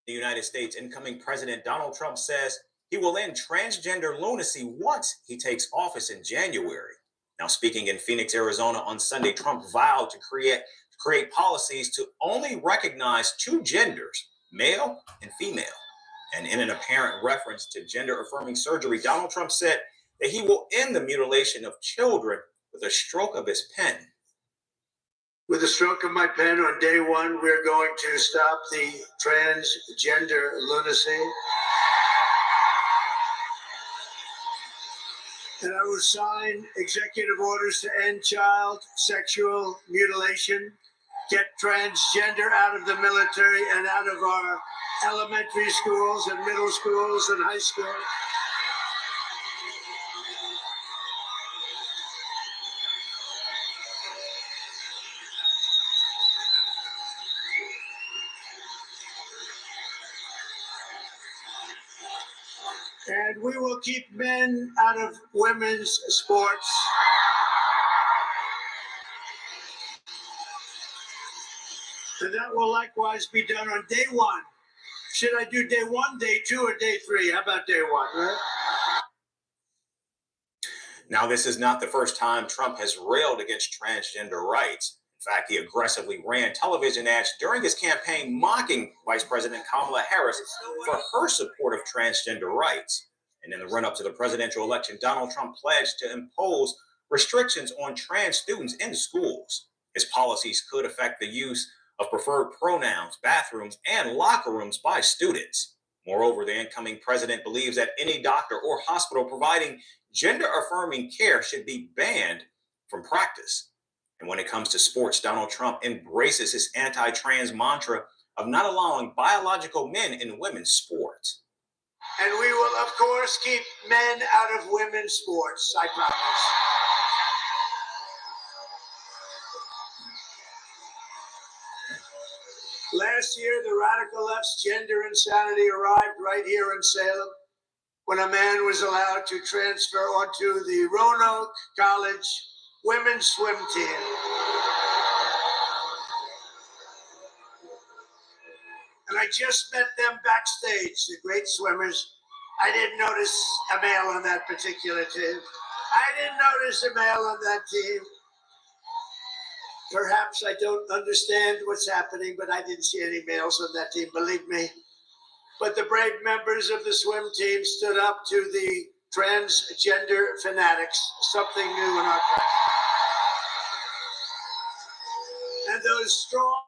The United States incoming President Donald Trump says he will end transgender lunacy once he takes office in January. Now, speaking in Phoenix, Arizona on Sunday, Trump vowed to create policies to only recognize two genders, male and female. And in an apparent reference to gender-affirming surgery, Donald Trump said that he will end the mutilation of children with a stroke of his pen. With a stroke of my pen on day one, we're going to stop the transgender lunacy. And I will sign executive orders to end child sexual mutilation, get transgender out of the military and out of our elementary schools and middle schools and high schools. And we will keep men out of women's sports. And that will likewise be done on day one. Should I do day one, day two, or day three? How about day one, right? Now, this is not the first time Trump has railed against transgender rights. In fact, he aggressively ran television ads during his campaign mocking Vice President Kamala Harris for her support of transgender rights. And in the run-up to the presidential election, Donald Trump pledged to impose restrictions on trans students in schools. His policies could affect the use of preferred pronouns, bathrooms, and locker rooms by students. Moreover, the incoming president believes that any doctor or hospital providing gender-affirming care should be banned from practice. And when it comes to sports, Donald Trump embraces his anti-trans mantra of not allowing biological men in women's sports. And we will, of course, keep men out of women's sports, I promise. Last year, the radical left's gender insanity arrived right here in Salem when a man was allowed to transfer onto the Roanoke College women's swim team. And I just met them backstage, the great swimmers. I didn't notice a male on that particular team. I didn't notice a male on that team. Perhaps I don't understand what's happening, but I didn't see any males on that team, believe me. But the brave members of the swim team stood up to the transgender fanatics, something new in our country. And those strong,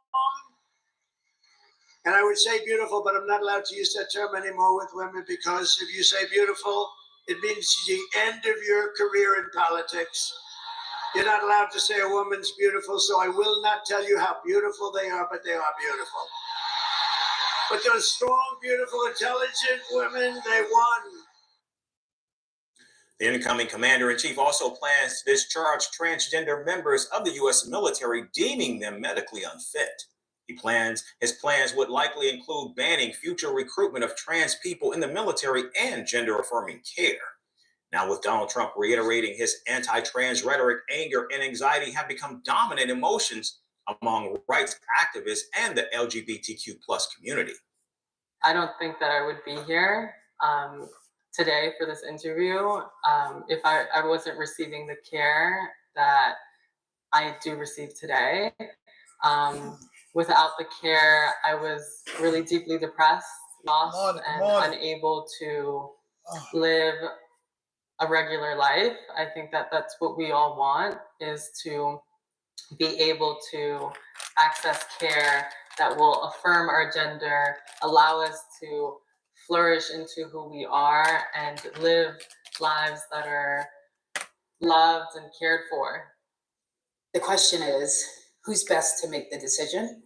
and I would say beautiful, but I'm not allowed to use that term anymore with women, because if you say beautiful, it means the end of your career in politics. You're not allowed to say a woman's beautiful, so I will not tell you how beautiful they are, but they are beautiful. But those strong, beautiful, intelligent women, they won. The incoming commander-in-chief also plans to discharge transgender members of the U.S. military, deeming them medically unfit. His plans would likely include banning future recruitment of trans people in the military and gender-affirming care. Now, with Donald Trump reiterating his anti-trans rhetoric, anger and anxiety have become dominant emotions among rights activists and the LGBTQ+ community. I don't think that I would be here today for this interview if I wasn't receiving the care that I do receive today. Without the care, I was really deeply depressed, lost, and unable to live a regular life. I think that that's what we all want, is to be able to access care that will affirm our gender, allow us to flourish into who we are, and live lives that are loved and cared for. The question is, who's best to make the decision?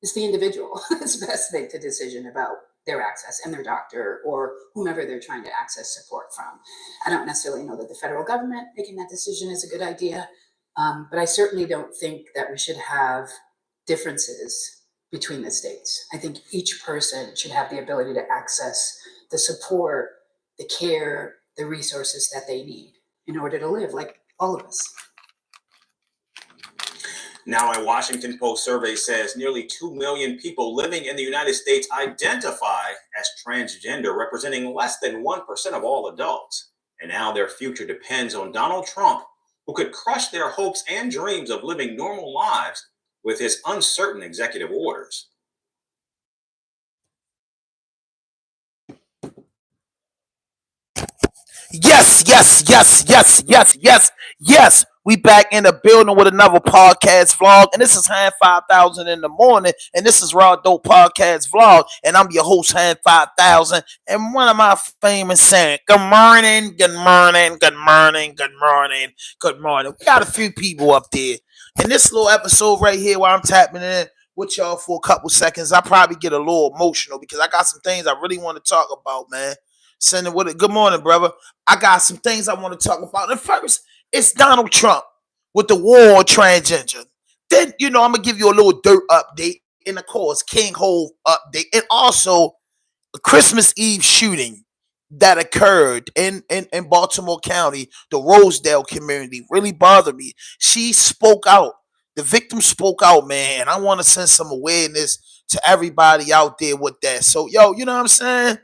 It's the individual that's best to make the decision about their access and their doctor or whomever they're trying to access support from. I don't necessarily know that the federal government making that decision is a good idea, but I certainly don't think that we should have differences between the states. I think each person should have the ability to access the support, the care, the resources that they need in order to live like all of us. Now, a Washington Post survey says nearly 2 million people living in the United States identify as transgender, representing less than 1% of all adults. And now their future depends on Donald Trump, who could crush their hopes and dreams of living normal lives with his uncertain executive orders. Yes. We back in the building with another podcast vlog, and this is Hand 5000 in the morning, and this is Raw Dope Podcast Vlog, and I'm your host, Hand 5000, and one of my famous saying, good morning. We got a few people up there. In this little episode right here where I'm tapping in with y'all for a couple seconds, I probably get a little emotional because I got some things I really want to talk about, man. Sending with it. Good morning, brother. I got some things I want to talk about. And first, it's Donald Trump with the war on transgender. Then, I'm going to give you a little DURK update. And, of course, King Hove update. And also, the Christmas Eve shooting that occurred in Baltimore County, the Rosedale community, really bothered me. She spoke out. The victim spoke out, man. And I want to send some awareness to everybody out there with that. So, yo, you know what I'm saying?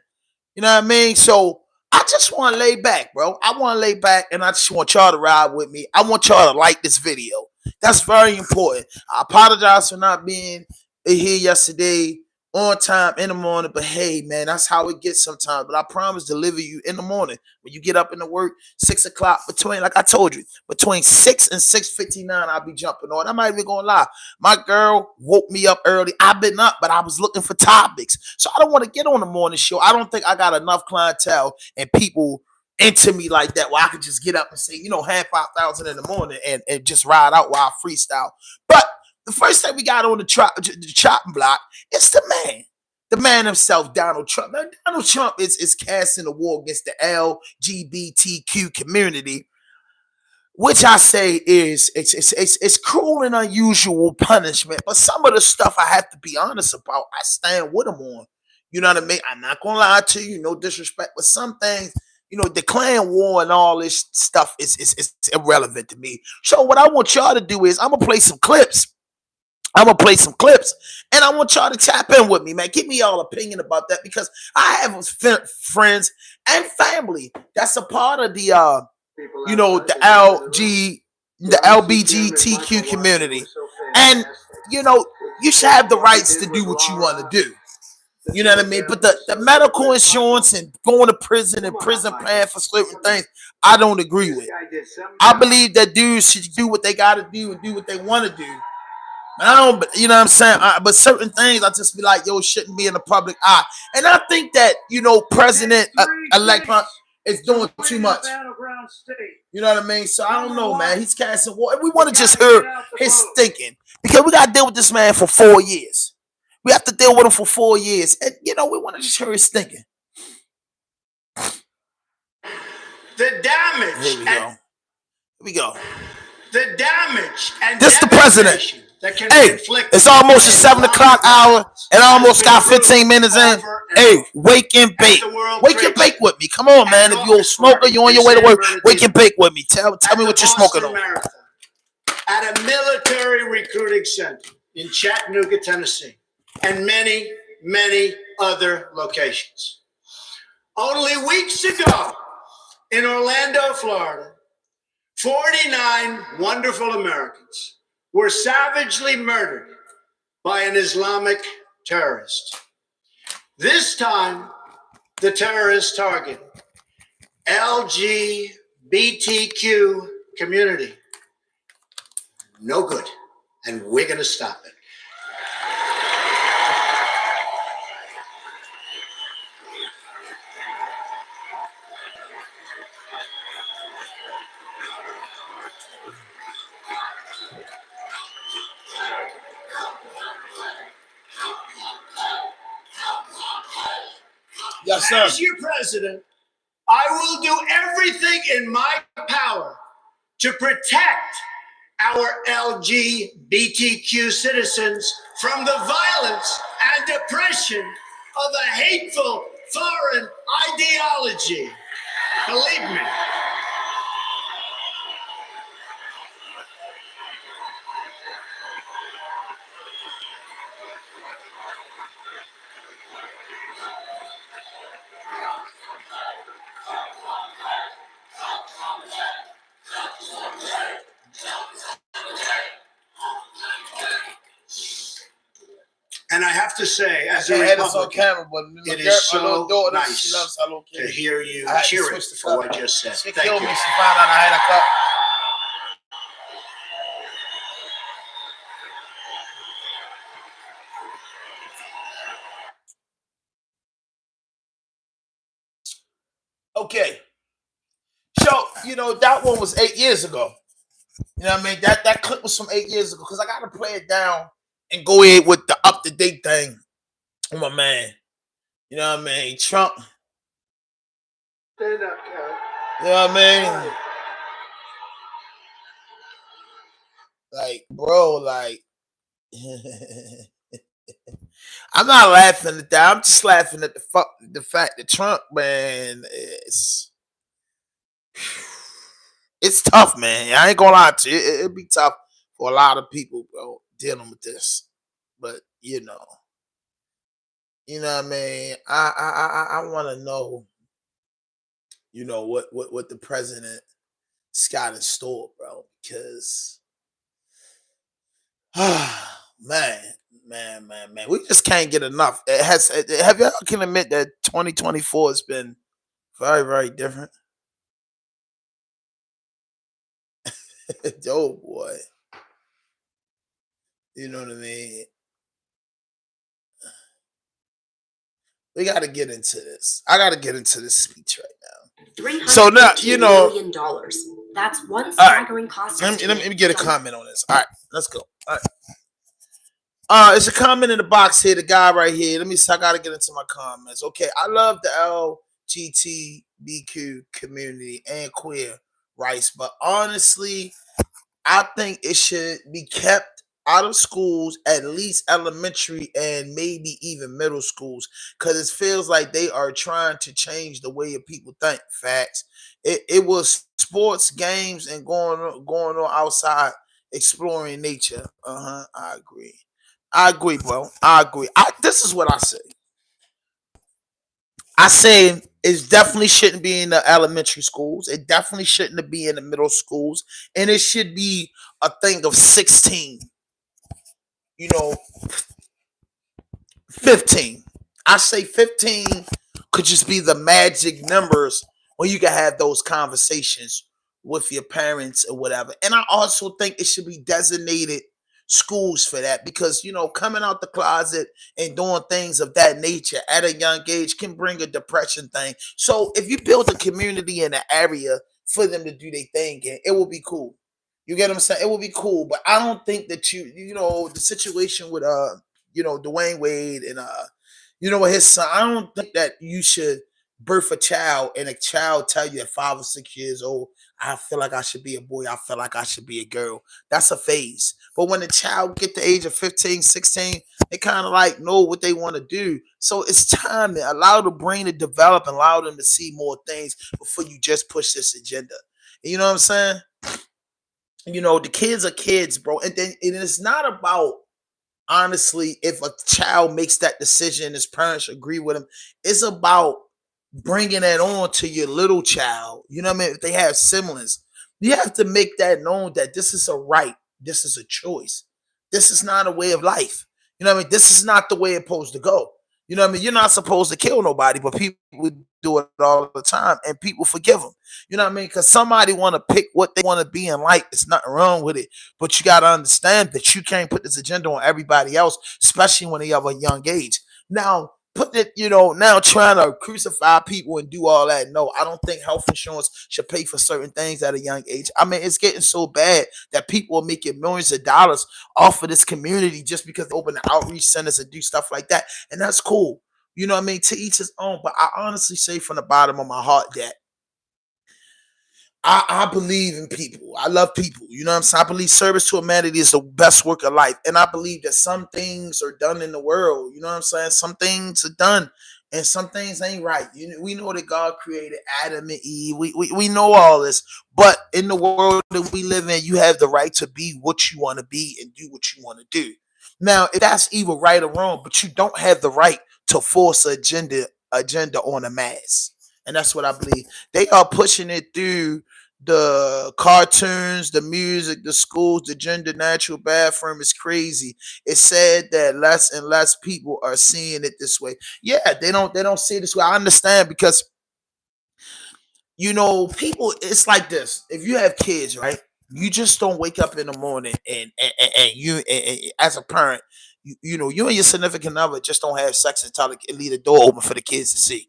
You know what I mean? So I just want to lay back, bro. I want to lay back, and I just want y'all to ride with me. I want y'all to like this video. That's very important. I apologize for not being here yesterday on time in the morning, but hey, man, that's how it gets sometimes. But I promise to deliver you in the morning when you get up in the work, 6 o'clock, like I told you, between 6 and 6:59, I'll be jumping on. I'm not even gonna lie. My girl woke me up early. I've been up, but I was looking for topics. So I don't want to get on the morning show. I don't think I got enough clientele and people into me like that where I could just get up and say, Hand 5000 in the morning and just ride out while I freestyle. But the first thing we got on the chopping block is the man himself, Donald Trump. Now, Donald Trump is casting a war against the LGBTQ community, which I say is it's cruel and unusual punishment. But some of the stuff I have to be honest about, I stand with him on. You know what I mean? I'm not gonna lie to you, no disrespect, but some things, declaring war and all this stuff is irrelevant to me. So what I want y'all to do is I'm gonna play some clips. And I want y'all to tap in with me, man. Give me y'all opinion about that because I have friends and family that's a part of the the LGBTQ community, and you should have the rights to do what you want to do. You know what I mean? But the medical insurance and going to prison and prison paying for certain things, I don't agree with. I believe that dudes should do what they got to do and do what they want to do. I don't, you know what I'm saying? But certain things, I just be like, yo, shouldn't be in the public eye. And I think that, President-elect Trump is doing too much. You know what I mean? So I don't know, man. He's casting war. We want to just hear his thinking because we got to deal with this man for 4 years. We have to deal with him for 4 years. And, we want to just hear his thinking. The damage. Here we go. The damage and this the president. Hey, it's almost the 7 o'clock hour, and I almost got 15 minutes in. Hey, wake and bake. Wake and bake with me. Come on, man. If you're a smoker, you're on your way to work. Wake and bake with me. Tell me what you're smoking on. At a military recruiting center in Chattanooga, Tennessee, and many, many other locations. Only weeks ago, in Orlando, Florida, 49 wonderful Americans were savagely murdered by an Islamic terrorist. This time, the terrorist targeted LGBTQ community. No good, and we're going to stop it. Yes, sir. As your president, I will do everything in my power to protect our LGBTQ citizens from the violence and oppression of a hateful foreign ideology. Believe me. And I have to say, as a I had this on Republican, camera, but it is so daughter, nice she loves Hello to Kitty. hear you I had to cheering switch the for cup. what you just said. She Thank killed you. me. She found out I had a cup. Okay. So, you know, that one was 8 years ago. You know what I mean? That clip was from 8 years ago because I got to play it down and go in with the up-to-date thing on my man. You know what I mean? Trump. Stand up, Karen. You know what I mean? Like, bro, like, I'm not laughing at that. I'm just laughing at the fact that Trump, man, it's tough, man. I ain't gonna lie to you. It'd be tough for a lot of people, bro, dealing with this. But you know what I mean. I want to know, you know, what the president's got in store, bro, because man, we just can't get enough. Have y'all can admit that 2024 has been very, very different. Oh boy. You know what I mean? We got to get into this. I got to get into this speech right now. So now, you know, $1 million. That's one staggering cost. Let me get a comment on this. All right, let's go. All right. It's a comment in the box here. The guy right here. I got to get into my comments. Okay, I love the LGBTQ community and queer rights, but honestly, I think it should be kept out of schools, at least elementary and maybe even middle schools, because it feels like they are trying to change the way people think. Facts. It was sports, games, and going on outside, exploring nature. I agree, bro. I agree. This is what I say. I say it definitely shouldn't be in the elementary schools. It definitely shouldn't be in the middle schools. And it should be a thing of 16. You know, 15. I say 15 could just be the magic numbers where you can have those conversations with your parents or whatever. And I also think it should be designated schools for that because, you know, coming out the closet and doing things of that nature at a young age can bring a depression thing. So if you build a community in an area for them to do their thing, it will be cool. You get what I'm saying? It will be cool, but I don't think that you know, the situation with you know, Dwayne Wade and you know, his son. I don't think that you should birth a child and a child tell you at 5 or 6 years old, I feel like I should be a boy. I feel like I should be a girl. That's a phase. But when the child get the age of 15, 16, they kind of like know what they want to do. So it's time to allow the brain to develop and allow them to see more things before you just push this agenda. You know what I'm saying? You know, the kids are kids, bro. And then it is not about, honestly, if a child makes that decision, his parents agree with him. It's about bringing that on to your little child. You know what I mean? If they have siblings, you have to make that known that this is a right. This is a choice. This is not a way of life. You know what I mean? This is not the way it's supposed to go. You know what I mean? You're not supposed to kill nobody, but people do it all the time, and people forgive them. You know what I mean? Because somebody want to pick what they want to be in life. There's nothing wrong with it, but you got to understand that you can't put this agenda on everybody else, especially when they have a young age. Now, put it, you know, now trying to crucify people and do all that. No, I don't think health insurance should pay for certain things at a young age. I mean, it's getting so bad that people are making millions of dollars off of this community just because they open the outreach centers and do stuff like that. And that's cool. You know what I mean? To each his own. But I honestly say from the bottom of my heart that I believe in people. I love people. You know what I'm saying? I believe service to humanity is the best work of life. And I believe that some things are done in the world. You know what I'm saying? Some things are done and some things ain't right. You know, we know that God created Adam and Eve. We know all this. But in the world that we live in, you have the right to be what you want to be and do what you want to do. Now, if that's either right or wrong, but you don't have the right to force agenda on a mass. And that's what I believe. They are pushing it through the cartoons, the music, the schools, the gender natural bathroom is crazy. It's sad that less and less people are seeing it this way. Yeah, they don't see it this way. I understand because people, it's like this. If you have kids, right? You just don't wake up in the morning and as a parent, you and your significant other just don't have sex until leave the door open for the kids to see.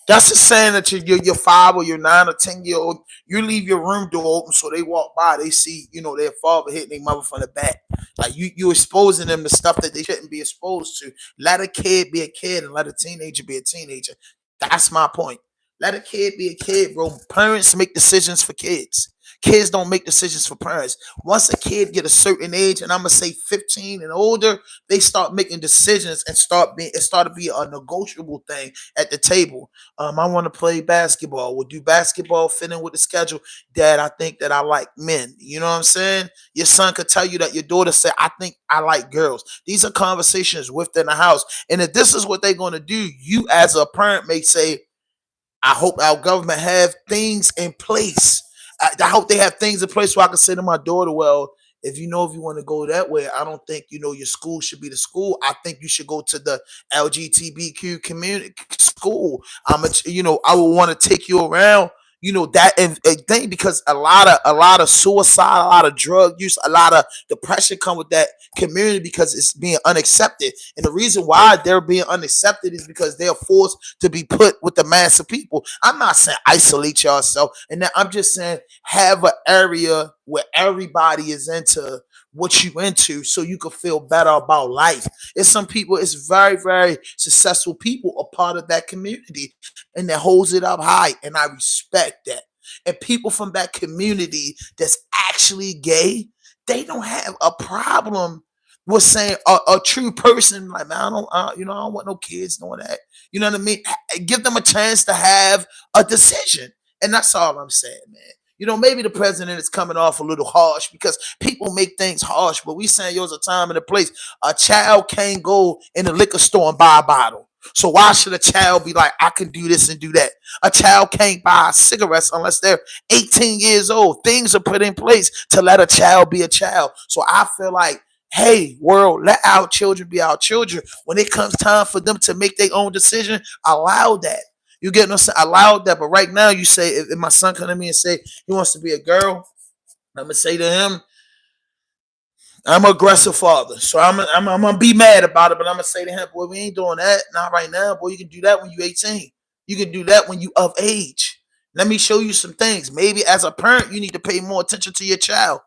That's the saying that you're 5 or you're 9 or 10-year-old. You leave your room door open so they walk by, they see, their father hitting their mother from the back. Like you exposing them to stuff that they shouldn't be exposed to. Let a kid be a kid and let a teenager be a teenager. That's my point. Let a kid be a kid, bro. Parents make decisions for kids. Kids don't make decisions for parents. Once a kid get a certain age, and I'm gonna say 15 and older, they start making decisions and it started to be a negotiable thing at the table. I want to play basketball. Would do basketball fit in with the schedule? Dad, I think that I like men. You know what I'm saying? Your son could tell you that your daughter said, I think I like girls. These are conversations within the house. And if this is what they're going to do, you as a parent may say, I hope our government have things in place. I hope they have things in place so I can say to my daughter, well, if you want to go that way, I don't think your school should be the school. I think you should go to the LGBTQ community school. I would want to take you around. That and thing because a lot of suicide, a lot of drug use, a lot of depression come with that community because it's being unaccepted. And the reason why they're being unaccepted is because they're forced to be put with the mass of people. I'm not saying isolate yourself, and then I'm just saying have an area where everybody is into what you into so you can feel better about life. It's some people, it's very, very successful people a part of that community and that holds it up high. And I respect that. And people from that community that's actually gay, they don't have a problem with saying a true person like, man, I don't want no kids doing that. You know what I mean? Give them a chance to have a decision. And that's all I'm saying, man. Maybe the president is coming off a little harsh because people make things harsh, but we saying yours a time and a place. A child can't go in the liquor store and buy a bottle. So why should a child be like, I can do this and do that? A child can't buy cigarettes unless they're 18 years old. Things are put in place to let a child be a child. So I feel like, hey, world, let our children be our children. When it comes time for them to make their own decision, allow that. You get no allowed that, but right now you say if my son come to me and say he wants to be a girl, I'm gonna say to him, I'm an aggressive father, so I'm gonna be mad about it, but I'm gonna say to him, boy, we ain't doing that, not right now, boy. You can do that when you're 18. You can do that when you of age. Let me show you some things. Maybe as a parent, you need to pay more attention to your child.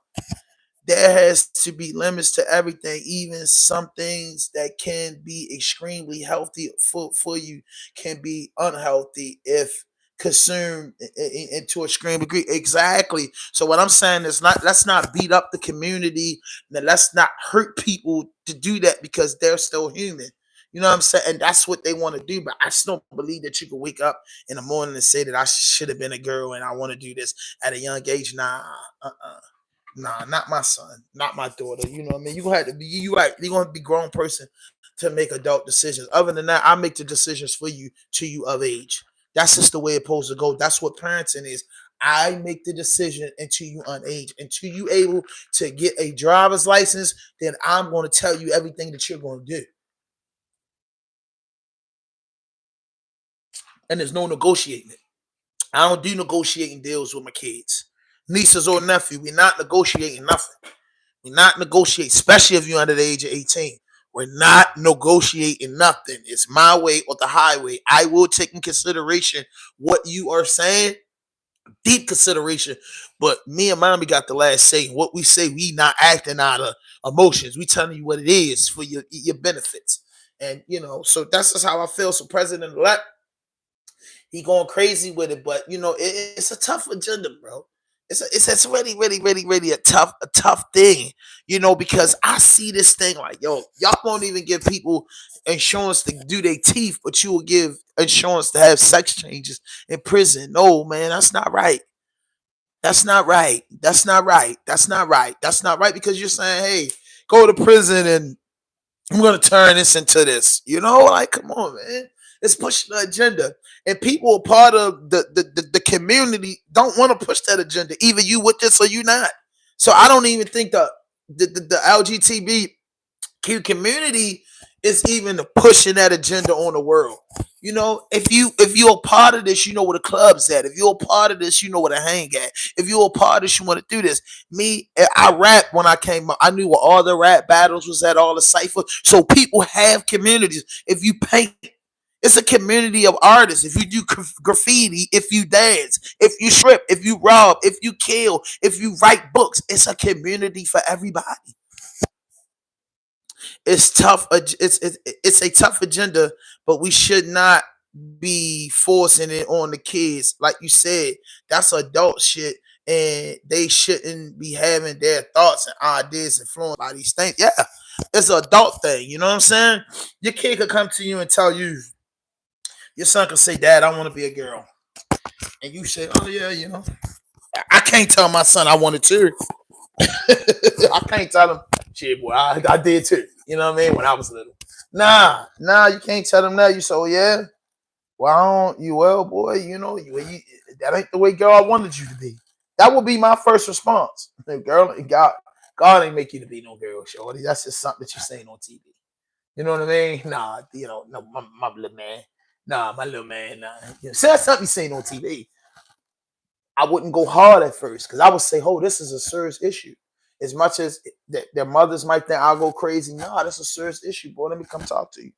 There has to be limits to everything, even some things that can be extremely healthy for you can be unhealthy if consumed into a extreme degree. Exactly. So what I'm saying is, let's not beat up the community, and let's not hurt people to do that because they're still human. You know what I'm saying? And that's what they want to do. But I just don't believe that you can wake up in the morning and say that I should have been a girl and I want to do this at a young age. Nah, Nah, not my son, not my daughter. You know what I mean? You gonna have to be you right. You're gonna be a grown person to make adult decisions. Other than that, I make the decisions for you till you of age. That's just the way it's supposed to go. That's what parenting is. I make the decision until you unage. Until you able to get a driver's license, then I'm going to tell you everything that you're going to do. And there's no negotiating it. I don't do negotiating deals with my kids, nieces or nephew. We're not negotiating nothing. We're not negotiating, especially if you're under the age of 18. We're not negotiating nothing. It's my way or the highway. I will take in consideration what you are saying, deep consideration. But me and mommy got the last say. What we say, we not acting out of emotions. We telling you what it is for your benefits. And so that's just how I feel. So President elect, he going crazy with it, but it's a tough agenda, bro. It's really, really, really, really a tough thing, because I see this thing like, yo, y'all won't even give people insurance to do their teeth, but you will give insurance to have sex changes in prison. No, man, that's not right. That's not right. That's not right. That's not right. That's not right because you're saying, hey, go to prison and I'm gonna turn this into this. Like, come on, man. It's pushing the agenda. And people are part of the community don't want to push that agenda. Either you with this or you not. So I don't even think the LGBTQ community is even pushing that agenda on the world. You know, if you're a part of this, you know where the club's at. If you're a part of this, you know where to hang at. If you're a part of this, you want to do this. Me, I rap when I came up. I knew where all the rap battles was at, all the cipher. So people have communities. If you paint, it's a community of artists. If you do graffiti, if you dance, if you strip, if you rob, if you kill, if you write books, it's a community for everybody. It's tough. It's a tough agenda, but we should not be forcing it on the kids. Like you said, that's adult shit, and they shouldn't be having their thoughts and ideas influenced by these things. Yeah, it's an adult thing. You know what I'm saying? Your kid could come to you and tell you, your son could say, "Dad, I want to be a girl," and you say, "Oh yeah, you know." I can't tell my son I wanted to. I can't tell him, shit, boy, I did too. You know what I mean? When I was little. Nah, you can't tell him that. You say, oh, yeah, well, I don't, you well, boy, you know, that ain't the way God wanted you to be. That would be my first response. Girl, God ain't make you to be no girl, shorty. That's just something that you're saying on TV. You know what I mean? Nah, you know, no, my little man. Nah, my little man, nah. You know, so that's something you're saying on TV. I wouldn't go hard at first because I would say, oh, this is a serious issue. As much as their mothers might think I'll go crazy. No, this is a serious issue, boy. Let me come talk to you.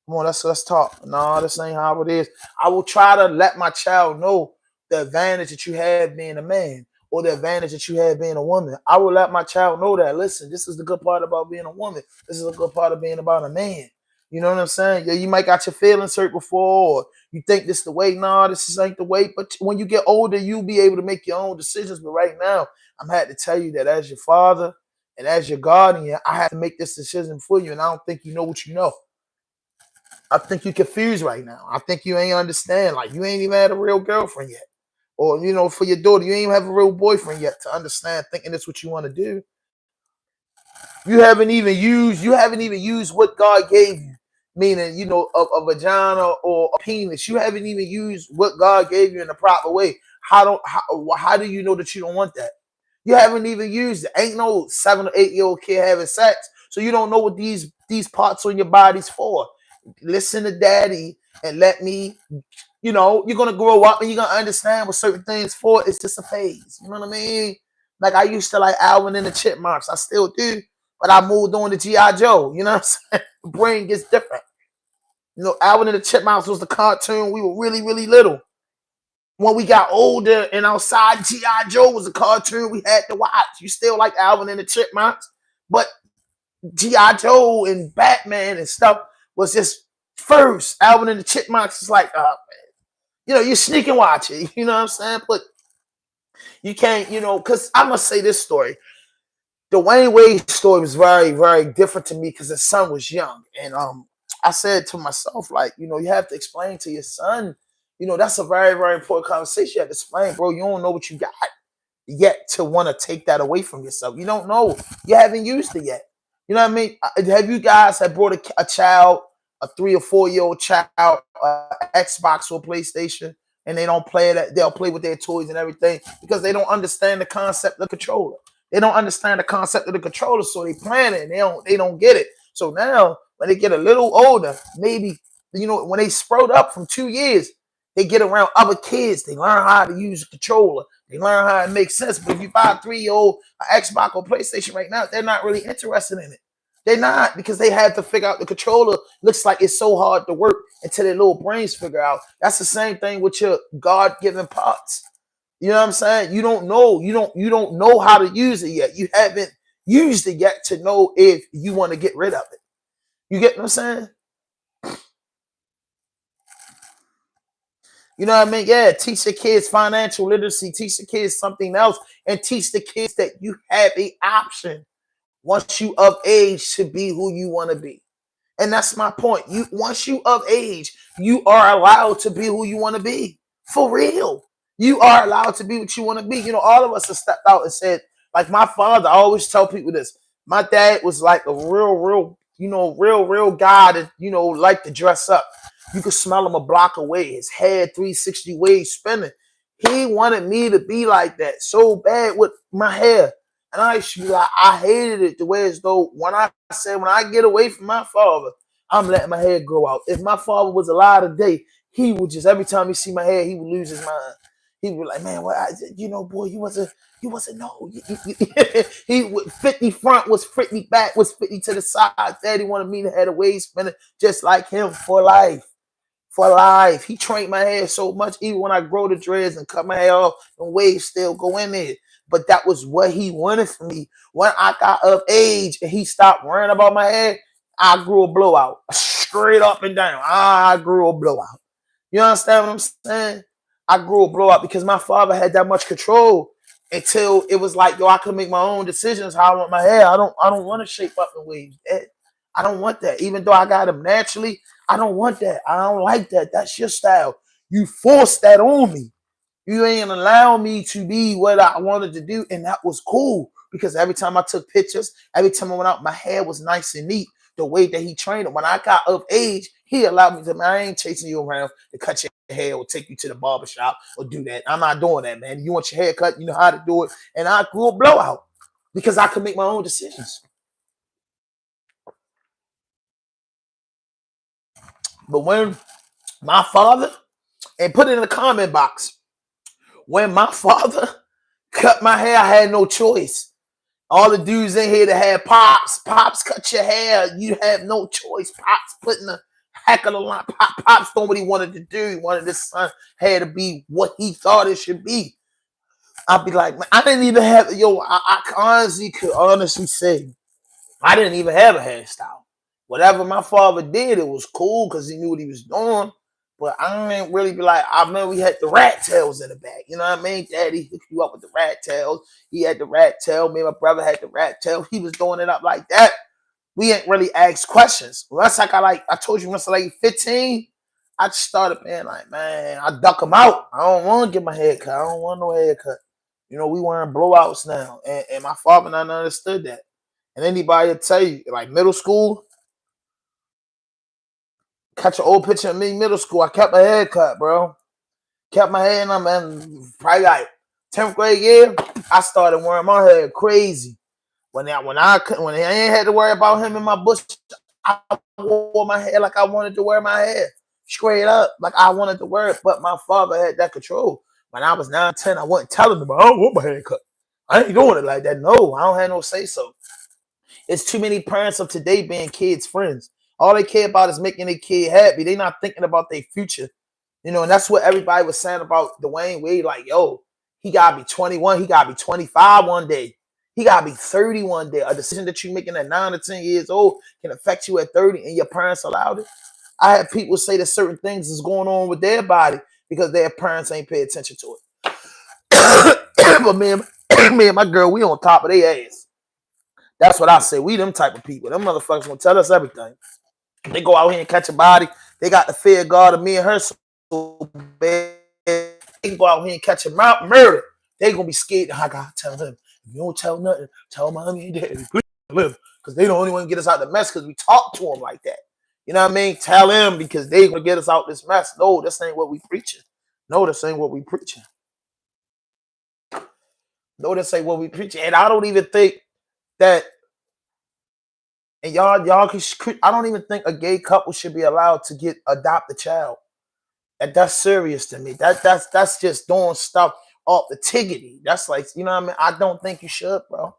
Come on, let's talk. No, this ain't how it is. I will try to let my child know the advantage that you have being a man or the advantage that you have being a woman. I will let my child know that. Listen, this is the good part about being a woman. This is a good part of being about a man. You know what I'm saying? Yeah, you might got your feelings hurt before, or you think this the way. No, this ain't the way. But when you get older, you'll be able to make your own decisions. But right now, I'm had to tell you that as your father and as your guardian, I have to make this decision for you. And I don't think you know what you know. I think you're confused right now. I think you ain't understand. Like, you ain't even had a real girlfriend yet. Or, you know, for your daughter, you ain't even have a real boyfriend yet to understand thinking that's what you want to do. You haven't even used what God gave you. Meaning, you know, a vagina or a penis. You haven't even used what God gave you in the proper way. How do you know that you don't want that? You haven't even used it. Ain't no 7 or 8-year-old kid having sex. So you don't know what these parts on your body's for. Listen to daddy and let me, you know, you're going to grow up and you're going to understand what certain things for. It's just a phase. You know what I mean? Like, I used to like Alvin and the Chipmunks. I still do. But I moved on to G.I. Joe. You know what I'm saying? The brain gets different. You know, Alvin and the Chipmunks was the cartoon. We were really, really little. When we got older and outside, G.I. Joe was a cartoon we had to watch. You still like Alvin and the Chipmunks, but G.I. Joe and Batman and stuff was just first. Alvin and the Chipmunks is like, you know, you sneak and watch it. You know what I'm saying? But you can't, you know, because I must say this story. The Wayne Wade story was very, very different to me because his son was young. And I said to myself, like, you know, you have to explain to your son, you know, that's a very, very important conversation. You have to explain, bro, you don't know what you got yet to want to take that away from yourself. You don't know. You haven't used it yet. You know what I mean? Have you guys have brought a child, a 3 or 4-year-old child, Xbox or PlayStation, and they don't play it? They'll play with their toys and everything because they don't understand the concept of the controller. They don't understand the concept of the controller, so they plan it and they don't get it. So now when they get a little older, maybe, you know, when they sprout up from 2 years, they get around other kids. They learn how to use a controller. They learn how it makes sense. But if you buy a 3-year-old Xbox or PlayStation right now, they're not really interested in it. They're not, because they had to figure out the controller looks like it's so hard to work until their little brains figure out. That's the same thing with your God-given parts. You know what I'm saying? You don't know. You don't know how to use it yet. You haven't used it yet to know if you want to get rid of it. You get what I'm saying? You know what I mean? Yeah, teach the kids financial literacy, teach the kids something else, and teach the kids that you have an option once you of age to be who you want to be. And that's my point. Once you of age, you are allowed to be who you want to be. For real. You are allowed to be what you want to be. You know, all of us have stepped out and said, like my father, I always tell people this. My dad was like a real, you know, real guy that, you know, liked to dress up. You could smell him a block away. His head 360 waves spinning. He wanted me to be like that so bad with my hair. And I used to be like, I hated it the way as though when I get away from my father, I'm letting my hair grow out. If my father was alive today, he would just, every time he see my hair, he would lose his mind. He would be like, man, boy, you wasn't no. He would 50 front was 50 back, was 50 to the side. Daddy wanted me to have a wave spinner just like him for life. For life. He trained my hair so much, even when I grow the dreads and cut my hair off, the waves still go in there. But that was what he wanted for me. When I got of age and he stopped worrying about my hair, I grew a blowout. Straight up and down. I grew a blowout. You understand what I'm saying? I grew a blowout because my father had that much control until it was like, yo, I could make my own decisions how I want my hair. I don't want to shape up in waves. I don't want that. Even though I got them naturally, I don't want that. I don't like that. That's your style. You forced that on me. You ain't allow me to be what I wanted to do. And that was cool because every time I took pictures, every time I went out, my hair was nice and neat. The way that he trained it. When I got of age, he allowed me to, man, I ain't chasing you around to cut your hair or take you to the barbershop or do that. I'm not doing that, man. You want your hair cut, you know how to do it. And I grew a blowout because I could make my own decisions. But when my father, and put it in the comment box, when my father cut my hair, I had no choice. All the dudes in here that had pops cut your hair. You have no choice. Pops putting the heck of the line. Pops doing what he wanted to do. He wanted his son hair to be what he thought it should be. I'd be like, man, I didn't even have, I honestly say, I didn't even have a hairstyle. Whatever my father did, it was cool because he knew what he was doing. But I didn't really be like, I remember we had the rat tails in the back. You know what I mean? Daddy hooked you up with the rat tails. He had the rat tail. Me and my brother had the rat tail. He was doing it up like that. We ain't really asked questions. Once I told you, once I like 15, I just started being like, man, I duck him out. I don't want to get my hair cut. I don't want no haircut. We wearing blowouts now. And my father and I understood that. And anybody will tell you, like middle school, catch an old picture of me middle school. I kept my hair cut, bro. Kept my hair in them, and probably like 10th grade year, I started wearing my hair crazy. When I ain't had to worry about him in my bush, I wore my hair like I wanted to wear my hair. Straight up, like I wanted to wear it. But my father had that control. When I was 9, 10, I wasn't telling him, I don't want my hair cut. I ain't doing it like that. No, I don't have no say so. It's too many parents of today being kids' friends. All they care about is making their kid happy. They not thinking about their future. And that's what everybody was saying about Dwayne Wade. Like, yo, he gotta be 21, he gotta be 25 one day. He gotta be 30 one day. A decision that you're making at 9 or 10 years old can affect you at 30 and your parents allowed it. I had people say that certain things is going on with their body because their parents ain't pay attention to it. But me and my girl, we on top of their ass. That's what I say. We them type of people. Them motherfuckers gonna tell us everything. They go out here and catch a body. They got the fear of God of me and her so bad. They can go out here and catch a murder. They gonna be scared. I gotta tell him. If you don't tell nothing, tell mommy and daddy. Please live. Because they the only one to get us out of the mess because we talk to them like that. You know what I mean? Tell them because they gonna get us out this mess. No, this ain't what we preaching. No, this ain't what we preaching. No, this ain't what we preaching. And I don't even think that, and y'all can, I don't even think a gay couple should be allowed to adopt a child. That's serious to me. That's just doing stuff off the tiggity. That's like, you know what I mean? I don't think you should, bro.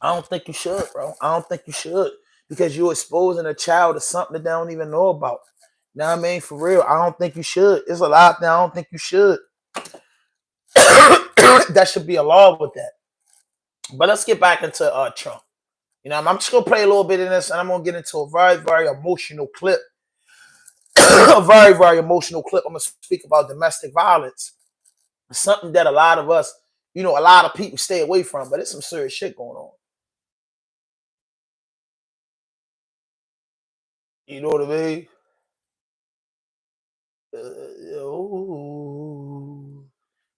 I don't think you should, bro. I don't think you should. Because you're exposing a child to something that they don't even know about. You know what I mean? For real, I don't think you should. It's a lot there. I don't think you should. That should be a law with that. But let's get back into Trump. I'm just gonna play a little bit in this, and I'm gonna get into a very, very emotional clip. A very, very emotional clip. I'm gonna speak about domestic violence. Something that a lot of us, a lot of people stay away from, but it's some serious shit going on. You know what I mean?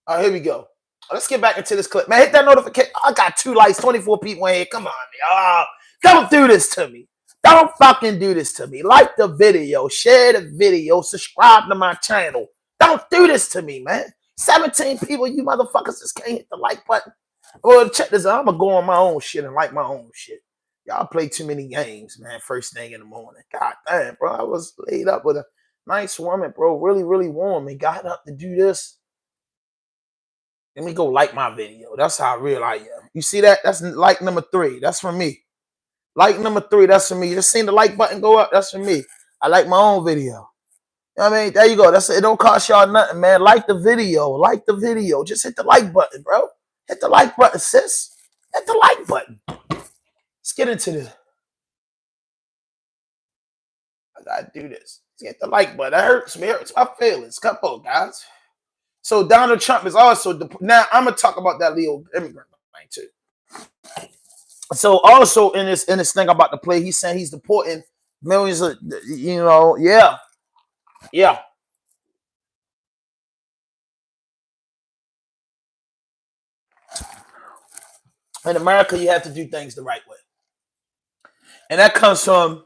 All right, here we go. Let's get back into this clip. Man, hit that notification. I got 2 likes, 24 people in here. Come on, y'all. Come through this to me. Don't fucking do this to me. Like the video, share the video, subscribe to my channel. Don't do this to me, man. 17 people, you motherfuckers just can't hit the like button. Well, check this out. I'm gonna go on my own shit and like my own shit. Y'all play too many games, man. First thing in the morning. God damn, bro. I was laid up with a nice woman, bro. Really, really warm and got up to do this. Let me go like my video. That's how real I am. You see that? That's like number 3. That's for me. Like number 3, that's for me. You just seen the like button go up? That's for me. I like my own video. You know what I mean? There you go. That's it. Don't cost y'all nothing, man. Like the video. Like the video. Just hit the like button, bro. Hit the like button, sis. Hit the like button. Let's get into this. I gotta do this. Let's get the like button. That hurts me. It hurts my feelings. Come on, guys. So Donald Trump is also now. I'm gonna talk about that LIL immigrant thing too. So also in this thing about to play, he's saying he's deporting millions of, yeah. In America, you have to do things the right way. And that comes from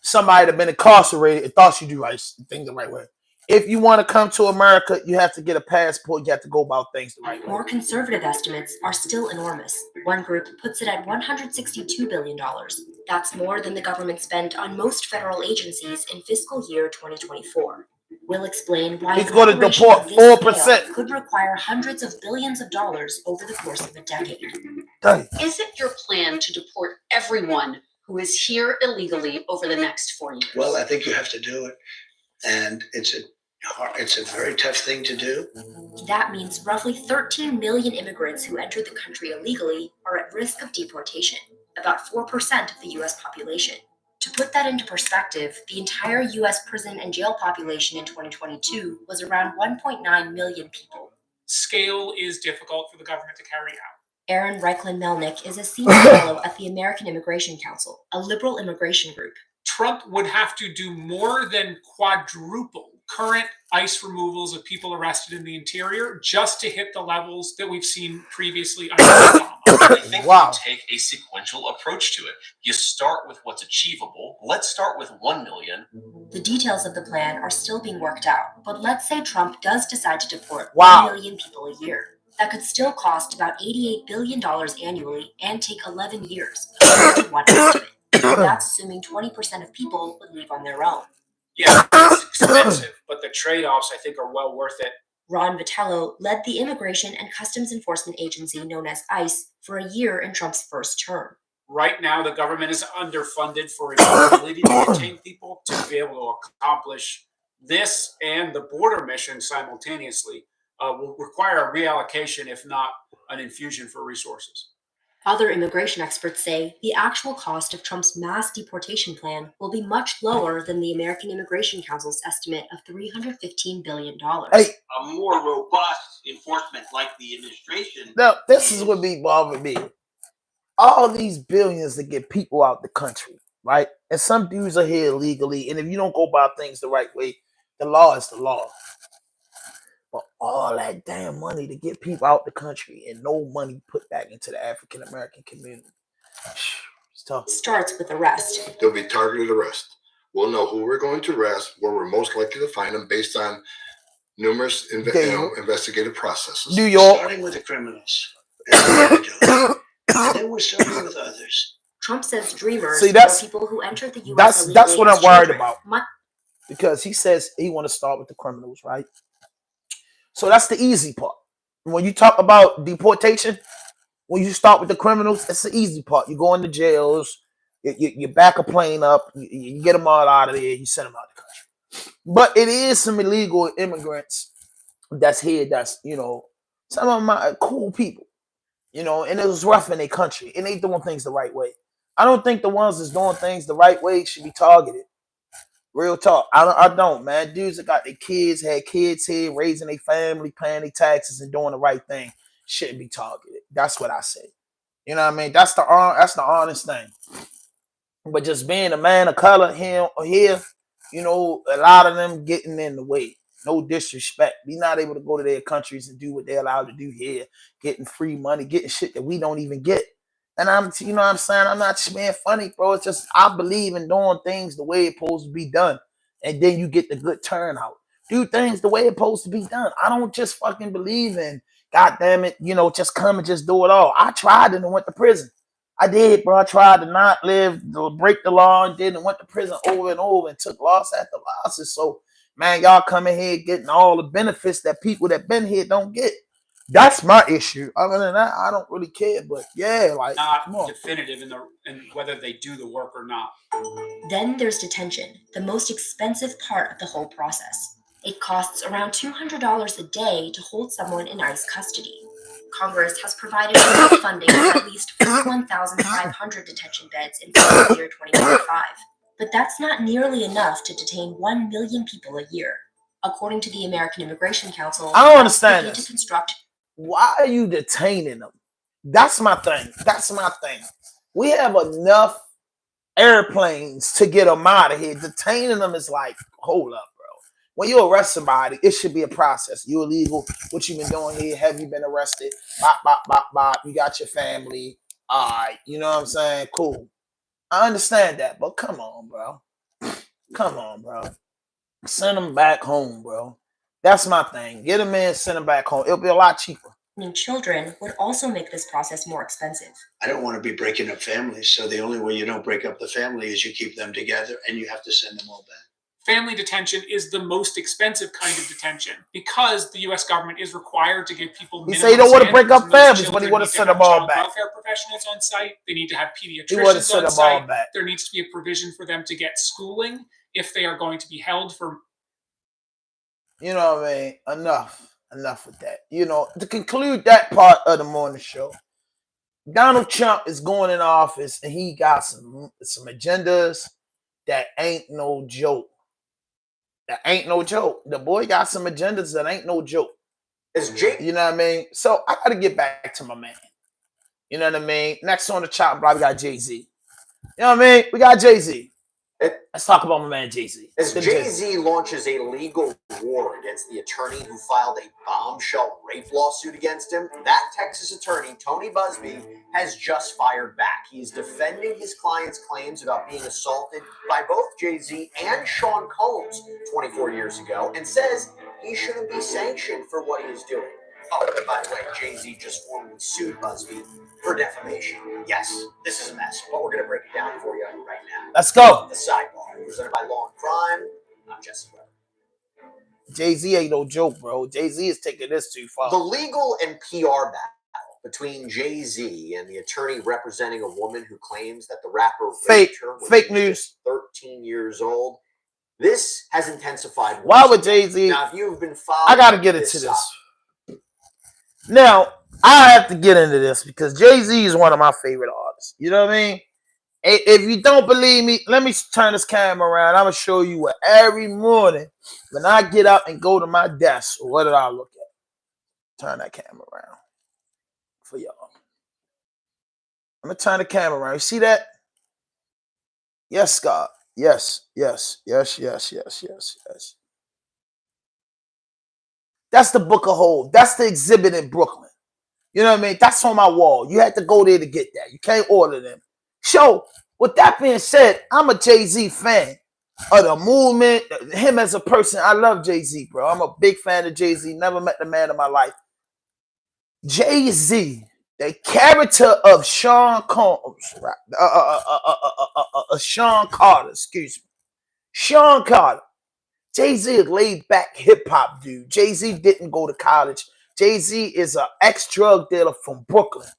somebody that been incarcerated and thought you do things the right way. If you want to come to America, you have to get a passport. You have to go about things the right way. More conservative estimates are still enormous. One group puts it at $162 billion. That's more than the government spent on most federal agencies in fiscal year 2024. We'll explain why he's going to deport 4%. Could require hundreds of billions of dollars over the course of a decade. Dang. Is it your plan to deport everyone who is here illegally over the next 4 years? Well, I think you have to do it, and it's a very tough thing to do. That means roughly 13 million immigrants who entered the country illegally are at risk of deportation, about 4% of the U.S. population. To put that into perspective, the entire U.S. prison and jail population in 2022 was around 1.9 million people. Scale is difficult for the government to carry out. Aaron Reichlin-Melnick is a senior fellow at the American Immigration Council, a liberal immigration group. Trump would have to do more than quadruple current ICE removals of people arrested in the interior just to hit the levels that we've seen previously under Obama. I think Wow. you take a sequential approach to it. You start with what's achievable. Let's start with 1 million. The details of the plan are still being worked out, but let's say Trump does decide to deport Wow. 1 million people a year. That could still cost about $88 billion annually and take 11 years, according to one estimate. That's assuming 20% of people would leave on their own. Yeah, it's expensive, but the trade-offs I think are well worth it. Ron Vitello led the Immigration and Customs Enforcement Agency known as ICE for a year in Trump's first term. Right now, the government is underfunded for its ability to detain people. To be able to accomplish this and the border mission simultaneously will require a reallocation, if not an infusion for resources. Other immigration experts say the actual cost of Trump's mass deportation plan will be much lower than the American Immigration Council's estimate of $315 billion. Hey, A more robust enforcement like the administration. now this is what be bothering me. All these billions to get people out the country, right? And some dudes are here illegally, and if you don't go about things the right way, the law is the law. But all that damn money to get people out the country and no money put back into the African American community. It's tough. Starts with arrest. There'll be targeted arrest. We'll know who we're going to arrest, where we're most likely to find them based on numerous investigative processes. New York. Starting with the criminals. And then we're starting with others. Trump says dreamers See, that's- are people who entered the U.S. That's what I'm as worried children. about. Because he says he want to start with the criminals, right? So that's the easy part. When you talk about deportation, when you start with the criminals, that's the easy part. You go into jails, you back a plane up, you get them all out of there, you send them out of the country. But it is some illegal immigrants that's here that's, some of them are cool people, and it was rough in their country, and they doing things the right way. I don't think the ones that's doing things the right way should be targeted. Real talk. I don't, man. Dudes that got their kids, had kids here, raising their family, paying their taxes, and doing the right thing shouldn't be targeted. That's what I say. You know what I mean? That's the honest thing. But just being a man of color here, a lot of them getting in the way. No disrespect. Be not able to go to their countries and do what they're allowed to do here, getting free money, getting shit that we don't even get. And I'm, you know what I'm saying? I'm not just being funny, bro. It's just, I believe in doing things the way it's supposed to be done. And then you get the good turnout. Do things the way it's supposed to be done. I don't just fucking believe in, God damn it, you know, just come and just do it all. I tried and went to prison. I did, bro. I tried to not live, to break the law, and did and went to prison over and over and took loss after losses. So, man, y'all coming here getting all the benefits that people that been here don't get. That's my issue. Other than that, I don't really care. But yeah, like, come Not on. definitive in whether they do the work or not. Then there's detention, the most expensive part of the whole process. It costs around $200 a day to hold someone in ICE custody. Congress has provided enough funding for at least 41,500 detention beds in fiscal year 2025. But that's not nearly enough to detain 1 million people a year. According to the American Immigration Council, I don't understand they need this. to construct. Why are you detaining them? That's my thing. That's my thing. We have enough airplanes to get them out of here. Detaining them is like, hold up, bro. When you arrest somebody, it should be a process. You illegal. What you been doing here? Have you been arrested? Bop, bop, bop, bop. You got your family. All right. You know what I'm saying? Cool. I understand that, but come on, bro. Come on, bro. Send them back home, bro. That's my thing. Get them in, send them back home. It'll be a lot cheaper. Children would also make this process more expensive. I don't want to be breaking up families, so the only way you don't break up the family is you keep them together and you have to send them all back. Family detention is the most expensive kind of detention because the U.S. government is required to give people. He said he don't want to break up families, but he want to send them all back. Welfare professionals on site. They need to have He want to pediatricians send on them all site. back. There needs to be a provision for them to get schooling if they are going to be held for. You know what I mean? Enough with that. You know, to conclude that part of the morning show, Donald Trump is going in office and he got some agendas that ain't no joke. That ain't no joke. The boy got some agendas that ain't no joke. You know what I mean? So I got to get back to my man. You know what I mean? Next on the chop block, we got JAYZ. You know what I mean? We got JAYZ. Let's talk about my man JAYZ. As JAYZ launches a legal war against the attorney who filed a bombshell rape lawsuit against him, that Texas attorney, Tony Busby, has just fired back. He's defending his client's claims about being assaulted by both JAYZ and Sean Combs 24 years ago and says he shouldn't be sanctioned for what he is doing. Oh, and by the way, JAYZ just formally sued Busby for defamation. Yes, this is a mess, but we're going to break it down for you right now. Let's go. The sidebar, presented by Law and Crime. I'm Jesse Weber. JAYZ ain't no joke, bro. JAYZ is taking this too far. The legal and PR battle between JAYZ and the attorney representing a woman who claims that the rapper raped her when fake she was news. just 13 years old. This has intensified. Why would JAYZ? Now, if you've been following, I got to get into this. Now, I have to get into this because JAYZ is one of my favorite artists. You know what I mean? If you don't believe me, let me turn this camera around. I'm going to show you what every morning when I get up and go to my desk, what did I look at? Turn that camera around for y'all. I'm going to turn the camera around. You see that? Yes, Scott. Yes. That's the Book of Hope. That's the exhibit in Brooklyn. You know what I mean? That's on my wall. You had to go there to get that. You can't order them. So, with that being said, I'm a JAYZ fan of the movement, him as a person. I love JAYZ, bro. I'm a big fan of JAYZ. Never met the man in my life. JAYZ, the character of Sean Combs, Sean Carter, excuse me. Sean Carter. JAYZ is laid back hip hop dude. JAYZ didn't go to college. JAYZ is an ex-drug dealer from Brooklyn.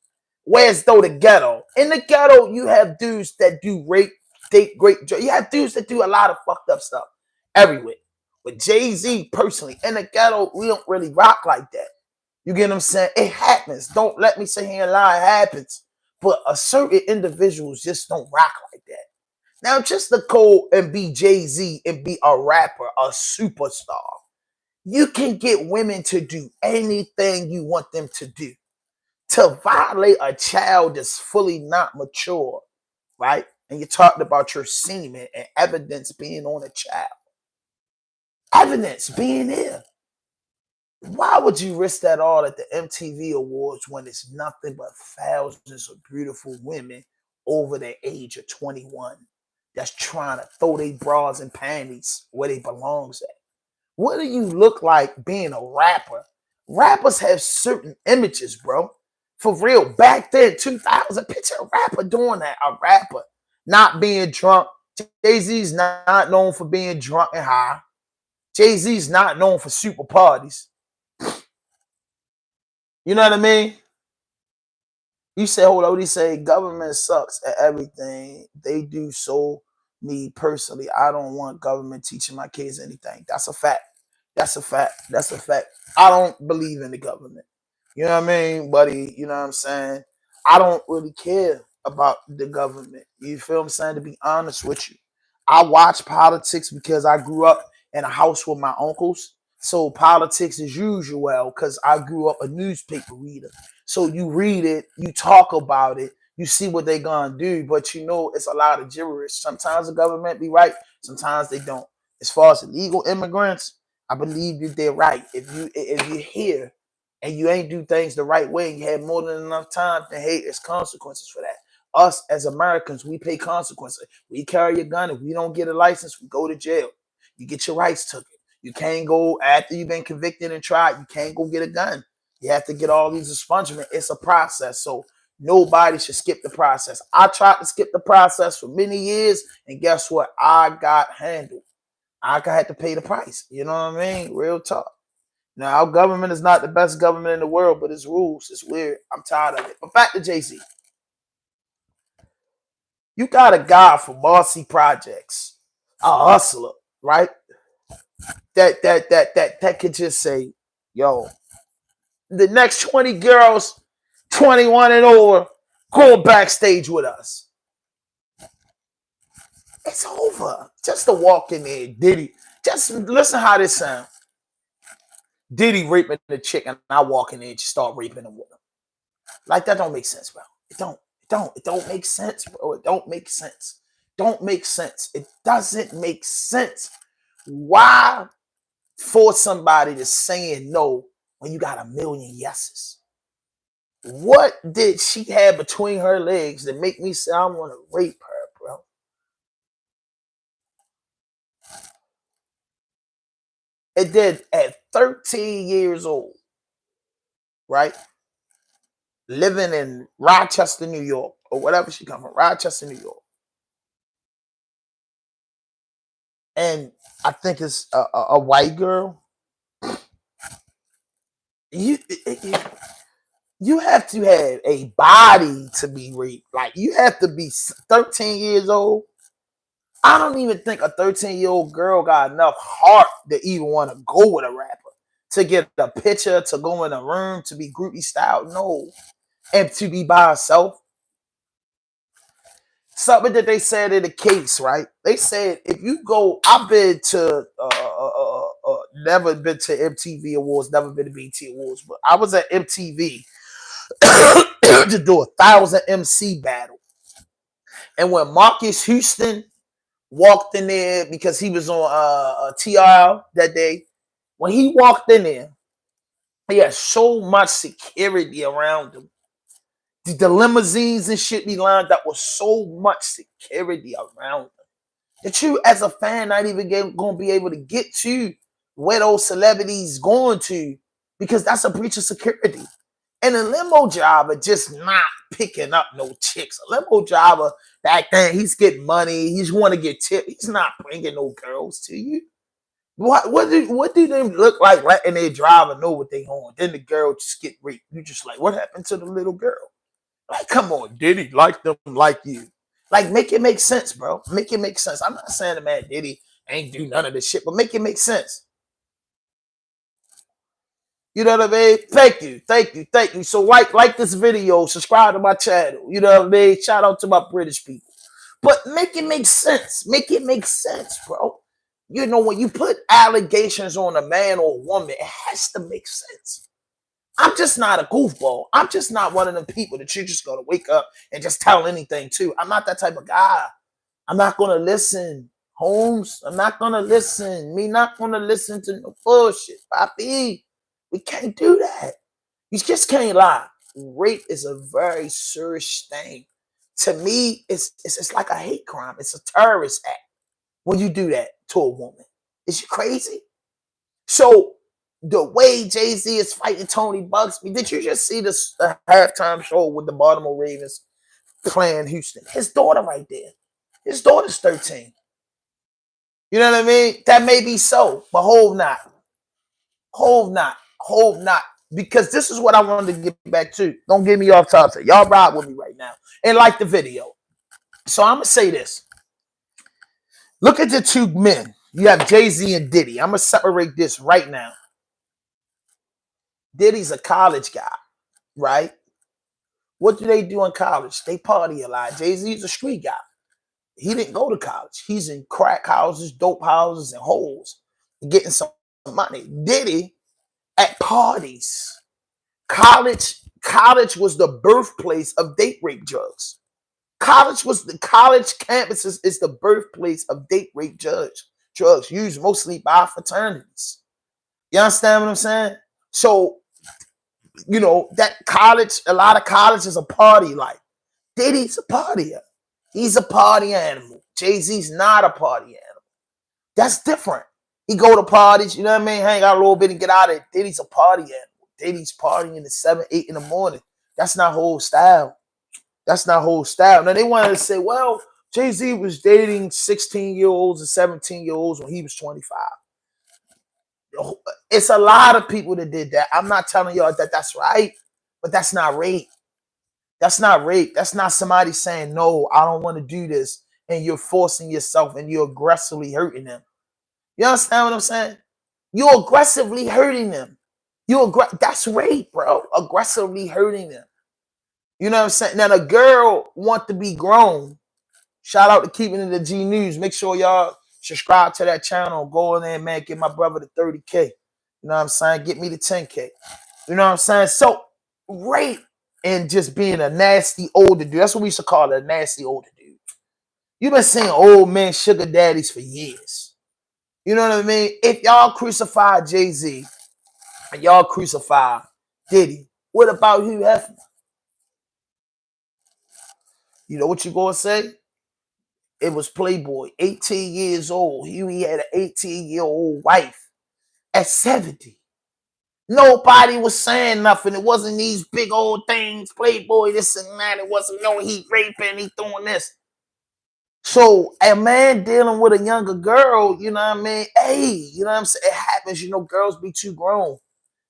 Where's though the ghetto? In the ghetto, you have dudes that do rape, date, great. You have dudes that do a lot of fucked up stuff everywhere. But JAYZ personally, in the ghetto, we don't really rock like that. You get what I'm saying? It happens. Don't let me sit here and lie. It happens. But a certain individuals just don't rock like that. Now, just to go and be JAYZ and be a rapper, a superstar, you can get women to do anything you want them to do. To violate a child that's fully not mature, right? And you talked about your semen and evidence being on a child. Evidence being there. Why would you risk that all at the MTV Awards when it's nothing but thousands of beautiful women over the age of 21 that's trying to throw their bras and panties where they belongs at? What do you look like being a rapper? Rappers have certain images, bro. For real. Back then, 2000, picture a rapper doing that. A rapper not being drunk. Jay-Z's not known for being drunk and high. Jay-Z's not known for super parties. You know what I mean? You say, hold on, what he say? Government sucks at everything. They do. So me personally, I don't want government teaching my kids anything. That's a fact. That's a fact. That's a fact. I don't believe in the government. You know what I mean, buddy? You know what I'm saying? I don't really care about the government. You feel what I'm saying? To be honest with you, I watch politics because I grew up in a house with my uncles. So politics is usual because I grew up a newspaper reader. So you read it, you talk about it, you see what they gonna do, but you know it's a lot of gibberish. Sometimes the government be right, sometimes they don't. As far as illegal immigrants, I believe that they're right. If you're here and you ain't do things the right way, you had more than enough time, then hey, it's consequences for that. Us as Americans, we pay consequences. We carry a gun. If we don't get a license, we go to jail. You get your rights taken. You can't go after you've been convicted and tried. You can't go get a gun. You have to get all these expungement. It's a process. So nobody should skip the process. I tried to skip the process for many years, and guess what? I got handled. I had to pay the price. You know what I mean? Real talk. Now, our government is not the best government in the world, but it's rules. It's weird. I'm tired of it. But back to JZ. You got a guy from Marcy Projects, a hustler, right? That could just say, yo, the next 20 girls, 21 and over, go backstage with us. It's over. Just to walk in there, Diddy. Just listen how this sounds. Diddy raping the chick, and I walk in there and just start raping the woman. Like, that don't make sense, bro. It don't make sense, bro. It don't make sense. Don't make sense. It doesn't make sense. Why force somebody to saying no when you got a million yeses? What did she have between her legs that make me say I want to rape her, bro? It did at 13 years old, right? Living in Rochester, New York, or whatever she come from, Rochester, New York. And I think it's a white girl. You have to have a body to be raped. Like, you have to be 13 years old. I don't even think a 13-year-old girl got enough heart to even want to go with a rapper, to get a picture, to go in a room, to be groupie style. No. And to be by herself. Something that they said in the case, right? They said if you go, I've been to never been to MTV Awards, never been to BT Awards, but I was at MTV to do 1,000 MC battle. And when Marcus Houston walked in there, because he was on TR that day, when he walked in there, he had so much security around him. The limousines and shit be lined up with so much security around them that you, as a fan, not even gonna be able to get to where those celebrities going to, because that's a breach of security. And a limo driver just not picking up no chicks. A limo driver back then, he's getting money. He's want to get tipped. He's not bringing no girls to you. What do they look like letting their driver know what they on? Then the girl just get raped. You just like, what happened to the little girl? Like, come on, Diddy like them like you. Like, make it make sense, bro. Make it make sense. I'm not saying the man Diddy ain't do none of this shit, but make it make sense. You know what I mean? Thank you. So like this video, subscribe to my channel. You know what I mean? Shout out to my British people. But make it make sense. Make it make sense, bro. You know, when you put allegations on a man or a woman, it has to make sense. I'm just not a goofball. I'm just not one of them people that you're just gonna wake up and just tell anything to. I'm not that type of guy. I'm not gonna listen, Holmes. I'm not gonna listen. Me not gonna listen to no bullshit, Papi. We can't do that. You just can't lie. Rape is a very serious thing. To me, it's like a hate crime. It's a terrorist act when you do that to a woman. Is you crazy? So the way JAYZ is fighting Tony Bugsby, did you just see the halftime show with the Baltimore Ravens playing Houston? His daughter right there. His daughter's 13. You know what I mean? That may be so, but hold not. Hold not. Hold not. Because this is what I wanted to get back to. Don't get me off topic. Y'all ride with me right now. And like the video. So I'm going to say this. Look at the two men. You have JAYZ and Diddy. I'm going to separate this right now. Diddy's a college guy, right? What do they do in college? They party a lot. JAYZ's a street guy. He didn't go to college. He's in crack houses, dope houses, and holes, getting some money. Diddy at parties. College was the birthplace of date rape drugs. College campuses is the birthplace of date rape drugs used mostly by fraternities. You understand what I'm saying? So, you know, that college, a lot of college is a party life. Diddy's a partier. He's a party animal. JAYZ's not a party animal. That's different. He go to parties, you know what I mean? Hang out a little bit and get out of it. Diddy's a party animal. Diddy's partying at 7, 8 in the morning. That's not whole style. That's not whole style. Now they wanted to say, well, JAYZ was dating 16-year-olds and 17-year-olds when he was 25. It's a lot of people that did that. I'm not telling y'all that that's right, but that's not rape. That's not rape. That's not somebody saying, no, I don't want to do this, and you're forcing yourself and you're aggressively hurting them. You understand what I'm saying? You're aggressively hurting them. That's rape, bro. Aggressively hurting them. You know what I'm saying? Now, the girl want to be grown. Shout out to Keeping It the G News. Make sure y'all subscribe to that channel. Go in there, man. Get my brother to 30K. You know what I'm saying? Get me to 10K. You know what I'm saying? So, rape and just being a nasty older dude. That's what we used to call it, a nasty older dude. You've been seeing old men sugar daddies for years. You know what I mean? If y'all crucify JAYZ and y'all crucify Diddy, what about Hugh Hefner? You know what you gonna say? It was Playboy, 18 years old. He had an 18-year-old wife at 70. Nobody was saying nothing. It wasn't these big old things, Playboy, this and that. It wasn't no he raping, he doing this. So a man dealing with a younger girl, you know what I mean? Hey, you know what I'm saying? It happens, you know, girls be too grown.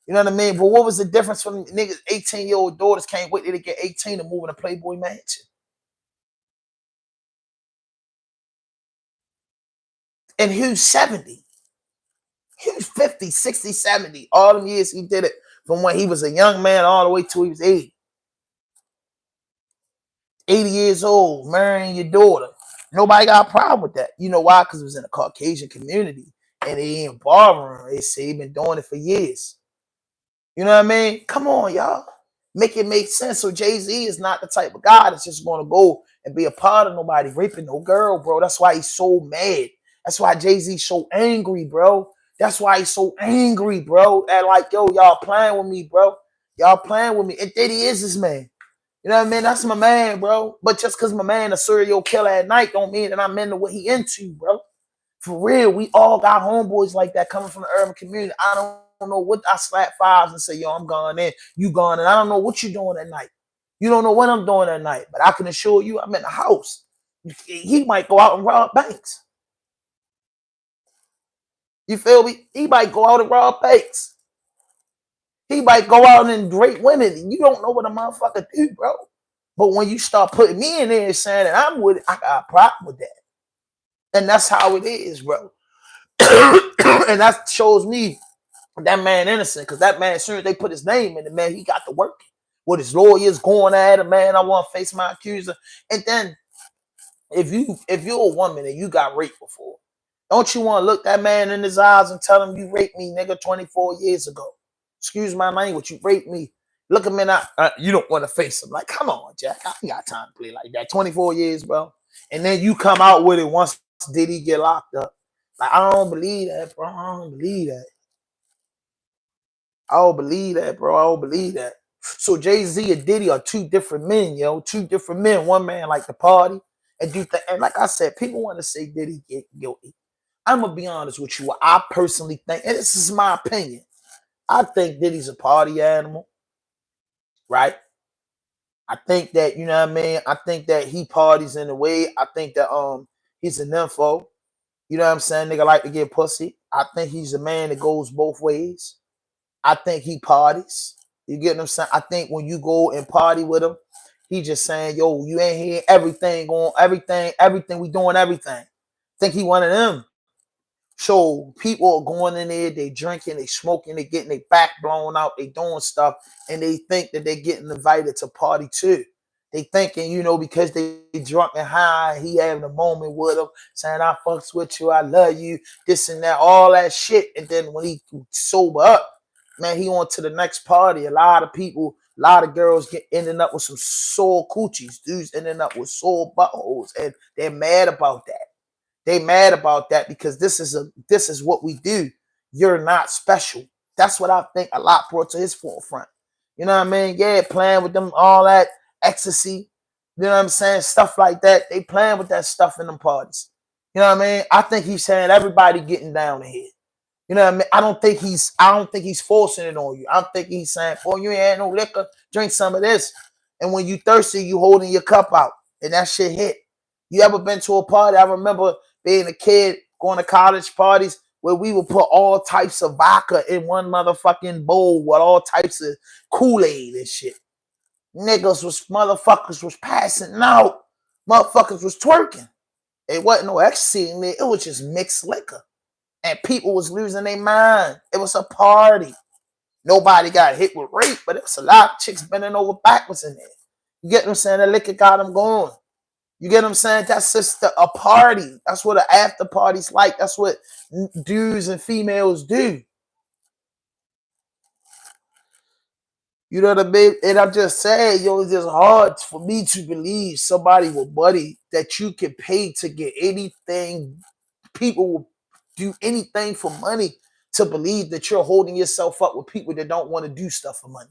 You know what I mean? But what was the difference from niggas? 18-year-old daughters can't wait till they get 18 to move in a Playboy mansion. And who's 70? He was 50, 60, 70. All them years he did it from when he was a young man all the way till he was 80. 80 years old, marrying your daughter. Nobody got a problem with that. You know why? Because it was in a Caucasian community. And they ain't bothering him. They say he been doing it for years. You know what I mean? Come on, y'all. Make it make sense. So JAYZ is not the type of guy that's just going to go and be a part of nobody raping no girl, bro. That's why he's so mad. That's why JAYZ's so angry, bro. That's why he's so angry, bro. And like, yo, y'all playing with me, bro. Y'all playing with me. And Diddy is his man. You know what I mean? That's my man, bro. But just because my man a serial killer at night don't mean that I'm into what he into, bro. For real, we all got homeboys like that coming from the urban community. I don't know what I slap fives and say, yo, I'm going in, you going in. I don't know what you're doing at night. You don't know what I'm doing at night. But I can assure you I'm in the house. He might go out and rob banks. You feel me? He might go out and rob banks. He might go out and rape women. You don't know what a motherfucker do, bro. But when you start putting me in there and saying that I'm with it, I got a problem with that. And that's how it is, bro. And that shows me that man innocent, because that man, as soon as they put his name in the man, he got to work with his lawyers going at him, man. I want to face my accuser. And then if you're a woman and you got raped before, don't you want to look that man in his eyes and tell him you raped me, nigga, 24 years ago? Excuse my language, you raped me. Look him in the eye. You don't want to face him. Like, come on, Jack. I ain't got time to play like that. 24 years, bro. And then you come out with it once Diddy get locked up. Like, I don't believe that, bro. I don't believe that. I don't believe that, bro. I don't believe that. So Jay-Z and Diddy are two different men, yo. Two different men. One man like to party and do things. And like I said, people want to say Diddy get guilty. I'm gonna be honest with you. What I personally think, and this is my opinion, I think Diddy's a party animal, right? I think that, you know what I mean? I think that he parties in a way. I think that he's an info. You know what I'm saying? Nigga like to get pussy. I think he's a man that goes both ways. I think he parties. You get what I'm saying? I think when you go and party with him, he just saying, yo, you ain't hear everything going, everything, we doing everything. Think he one of them. So people are going in there, they drinking, they smoking, they getting their back blown out, they doing stuff, and they think that they're getting invited to party too. They thinking, you know, because they drunk and high, he having a moment with them, saying, I fucks with you, I love you, this and that, all that shit. And then when he sober up, man, he on to the next party. A lot of people, a lot of girls ending up with some sore coochies. Dudes ending up with sore buttholes, and they're mad about that. They mad about that because this is what we do. You're not special. That's what I think a lot brought to his forefront. You know what I mean? Yeah, playing with them, all that ecstasy. You know what I'm saying? Stuff like that. They playing with that stuff in them parties. You know what I mean? I think he's saying everybody getting down here. You know what I mean? I don't think he's forcing it on you. I think he's saying, boy, you ain't had no liquor, drink some of this. And when you thirsty, you holding your cup out. And that shit hit. You ever been to a party? I remember being a kid, going to college parties where we would put all types of vodka in one motherfucking bowl with all types of Kool-Aid and shit. Motherfuckers was passing out. Motherfuckers was twerking. It wasn't no ecstasy in there. It was just mixed liquor. And people was losing their mind. It was a party. Nobody got hit with rape, but it was a lot of chicks bending over backwards in there. You get what I'm saying? The liquor got them going. You get what I'm saying? That's just a party. That's what an after party's like. That's what dudes and females do. You know what I mean? And I'm just saying, yo, it's just hard for me to believe somebody with money that you can pay to get anything. People will do anything for money to believe that you're holding yourself up with people that don't want to do stuff for money.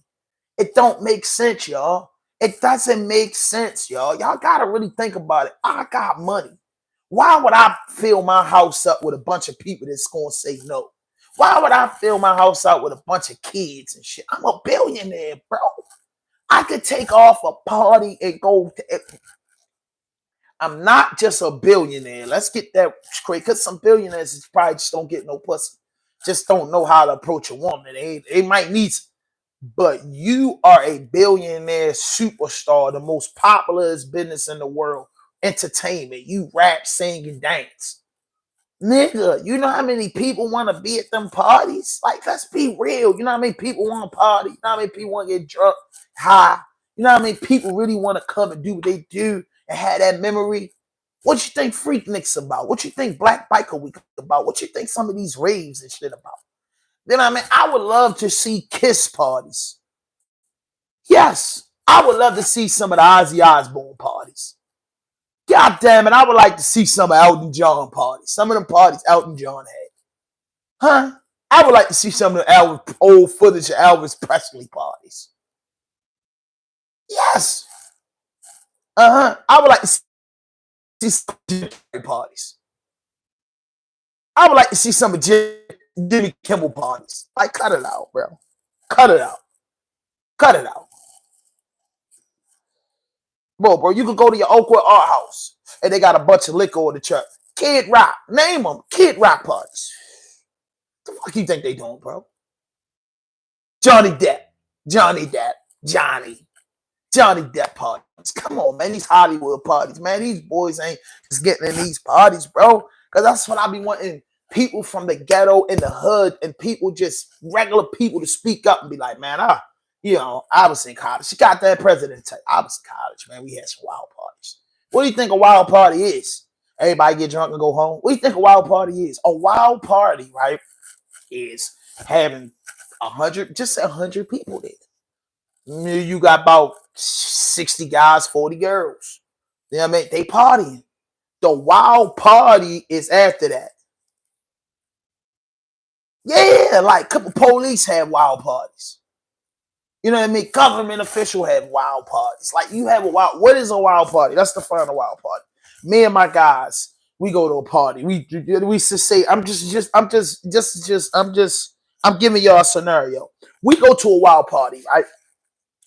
It don't make sense, y'all. It doesn't make sense, y'all. Y'all got to really think about it. I got money. Why would I fill my house up with a bunch of people that's going to say no? Why would I fill my house out with a bunch of kids and shit? I'm a billionaire, bro. I could take off a party and go to... I'm not just a billionaire. Let's get that straight. Because some billionaires probably just don't get no pussy. Just don't know how to approach a woman. They might need... But you are a billionaire superstar, the most popular business in the world, entertainment. You rap, sing, and dance. Nigga, you know how many people want to be at them parties? Like, let's be real. You know how many people want to party? You know how many people want to get drunk, high? You know how many people really want to come and do what they do and have that memory? What you think Freakniks about? What you think Black Biker Week about? What you think some of these raves and shit about? You know what I mean? I would love to see Kiss parties. Yes, I would love to see some of the Ozzy Osbourne parties. God damn it, I would like to see some of Elton John parties. Some of them parties Elton John had. Huh? I would like to see some of the old footage of Elvis Presley parties. Yes. I would like to see some Jimmy parties. I would like to see some of Jimmy Kimmel parties. Like, cut it out, bro. Cut it out. Cut it out. Bro, you could go to your Oakwood Art House and they got a bunch of liquor on the truck. Kid Rock. Name them. Kid Rock parties. What the fuck you think they doing, bro? Johnny Depp parties. Come on, man. These Hollywood parties, man. These boys ain't just getting in these parties, bro. Because that's what I be wanting people from the ghetto and the hood and people, just regular people, to speak up and be like, man, I was in college. She got that president type. I was in college, man. We had some wild parties. What do you think a wild party is? Everybody get drunk and go home. What do you think a wild party is? A wild party, right, is having 100 people there. You got about 60 guys, 40 girls. You know what I mean? They partying. The wild party is after that. Yeah, like a couple police have wild parties. You know what I mean? Government official have wild parties. Like you have a wild. What is a wild party? That's the fun of a wild party. Me and my guys, we go to a party. We just say, I'm giving y'all a scenario. We go to a wild party, right?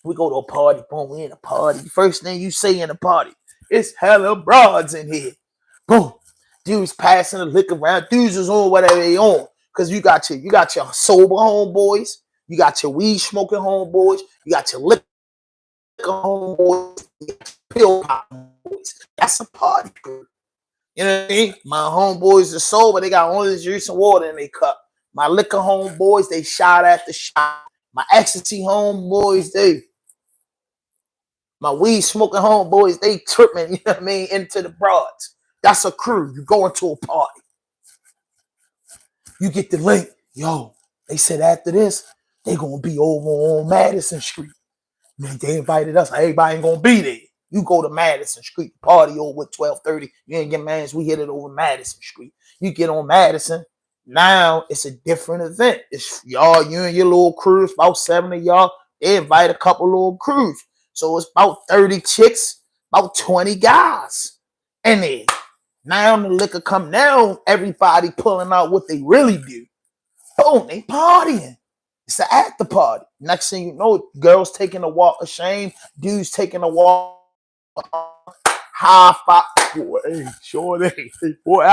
We go to a party. Boom, we in a party. First thing you say in a party, it's hella broads in here. Boom, dudes passing the liquor around. Dudes is on whatever they on. Cause you got your sober homeboys. You got your weed smoking homeboys. You got your liquor homeboys. You got your pill pop homeboys. That's a party group. You know what I mean? My homeboys are sober. They got only juice and water in their cup. My liquor homeboys, they shot after shot. My ecstasy homeboys, my weed smoking homeboys, they tripping, you know what I mean, into the broads. That's a crew. You going to a party. You get the link. Yo, they said after this, they gonna be over on Madison Street. Man, they invited us. Everybody ain't gonna be there. You go to Madison Street, party over at 12:30. You ain't get mad. We hit it over Madison Street. You get on Madison. Now it's a different event. It's y'all, you and your little crew. It's about 7 of y'all. They invite a couple little crews. So it's about 30 chicks, about 20 guys. And then now the liquor come down, everybody pulling out what they really do. Boom, they partying. It's an after party. Next thing you know, girls taking a walk of shame, dudes taking a walk. High five. Boy, hey, sure they. Boy,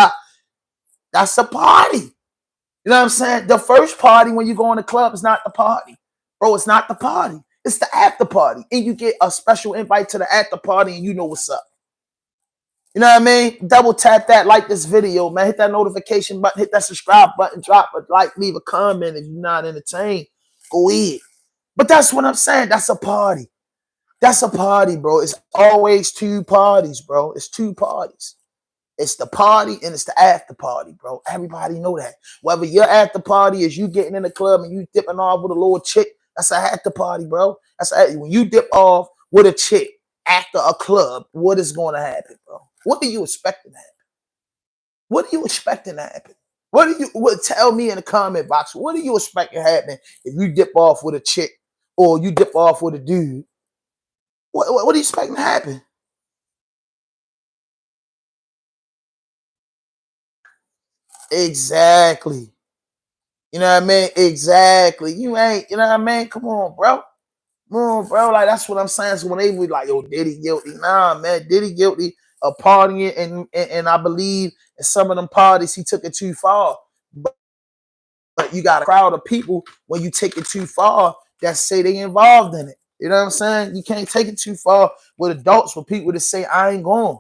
that's a party. You know what I'm saying? The first party when you go in the club is not the party. Bro, it's not the party. It's the after party. And you get a special invite to the after party and you know what's up. You know what I mean? Double tap that, like this video, man. Hit that notification button, hit that subscribe button, drop a like, leave a comment if you're not entertained. Go ahead. But that's what I'm saying. That's a party. That's a party, bro. It's always two parties, bro. It's two parties. It's the party and it's the after party, bro. Everybody know that. Whether your after party is you getting in the club and you dipping off with a little chick, that's a after party, bro. When you dip off with a chick after a club, what is going to happen, bro? What are you expecting to happen? What are you expecting to happen? Tell me in the comment box, what are you expecting to happen if you dip off with a chick or you dip off with a dude? What are you expecting to happen? Exactly. You know what I mean? Exactly. You know what I mean? Come on, bro. Come on, bro. Like, that's what I'm saying. So when they be like, yo, Diddy guilty. Nah, man, Diddy guilty of partying. And I believe in some of them parties, he took it too far. But you got a crowd of people when you take it too far that say they involved in it. You know what I'm saying? You can't take it too far with adults, with people that say, I ain't going.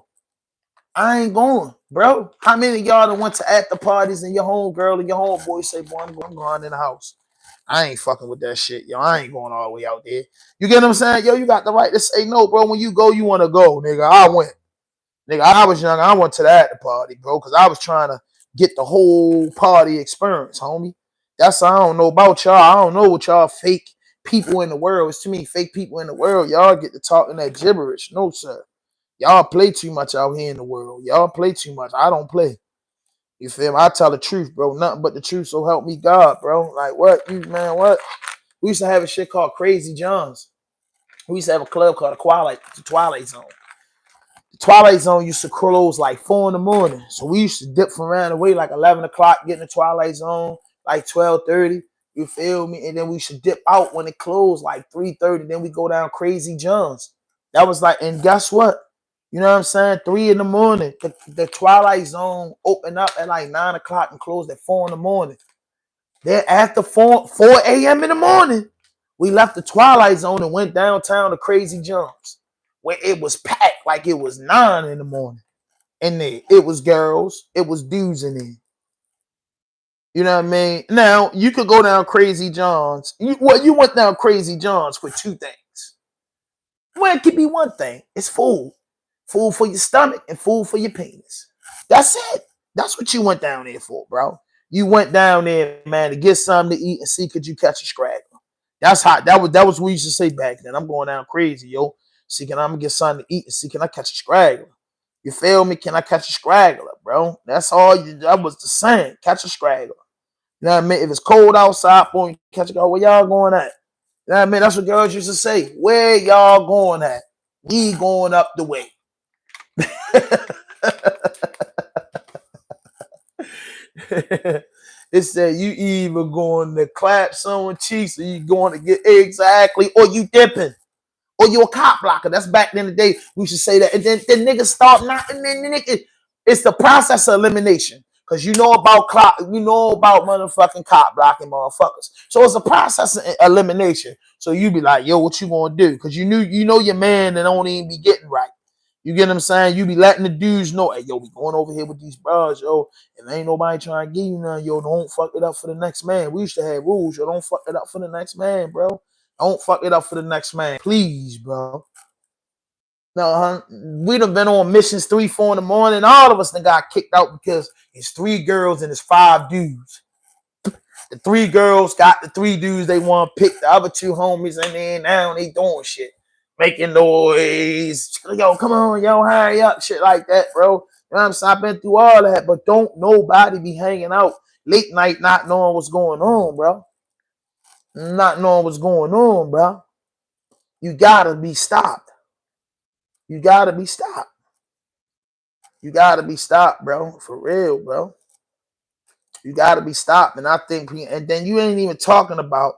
I ain't going, bro. How many of y'all that went to after parties and your homegirl and your homeboy say, boy, I'm going in the house. I ain't fucking with that shit, yo. I ain't going all the way out there. You get what I'm saying? Yo, you got the right to say no, bro. When you go, you want to go, nigga. I went. Nigga, I was young. I went to the after party, bro, because I was trying to get the whole party experience, homie. That's I don't know about y'all. I don't know what y'all fake people in the world. It's too many fake people in the world. Y'all get to talking that gibberish. No, sir. Y'all play too much out here in the world. Y'all play too much. I don't play. You feel me? I tell the truth, bro. Nothing but the truth, so help me God, bro. Like, what? What? We used to have a shit called Crazy Johns. We used to have a club called the Twilight Zone. The Twilight Zone used to close like 4 in the morning. So we used to dip from around the way like 11 o'clock, get in the Twilight Zone, like 12:30. You feel me? And then we should dip out when it closed like 3:30. Then we go down Crazy Johns. That was like, and guess what? You know what I'm saying? 3 in the morning. The Twilight Zone opened up at like 9 o'clock and closed at 4 in the morning. Then after 4 a.m. in the morning, we left the Twilight Zone and went downtown to Crazy Johns, where it was packed like it was 9 in the morning. And there, it was girls, it was dudes in there. You know what I mean? Now, you could go down Crazy Johns. You went down Crazy Johns for 2 things. Well, it could be one thing. It's food. Food for your stomach and food for your penis. That's it. That's what you went down there for, bro. You went down there, man, to get something to eat and see could you catch a straggler. That's how that was what we used to say back then. I'm going down crazy, yo. See, I'm gonna get something to eat and see can I catch a straggler. You feel me? Can I catch a straggler, bro? That's all that was the saying. Catch a straggler. You know what I mean? If it's cold outside, boy, you catch a girl, where y'all going at? You know what I mean? That's what girls used to say. Where y'all going at? We going up the way. It said you either going to clap someone cheeks or you going to get exactly, or you dipping, or you a cop blocker. That's back in the day. We should say that. And then niggas start knocking. It's the process of elimination. Because you know about motherfucking cop blocking motherfuckers. So it's a process of elimination. So you be like, yo, what you gonna do? Because you know your man that don't even be getting right. You get what I'm saying? You be letting the dudes know, hey, yo, we going over here with these bros, yo. If ain't nobody trying to give you none, yo, don't fuck it up for the next man. We used to have rules, yo. Don't fuck it up for the next man, bro. Don't fuck it up for the next man. Please, bro. No, we'd have been on missions 3, 4 in the morning. All of us that got kicked out because it's 3 girls and it's 5 dudes. The 3 girls got the 3 dudes they want to pick. The other 2 homies in there now they doing shit. Making noise. Yo, come on, yo, hurry up. Shit like that, bro. You know what I'm saying? I've been through all that, but don't nobody be hanging out late night not knowing what's going on, bro. Not knowing what's going on, bro. You gotta be stopped. You gotta be stopped. You gotta be stopped, bro. For real, bro. You gotta be stopped. And I think, and then you ain't even talking about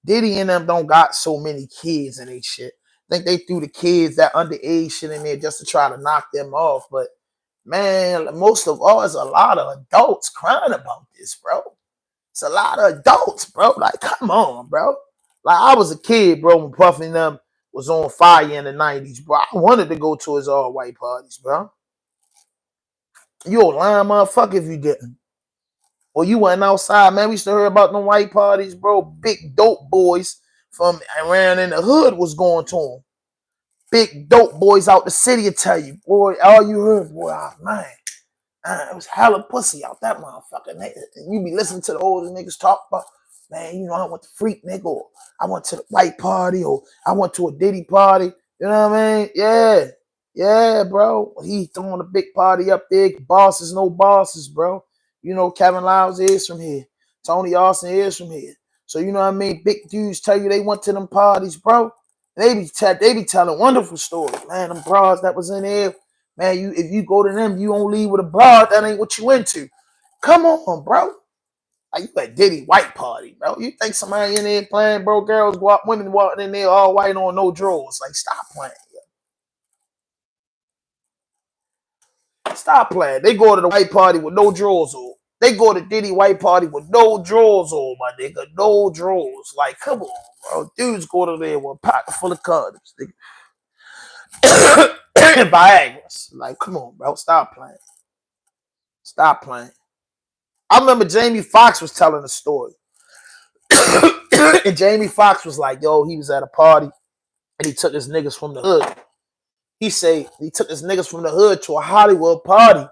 Diddy and them don't got so many kids and they shit. I think they threw the kids, that underage shit in there just to try to knock them off. But man, most of all, it's a lot of adults crying about this, bro. It's a lot of adults, bro. Like, come on, bro. Like, I was a kid, bro, when Puffy and them was on fire in the 90s, bro. I wanted to go to his all-white parties, bro. You a lying motherfucker if you didn't. Or you went outside, man. We used to hear about them white parties, bro. Big dope boys from around in the hood was going to them. Big dope boys out the city will tell you, boy, all you heard, boy, man, it was hella pussy out that motherfucker. And you be listening to the older niggas talk about, man, you know, I went to freak nigga, or I went to the white party, or I went to a Diddy party. You know what I mean? Yeah. Yeah, bro. He throwing a big party up there. Bosses, no bosses, bro. You know, Kevin Lyles is from here. Tony Austin is from here. So, you know what I mean? Big dudes tell you they went to them parties, bro. They be telling wonderful stories. Man, them bras that was in there, man, if you go to them, you don't leave with a bra. That ain't what you into. Come on, bro. Like, you at Diddy white party, bro. You think somebody in there playing, bro? Women walking in there all white on no drawers. Like, stop playing. Stop playing. They go to the white party with no drawers on. They go to Diddy white party with no drawers on, my nigga. No drawers. Like, come on, bro. Dudes go to there with a pocket full of condoms, nigga. Viagra's. Like, come on, bro. Stop playing. Stop playing. I remember Jamie Foxx was telling a story. And Jamie Foxx was like, yo, he was at a party and he took his niggas from the hood. He say he took his niggas from the hood to a Hollywood party.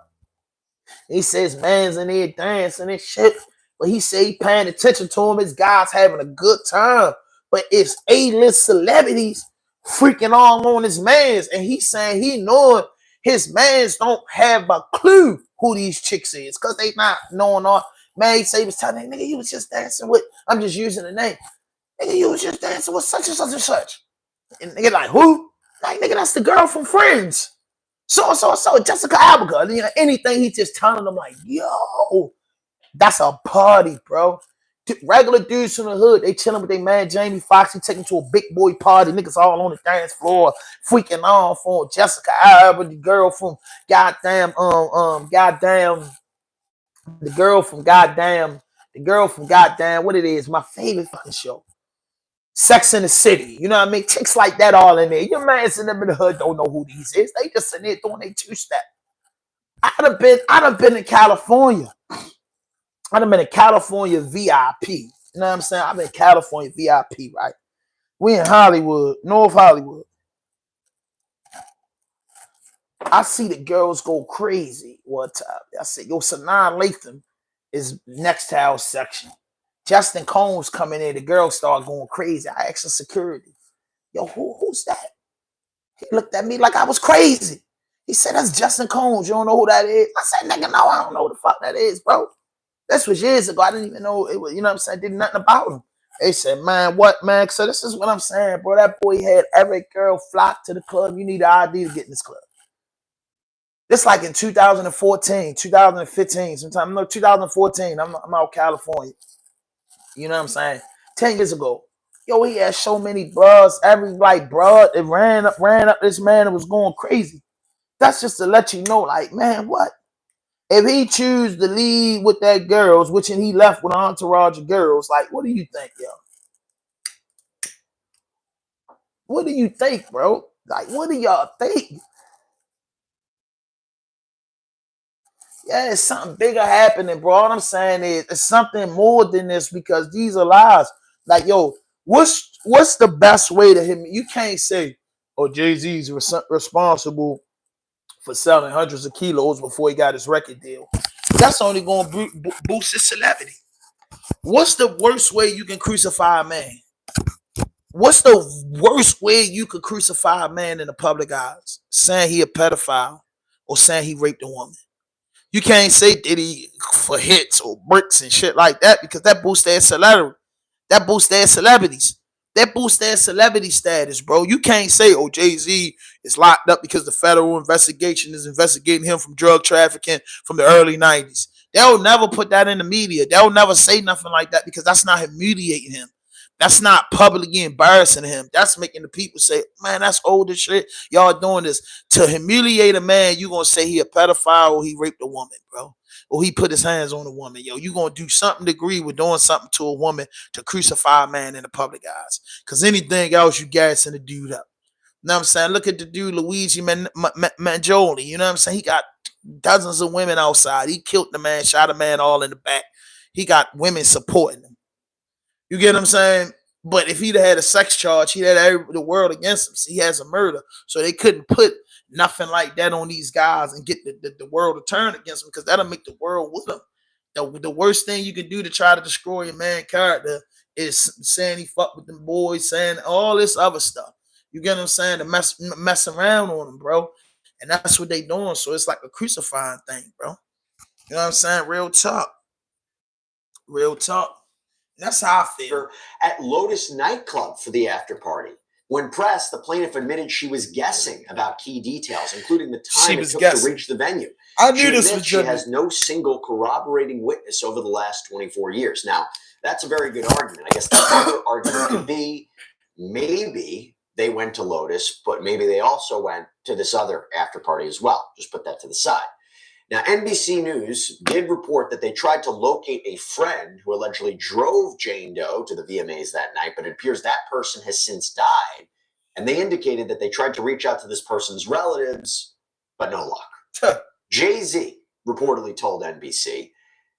He says man's in there dancing and shit. But he say he paying attention to him. His guys having a good time. But it's A-list celebrities freaking all on his mans. And he saying he knowing his mans don't have a clue who these chicks is. Because they not knowing all. Man, he say he was telling that nigga, he was just dancing with, I'm just using the name. Nigga, you was just dancing with such and such and such. And nigga like, who? Like, nigga, that's the girl from Friends. So, Jessica Alba. You know, anything he just telling them like, yo, that's a party, bro. Regular dudes from the hood, they chilling with their man Jamie Foxx. He taking to a big boy party. Niggas all on the dance floor, freaking off on Jessica Alba, the girl from goddamn, the girl from goddamn, what it is, my favorite fucking show. Sex in the City, you know what I mean? Chicks like that all in there. Your man sitting up in the hood don't know who these is. They just sitting there doing their 2-step. I done been in California. I done been in California VIP. You know what I'm saying? I've been in California VIP, right? We in Hollywood, North Hollywood. I see the girls go crazy one time. I said, yo, Sanaa Lathan is next to our section. Justin Combs coming in, the girls start going crazy. I asked the security, yo, who's that? He looked at me like I was crazy. He said, that's Justin Combs. You don't know who that is? I said, nigga, no, I don't know who the fuck that is, bro. This was years ago. I didn't even know it was, you know what I'm saying? Did nothing about him. They said, man, what, man? So this is what I'm saying, bro. That boy had every girl flock to the club. You need an ID to get in this club. This like in 2014, 2015, sometime, no, 2014. I'm out California. You know what I'm saying? 10 years ago. Yo, he had so many bros. Every like bro, it ran up this man and was going crazy. That's just to let you know, like, man, what? If he choose to lead with that girls, which he left with an entourage of girls, like, what do you think, yo? What do you think, bro? Like, what do y'all think? Yeah, it's something bigger happening, bro. All I'm saying is it's something more than this because these are lies. Like, yo, what's the best way to hit me? You can't say, oh, Jay-Z's responsible for selling hundreds of kilos before he got his record deal. That's only going to boost his celebrity. What's the worst way you can crucify a man? What's the worst way you could crucify a man in the public eyes? Saying he a pedophile or saying he raped a woman. You can't say Diddy for hits or bricks and shit like that because that boosts their celebrity. That boosts their celebrities. That boosts their celebrity status, bro. You can't say, oh, Jay-Z is locked up because the federal investigation is investigating him from drug trafficking from the early 90s. They'll never put that in the media. They'll never say nothing like that because that's not humiliating him. That's not publicly embarrassing him. That's making the people say, man, that's old as shit. Y'all doing this. To humiliate a man, you going to say he a pedophile or he raped a woman, bro. Or he put his hands on a woman. Yo, you going to do something to agree with doing something to a woman to crucify a man in the public eyes. Because anything else, you gassing the dude up. You know what I'm saying? Look at the dude, Luigi Mangione. You know what I'm saying? He got dozens of women outside. He killed the man, shot a man all in the back. He got women supporting him. You get what I'm saying? But if he'd had a sex charge, he'd had the world against him. So he has a murder. So they couldn't put nothing like that on these guys and get the world to turn against him because that'll make the world with them. The worst thing you can do to try to destroy a man's character is saying he fucked with them boys, saying all this other stuff. You get what I'm saying? To mess around on them, bro. And that's what they doing. So it's like a crucifying thing, bro. You know what I'm saying? Real talk. Real talk. That's how I feel. At Lotus nightclub for the after party. When pressed, the plaintiff admitted she was guessing about key details, including the time it took to reach the venue. I knew this was she has no single corroborating witness over the last 24 years. Now, that's a very good argument. I guess the other argument could be maybe they went to Lotus, but maybe they also went to this other after party as well. Just put that to the side. Now, NBC News did report that they tried to locate a friend who allegedly drove Jane Doe to the VMAs that night, but it appears that person has since died. And they indicated that they tried to reach out to this person's relatives, but no luck. JAYZ reportedly told NBC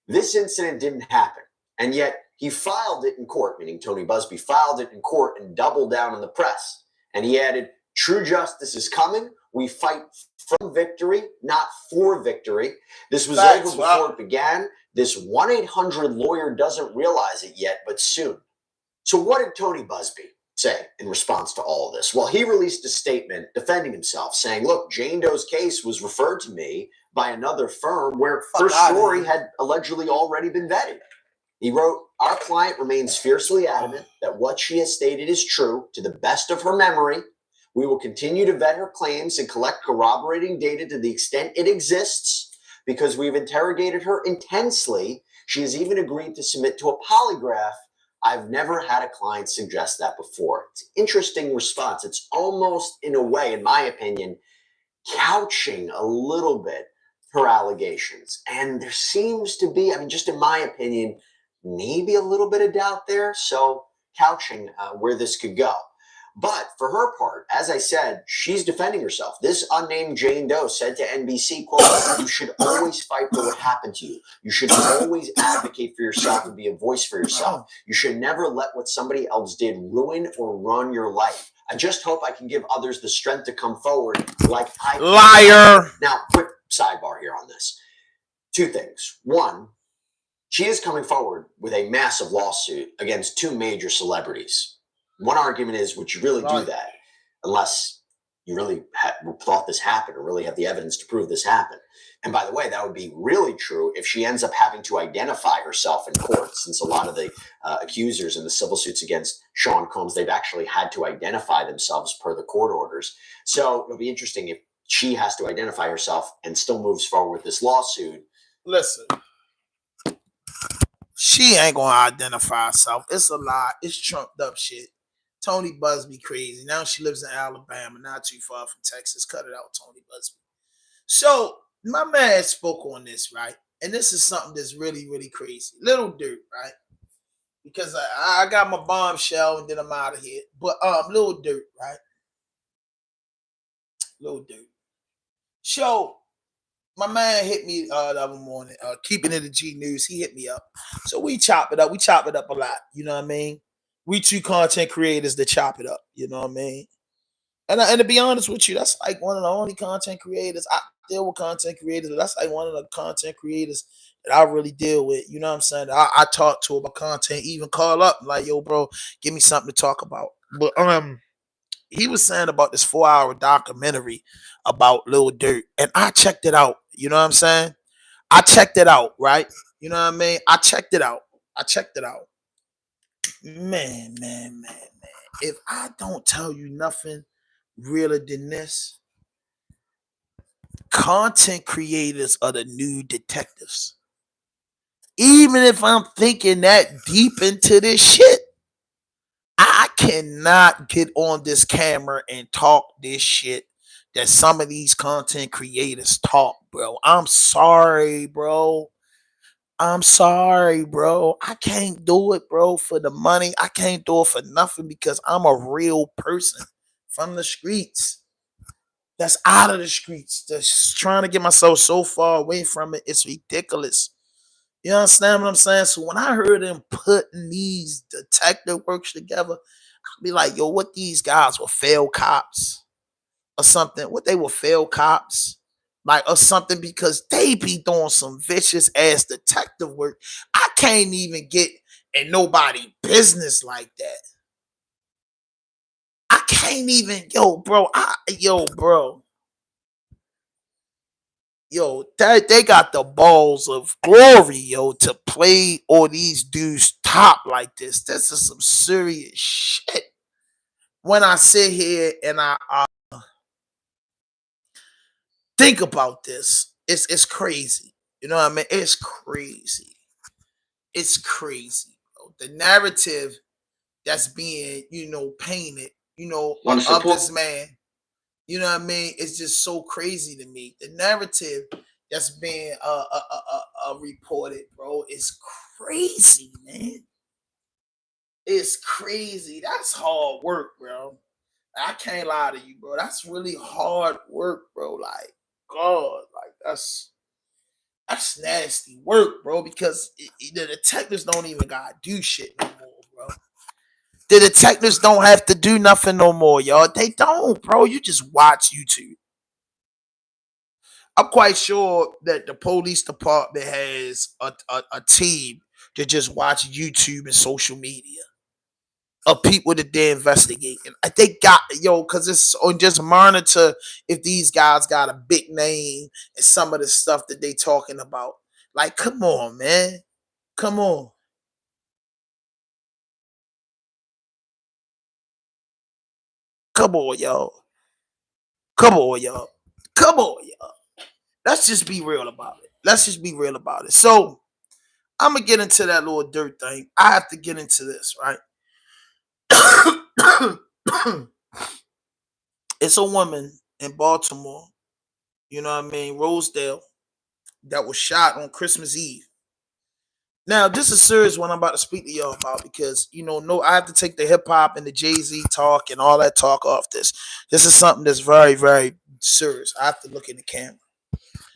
this incident didn't happen, and yet he filed it in court, meaning Tony Busby filed it in court and doubled down in the press. And he added, true justice is coming. We fight from victory, not for victory. This was over before it began. This 1-800 lawyer doesn't realize it yet, but soon. So what did Tony Busby say in response to all of this? Well, he released a statement defending himself, saying, look, Jane Doe's case was referred to me by another firm where her story had allegedly already been vetted. He wrote, our client remains fiercely adamant that what she has stated is true to the best of her memory. We will continue to vet her claims and collect corroborating data to the extent it exists because we've interrogated her intensely. She has even agreed to submit to a polygraph. I've never had a client suggest that before. It's an interesting response. It's almost, in a way, in my opinion, couching a little bit her allegations. And there seems to be, I mean, just in my opinion, maybe a little bit of doubt there. So couching where this could go. But for her part, as I said, she's defending herself. This unnamed Jane Doe said to NBC, quote, you should always fight for what happened to you. You should always advocate for yourself and be a voice for yourself. You should never let what somebody else did ruin or run your life. I just hope I can give others the strength to come forward like I can. Liar. Now, quick sidebar here on this. Two things. One, she is coming forward with a massive lawsuit against two major celebrities. One argument is, would you really do that unless you really thought this happened or really have the evidence to prove this happened. And by the way, that would be really true if she ends up having to identify herself in court, since a lot of the accusers in the civil suits against Sean Combs, they've actually had to identify themselves per the court orders. So it'll be interesting if she has to identify herself and still moves forward with this lawsuit. Listen, she ain't gonna identify herself. It's a lie. It's trumped up shit. Tony Busby crazy. Now she lives in Alabama, not too far from Texas. Cut it out, Tony Busby. So my man spoke on this, right? And this is something that's really, really crazy. Little Durk, right? Because I got my bombshell and then I'm out of here. But Little Durk, right? Little Durk. So my man hit me the other morning, keeping it a G News. He hit me up. So we chop it up. We chop it up a lot. You know what I mean? We two content creators that chop it up. You know what I mean? And to be honest with you, that's like one of the only content creators I deal with. Content creators. That's like one of the content creators that I really deal with. You know what I'm saying? I talk to about content, even call up like, yo, bro, give me something to talk about. But he was saying about this 4-hour documentary about Lil Durk, and I checked it out. You know what I'm saying? I checked it out, right? You know what I mean? I checked it out. Man. If I don't tell you nothing realer than this, content creators are the new detectives. Even if I'm thinking that deep into this shit, I cannot get on this camera and talk this shit that some of these content creators talk, bro. I'm sorry, bro. I can't do it, bro, for the money. I can't do it for nothing because I'm a real person from the streets. That's out of the streets. Just trying to get myself so far away from it. It's ridiculous. You understand what I'm saying? So when I heard them putting these detective works together, I'd be like, yo, what these guys were failed cops or something? What they were failed cops? Like, or something, because they be doing some vicious ass detective work. I can't even get in nobody business like that. I can't even, bro, they got the balls of glory, to play all these dudes top like this. This is some serious shit. When I sit here and I think about this, it's crazy. You know what I mean? It's crazy. It's crazy, bro. The narrative that's being, painted, of this man. You know what I mean? It's just so crazy to me. The narrative that's being reported, bro, is crazy, man. It's crazy. That's hard work, bro. I can't lie to you, bro. That's really hard work, bro. Like, God, like that's nasty work, bro. Because the detectives don't even gotta do shit no more, bro. The detectives don't have to do nothing no more, y'all. They don't, bro. You just watch YouTube. I'm quite sure that the police department has a team that just watch YouTube and social media of people that they're investigating. They got, because it's on just monitor if these guys got a big name and some of the stuff that they talking about. Like, come on, man. Come on. Come on, y'all. Come on, y'all. Come on, y'all. Let's just be real about it. So, I'm going to get into that little dirt thing. I have to get into this, right? It's a woman in Baltimore, you know what I mean, Rosedale, that was shot on Christmas Eve. Now, this is serious what I'm about to speak to y'all about because, I have to take the hip hop and the JAYZ talk and all that talk off this. This is something that's very, very serious. I have to look in the camera.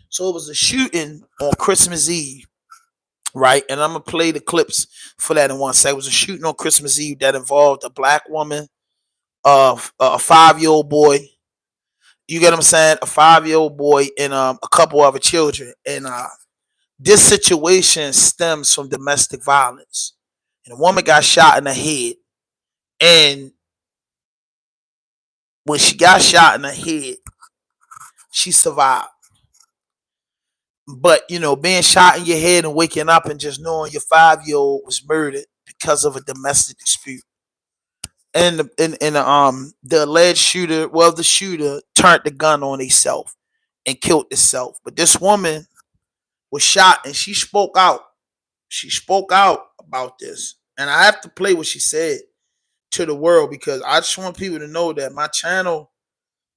So it was a shooting on Christmas Eve, right? And I'm going to play the clips for that in one second. It was a shooting on Christmas Eve that involved a black woman, a 5-year-old boy. You get what I'm saying? A 5-year-old boy and a couple other children. And this situation stems from domestic violence. And a woman got shot in the head. And when she got shot in the head, she survived. But being shot in your head and waking up and just knowing your 5-year-old was murdered because of a domestic dispute. And the alleged shooter, well, the shooter turned the gun on himself and killed himself. But this woman was shot and she spoke out. She spoke out about this. And I have to play what she said to the world because I just want people to know that my channel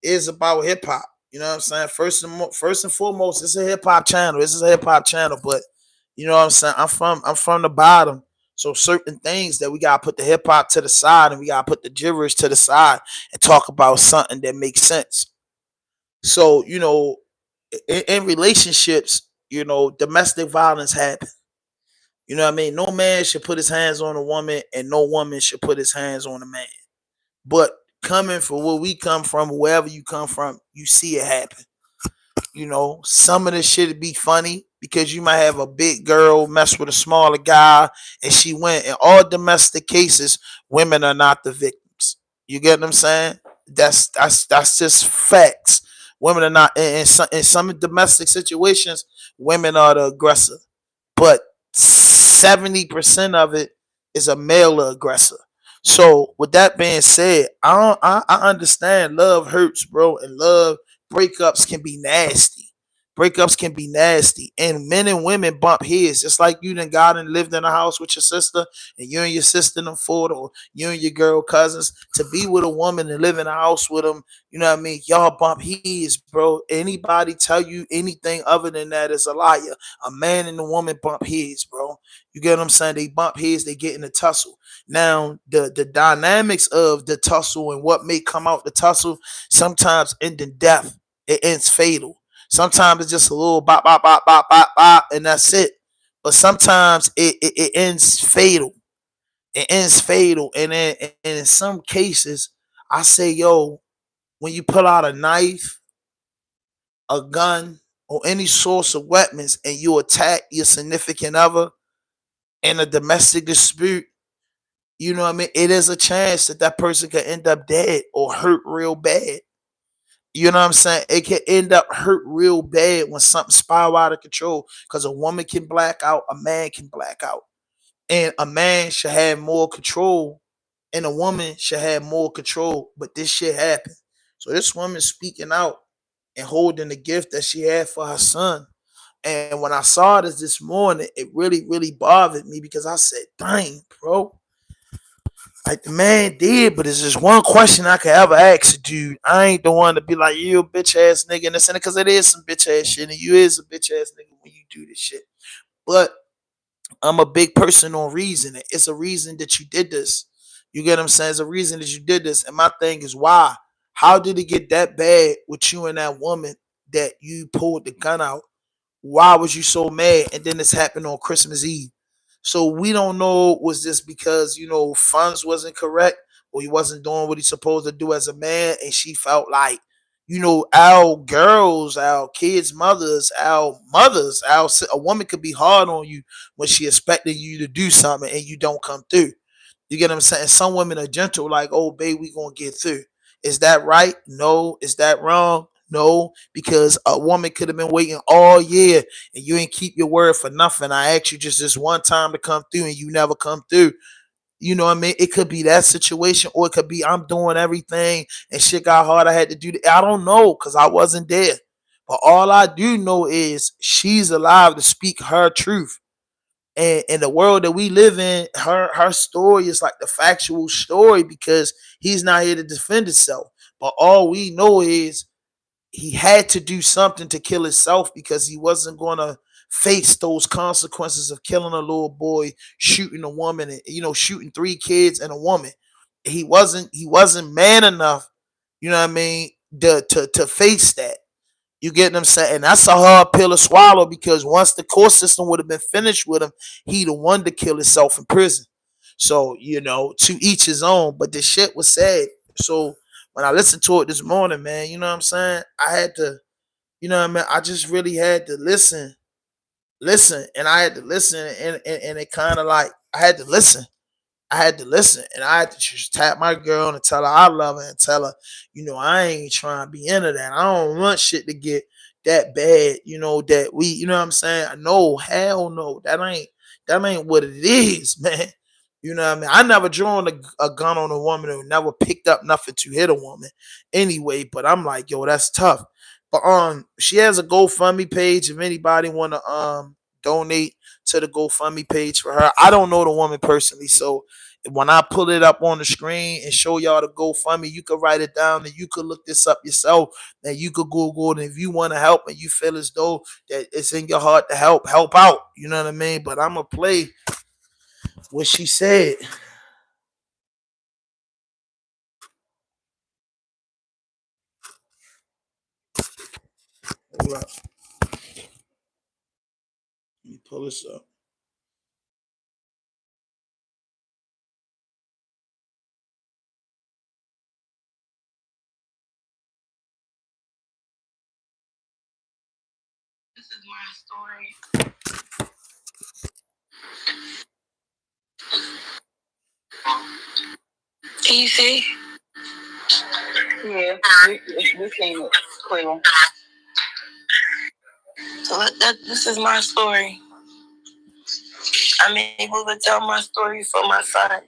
is about hip hop. You know what I'm saying? First and foremost, it's a hip hop channel. This is a hip hop channel, but you know what I'm saying? I'm from the bottom. So certain things that we gotta put the hip hop to the side and we gotta put the gibberish to the side and talk about something that makes sense. So, in relationships, domestic violence happens. You know what I mean? No man should put his hands on a woman and no woman should put his hands on a man. But coming from where we come from, wherever you come from, you see it happen. Some of this shit be funny because you might have a big girl mess with a smaller guy and she went. In all domestic cases, women are not the victims. You get what I'm saying? That's just facts. Women are not in some domestic situations, women are the aggressor. But 70% of it is a male aggressor. So with that being said, I understand love hurts, bro, and love breakups can be nasty. Breakups can be nasty, and men and women bump heads. Just like you done got and lived in a house with your sister, and you and your sister done fought, or you and your girl cousins. To be with a woman and live in a house with them, you know what I mean? Y'all bump heads, bro. Anybody tell you anything other than that is a liar. A man and a woman bump heads, bro. You get what I'm saying? They bump heads, they get in a tussle. Now, the dynamics of the tussle and what may come out the tussle sometimes end in death. It ends fatal. Sometimes it's just a little bop, bop, bop, bop, bop, bop, and that's it. But sometimes it ends fatal. It ends fatal. And in some cases, I say, yo, when you pull out a knife, a gun, or any source of weapons and you attack your significant other in a domestic dispute, you know what I mean? It is a chance that that person could end up dead or hurt real bad. You know what I'm saying? It can end up hurt real bad when something spiral out of control because a woman can black out, a man can black out. And a man should have more control and a woman should have more control. But this shit happened. So this woman speaking out and holding the gift that she had for her son. And when I saw this morning, it really, really bothered me because I said, dang, bro. Like the man did, but it's just one question I could ever ask a dude. I ain't the one to be like, you a bitch ass nigga in the center, because it is some bitch ass shit, and you is a bitch ass nigga when you do this shit. But I'm a big person on reason. It's a reason that you did this. You get what I'm saying? It's a reason that you did this. And my thing is why? How did it get that bad with you and that woman that you pulled the gun out? Why was you so mad? And then this happened on Christmas Eve. So we don't know, was this because, funds wasn't correct or he wasn't doing what he's supposed to do as a man and she felt like, our girls, our kids' mothers, a woman could be hard on you when she expecting you to do something and you don't come through. You get what I'm saying? Some women are gentle, like, oh, babe, we gonna get through. Is that right? No. Is that wrong? No, because a woman could have been waiting all year and you ain't keep your word for nothing. I asked you just this one time to come through and you never come through. You know what I mean? It could be that situation, or it could be I'm doing everything and shit got hard. I had to do that. I don't know because I wasn't there. But all I do know is she's alive to speak her truth. And in the world that we live in, her story is like the factual story because he's not here to defend himself. But all we know is he had to do something to kill himself because he wasn't going to face those consequences of killing a little boy, shooting a woman, and shooting 3 kids and a woman. He wasn't man enough, you know what I mean, to face that. You get what I'm saying? And that's a hard pill to swallow because once the court system would have been finished with him, he'd have wanted to kill himself in prison. So, to each his own. But the shit was sad. So when I listened to it this morning, man, you know what I'm saying? I had to, what I mean? I just really had to listen, and I had to listen, and it kind of like I had to listen. I had to listen, and I had to just tap my girl and tell her I love her and tell her, I ain't trying to be into that. I don't want shit to get that bad, that we, what I'm saying? No, hell no. That ain't what it is, man. You know what I mean? I never drawn a gun on a woman or never picked up nothing to hit a woman anyway, but I'm like, yo, that's tough. But she has a GoFundMe page if anybody wanna donate to the GoFundMe page for her. I don't know the woman personally, so when I pull it up on the screen and show y'all the GoFundMe, you could write it down and you could look this up yourself. And you could Google it. And if you want to help and you feel as though that it's in your heart to help out. You know what I mean? But I'm going to play what she said. Hold up. Let me pull this up. This is my story. Can you see? Yeah, we seen it clear. So this is my story. I'm able to tell my story for my son.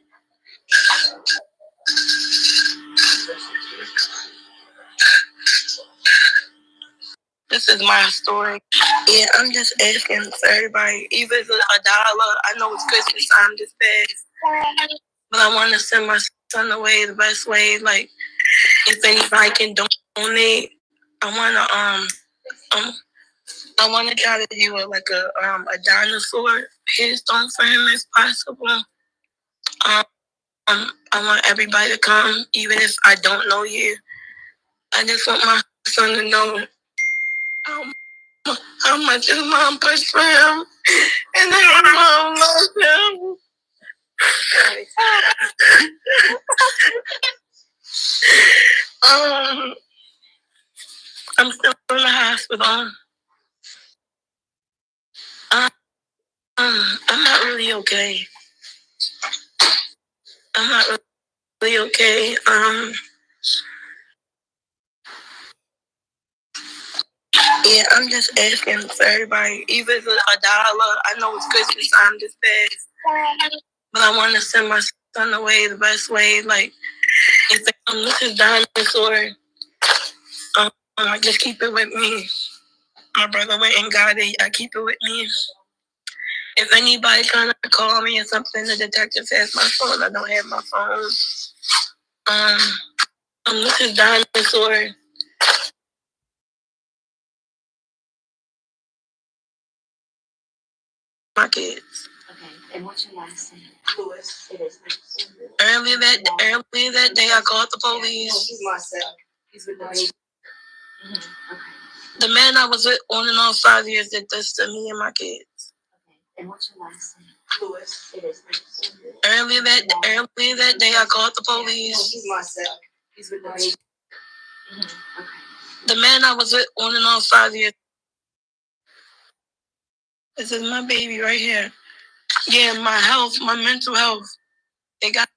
This is my story. Yeah, I'm just asking for everybody, even if it's $1. I know it's Christmas time this past, but I want to send my son away the best way. Like, if anybody can donate, I want to try to do a dinosaur headstone for him if possible. I want everybody to come, even if I don't know you. I just want my son to know how much his mom pushed for him, and that his mom loves him. I'm still in the hospital. I'm not really okay. I'm not really okay. Yeah, I'm just asking for everybody, even if it's $1. I know it's Christmas time this past, but I want to send my son away the best way. Like, if this is dinosaur, I just keep it with me. My brother went and got it. I keep it with me. If anybody trying to call me or something, the detective has my phone. I don't have my phone. This is dinosaur. My kids. Okay, and what's your last name? Lewis. It is. Earlier that day, I called the police. He's myself. He's with the baby. Okay. The man I was with on and off 5 years did this to me and my kids. Okay, and what's your last name? Lewis. It is. Earlier that day, I called the police. He's myself. He's with the baby. Okay. The man I was with on and off 5 years. This is my baby right here. Yeah, my health, my mental health. They got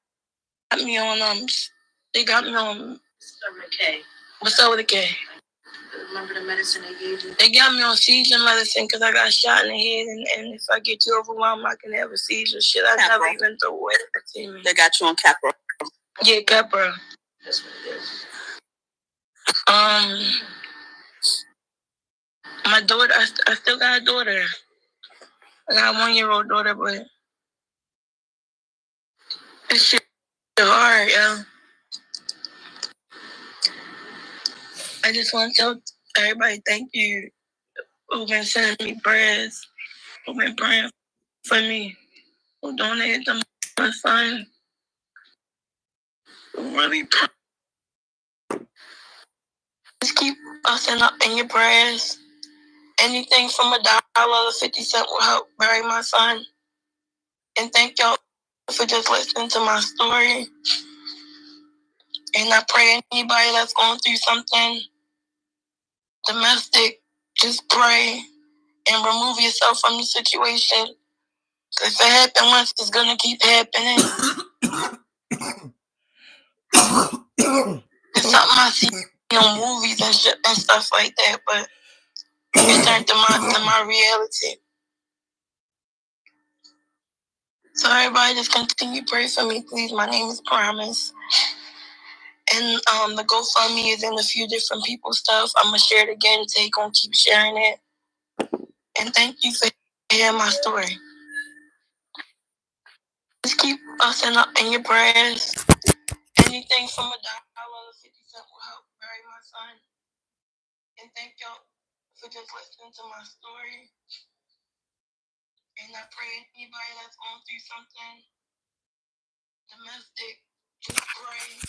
me on They got me on. K. What's up with the K? Remember the medicine they gave you? They got me on seizure medicine because I got shot in the head, and if I get too overwhelmed, I can have a seizure. Shit, I never even thought what it to me. They got you on Capra. Yeah, Capra. That's what it is. My daughter, I still got a daughter. I got a 1-year-old daughter, but it's shit hard, yo. I just want to tell everybody thank you who've been sending me prayers, who've been praying for me, who donated to my son, who really just keep us in your prayers. Anything from $1 to 50 cents will help bury my son. And thank y'all for just listening to my story. And I pray anybody that's going through something domestic, just pray and remove yourself from the situation. If it happened once, it's gonna keep happening. It's something I see on movies and shit and stuff like that, but it turned to my reality. So everybody just continue to pray for me, please. My name is Promise. And the GoFundMe is in a few different people's stuff. I'm gonna share it again. Take on, keep sharing it. And thank you for hearing my story. Just keep us in your prayers. Anything from $1 to 50 cents will help bury my son. And thank y'all for just listening to my story. And I pray anybody that's going through something domestic, just pray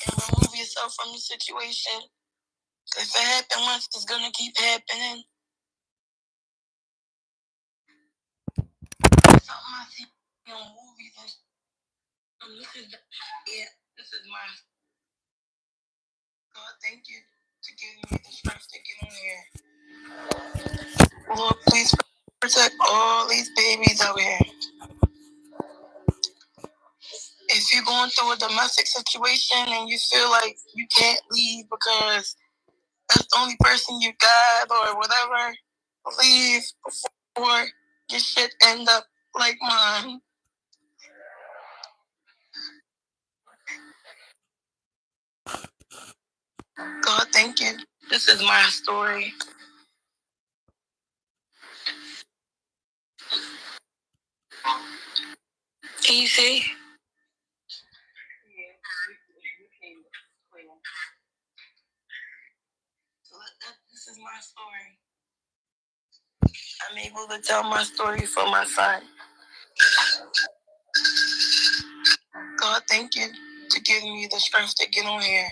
and remove yourself from the situation. If it happened once, it's gonna keep happening. Something I see on movies and this is my God. Thank you to giving me the strength to get on here. Lord, please protect all these babies out here. If you're going through a domestic situation and you feel like you can't leave because that's the only person you got or whatever, leave before your shit end up like mine. God, thank you. This is my story. Can you see? This is my story. I'm able to tell my story for my son. God, thank you to giving me the strength to get on here.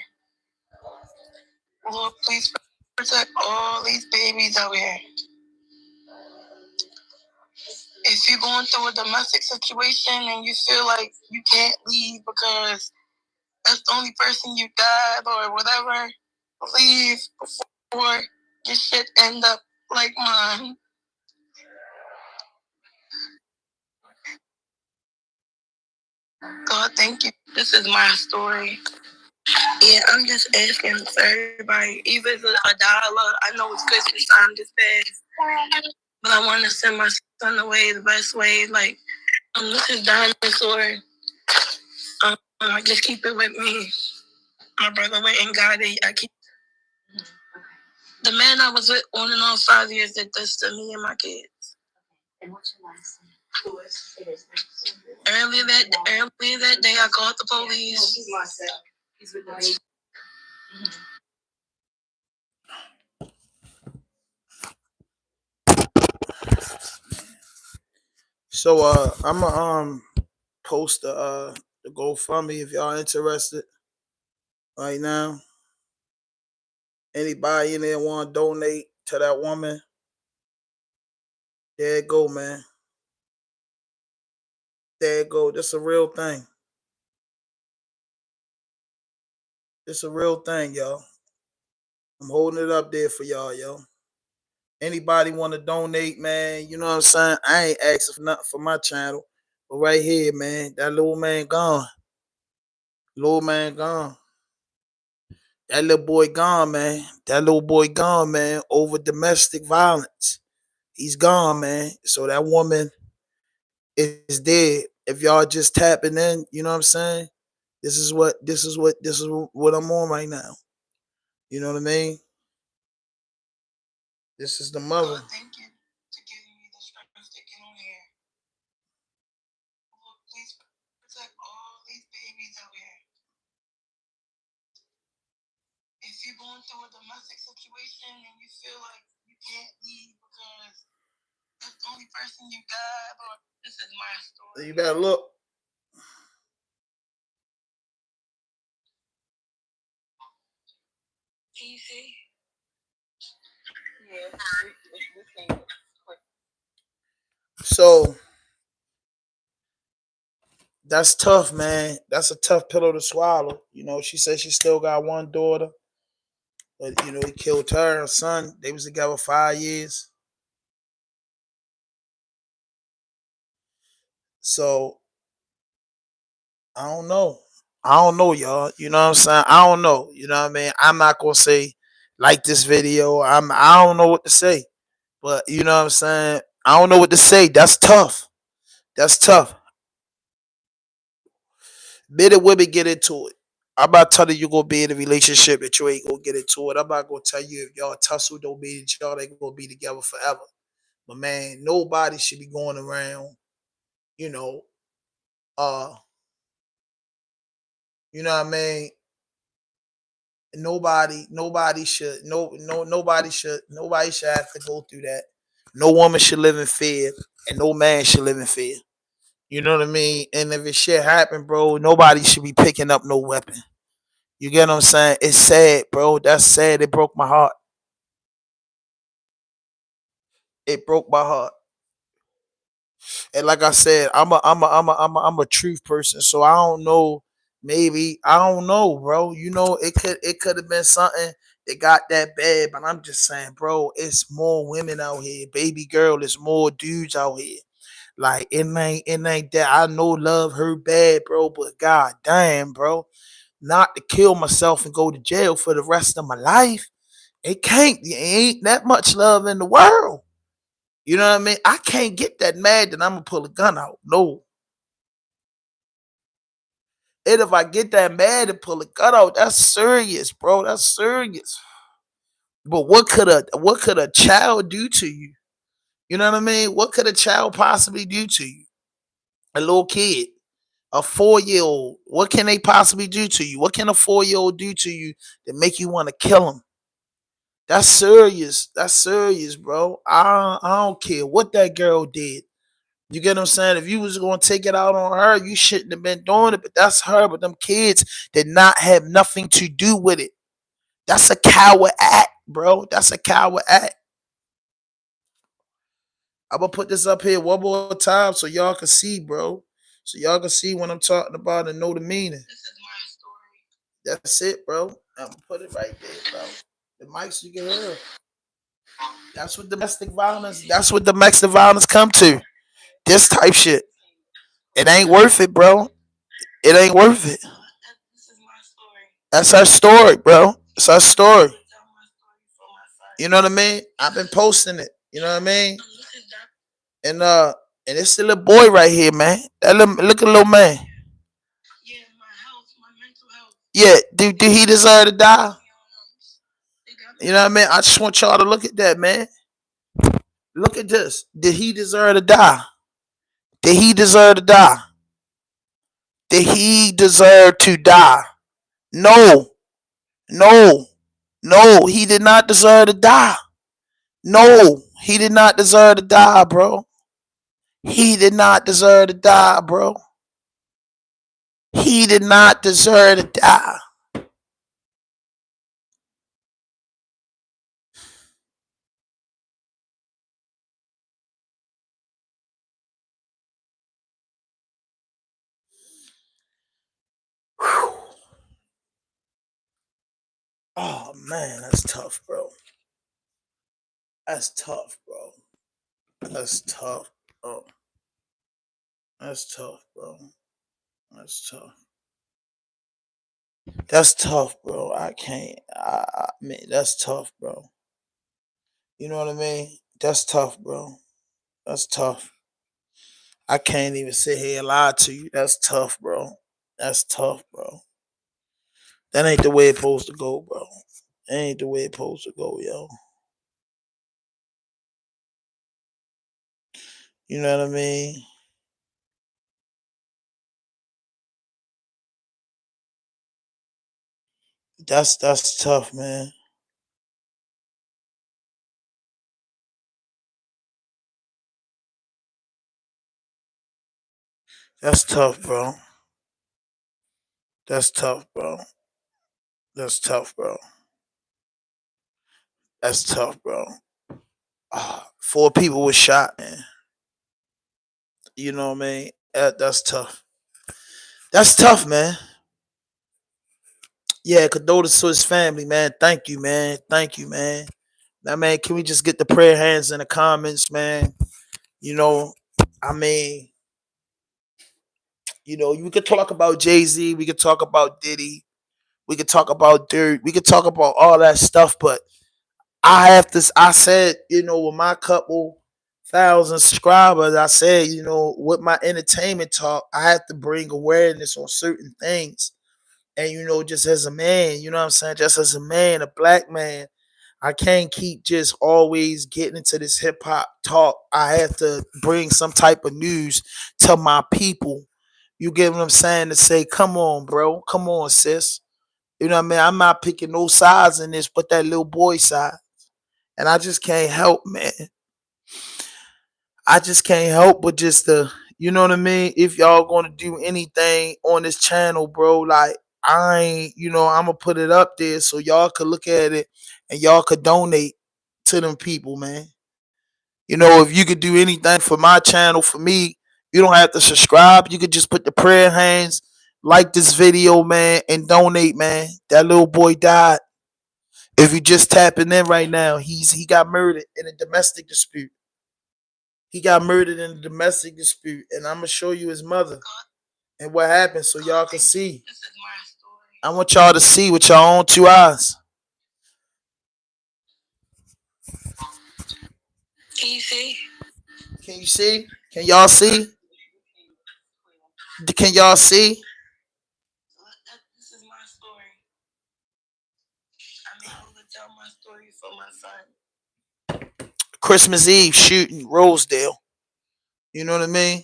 Lord, please protect all these babies out here. If you're going through a domestic situation and you feel like you can't leave because that's the only person you got or whatever, leave before your shit end up like mine. God, thank you. This is my story. Yeah, I'm just asking for everybody, even if it's $1. I know it's Christmas time this fast, but I want to send my son away the best way. Like, this is Dinosaur. I just keep it with me. My brother went and got it. I keep the man I was with on and off 5 years did this to me and my kids. And what's your last name? Lewis. It is. Earlier that day, I called the police. He's myself. He's with the baby. So I'ma post the GoFundMe if y'all interested right now. Anybody in there want to donate to that woman? There it go, man. There it go. This a real thing. It's a real thing, y'all. I'm holding it up there for y'all, yo. Anybody want to donate, man? You know what I'm saying? I ain't asking for nothing for my channel. But right here, man, that little man gone. Little man gone. That little boy gone, man. That little boy gone, man, over domestic violence. He's gone, man. So that woman is dead. If y'all just tapping in, you know what I'm saying? This is what I'm on right now. You know what I mean? This is the mother. God, thank you to giving me the strength to get on here. Lord, please protect all these babies out here. If you're going through a domestic situation and you feel like you can't leave because that's the only person you got, or this is my story. You better look. Can you see? So that's tough, man. That's a tough pillow to swallow. You know, she said she still got one daughter, but you know, he killed her son. They was together 5 years. So I don't know. I don't know, y'all. You know what I'm saying? I don't know. You know what I mean? I'm not gonna say like this video. I don't know what to say. But you know what I'm saying? I don't know what to say. That's tough. That's tough. Men and women get into it. I'm not telling you gonna be in a relationship that you ain't gonna get into it. I'm not gonna tell you if y'all tussle don't mean that y'all ain't gonna be together forever. But man, nobody should be going around, you know, uh, you know what I mean? Nobody should nobody should have to go through that. No woman should live in fear, and no man should live in fear. You know what I mean? And if it shit happen, bro, nobody should be picking up no weapon. You get what I'm saying? It's sad, bro. That's sad. It broke my heart. It broke my heart. And like I said, I'm a truth person, so I don't know. Maybe I don't know, bro. You know, it could have been something that got that bad, but I'm just saying, bro, it's more women out here, baby girl. There's more dudes out here. Like it ain't that. I know love hurt bad, bro, but god damn, bro, not to kill myself and go to jail for the rest of my life. It can't. It ain't that much love in the world. You know what I mean? I can't get that mad that I'm gonna pull a gun out. No. And if I get that mad and pull a gun out, that's serious, bro. That's serious. But what could a child do to you? You know what I mean? What could a child possibly do to you? A little kid, a 4-year old. What can they possibly do to you? What can a 4-year old do to you that make you want to kill them? That's serious. That's serious, bro. I don't care what that girl did. You get what I'm saying? If you was gonna take it out on her, you shouldn't have been doing it. But that's her. But them kids did not have nothing to do with it. That's a coward act, bro. That's a coward act. I'm gonna put this up here one more time so y'all can see, bro. So y'all can see what I'm talking about and know the meaning. That's it, bro. I'm gonna put it right there, bro. The mics you can hear. That's what domestic violence. That's what domestic violence come to. This type shit. It ain't worth it, bro. It ain't worth it. That's her story, bro. It's her story. You know what I mean? I've been posting it. You know what I mean? And it's the little boy right here, man. That little, look at the little man. Yeah, do he deserve to die? You know what I mean? I just want y'all to look at that, man. Look at this. Did he deserve to die? Did he deserve to die? Did he deserve to die? No, no, no. He did not deserve to die. No, he did not deserve to die, bro. He did not deserve to die, bro. He did not deserve to die. Whew. Oh man, that's tough, bro. That's tough, bro. That's tough, bro. That's tough, bro. That's tough. That's tough, bro. I can't. I mean, that's tough, bro. You know what I mean? That's tough, bro. That's tough. I can't even sit here and lie to you. That's tough, bro. That's tough, bro. That ain't the way it's supposed to go, bro. That ain't the way it's supposed to go, yo. You know what I mean? That's tough, man. That's tough, bro. That's tough, bro. That's tough, bro. That's tough, bro. Ah, 4 people were shot, man. You know what I mean? That's tough. That's tough, man. Yeah, condolences to his family, man. Thank you, man. Thank you, man. Now, man, can we just get the prayer hands in the comments, man? You know, I mean, You know, we could talk about JAYZ, we could talk about Diddy, we could talk about DURK, we could talk about all that stuff, but I said, you know, with my couple thousand subscribers, I said, you know, with my entertainment talk, I have to bring awareness on certain things. And, you know, just as a man, you know what I'm saying? Just as a man, a black man, I can't keep just always getting into this hip hop talk. I have to bring some type of news to my people. You get what I'm saying? To say, come on, bro. Come on, sis. You know what I mean? I'm not picking no sides in this but that little boy side. And I just can't help, man. I just can't help but just you know what I mean? If y'all gonna do anything on this channel, bro, like I ain't, you know, I'm gonna put it up there so y'all could look at it and y'all could donate to them people, man. You know, if you could do anything for my channel, for me, you don't have to subscribe. You could just put the prayer hands, like this video, man, and donate, man. That little boy died. If you just tapping in right now, he got murdered in a domestic dispute. He got murdered in a domestic dispute, and I'm gonna show you his mother and what happened so y'all can see. I want y'all to see with your own two eyes. Can you see? Can you see? Can y'all see? Can y'all see? This is my story. I'm able to tell my story for my son. Christmas Eve shooting Rosedale. You know what I mean?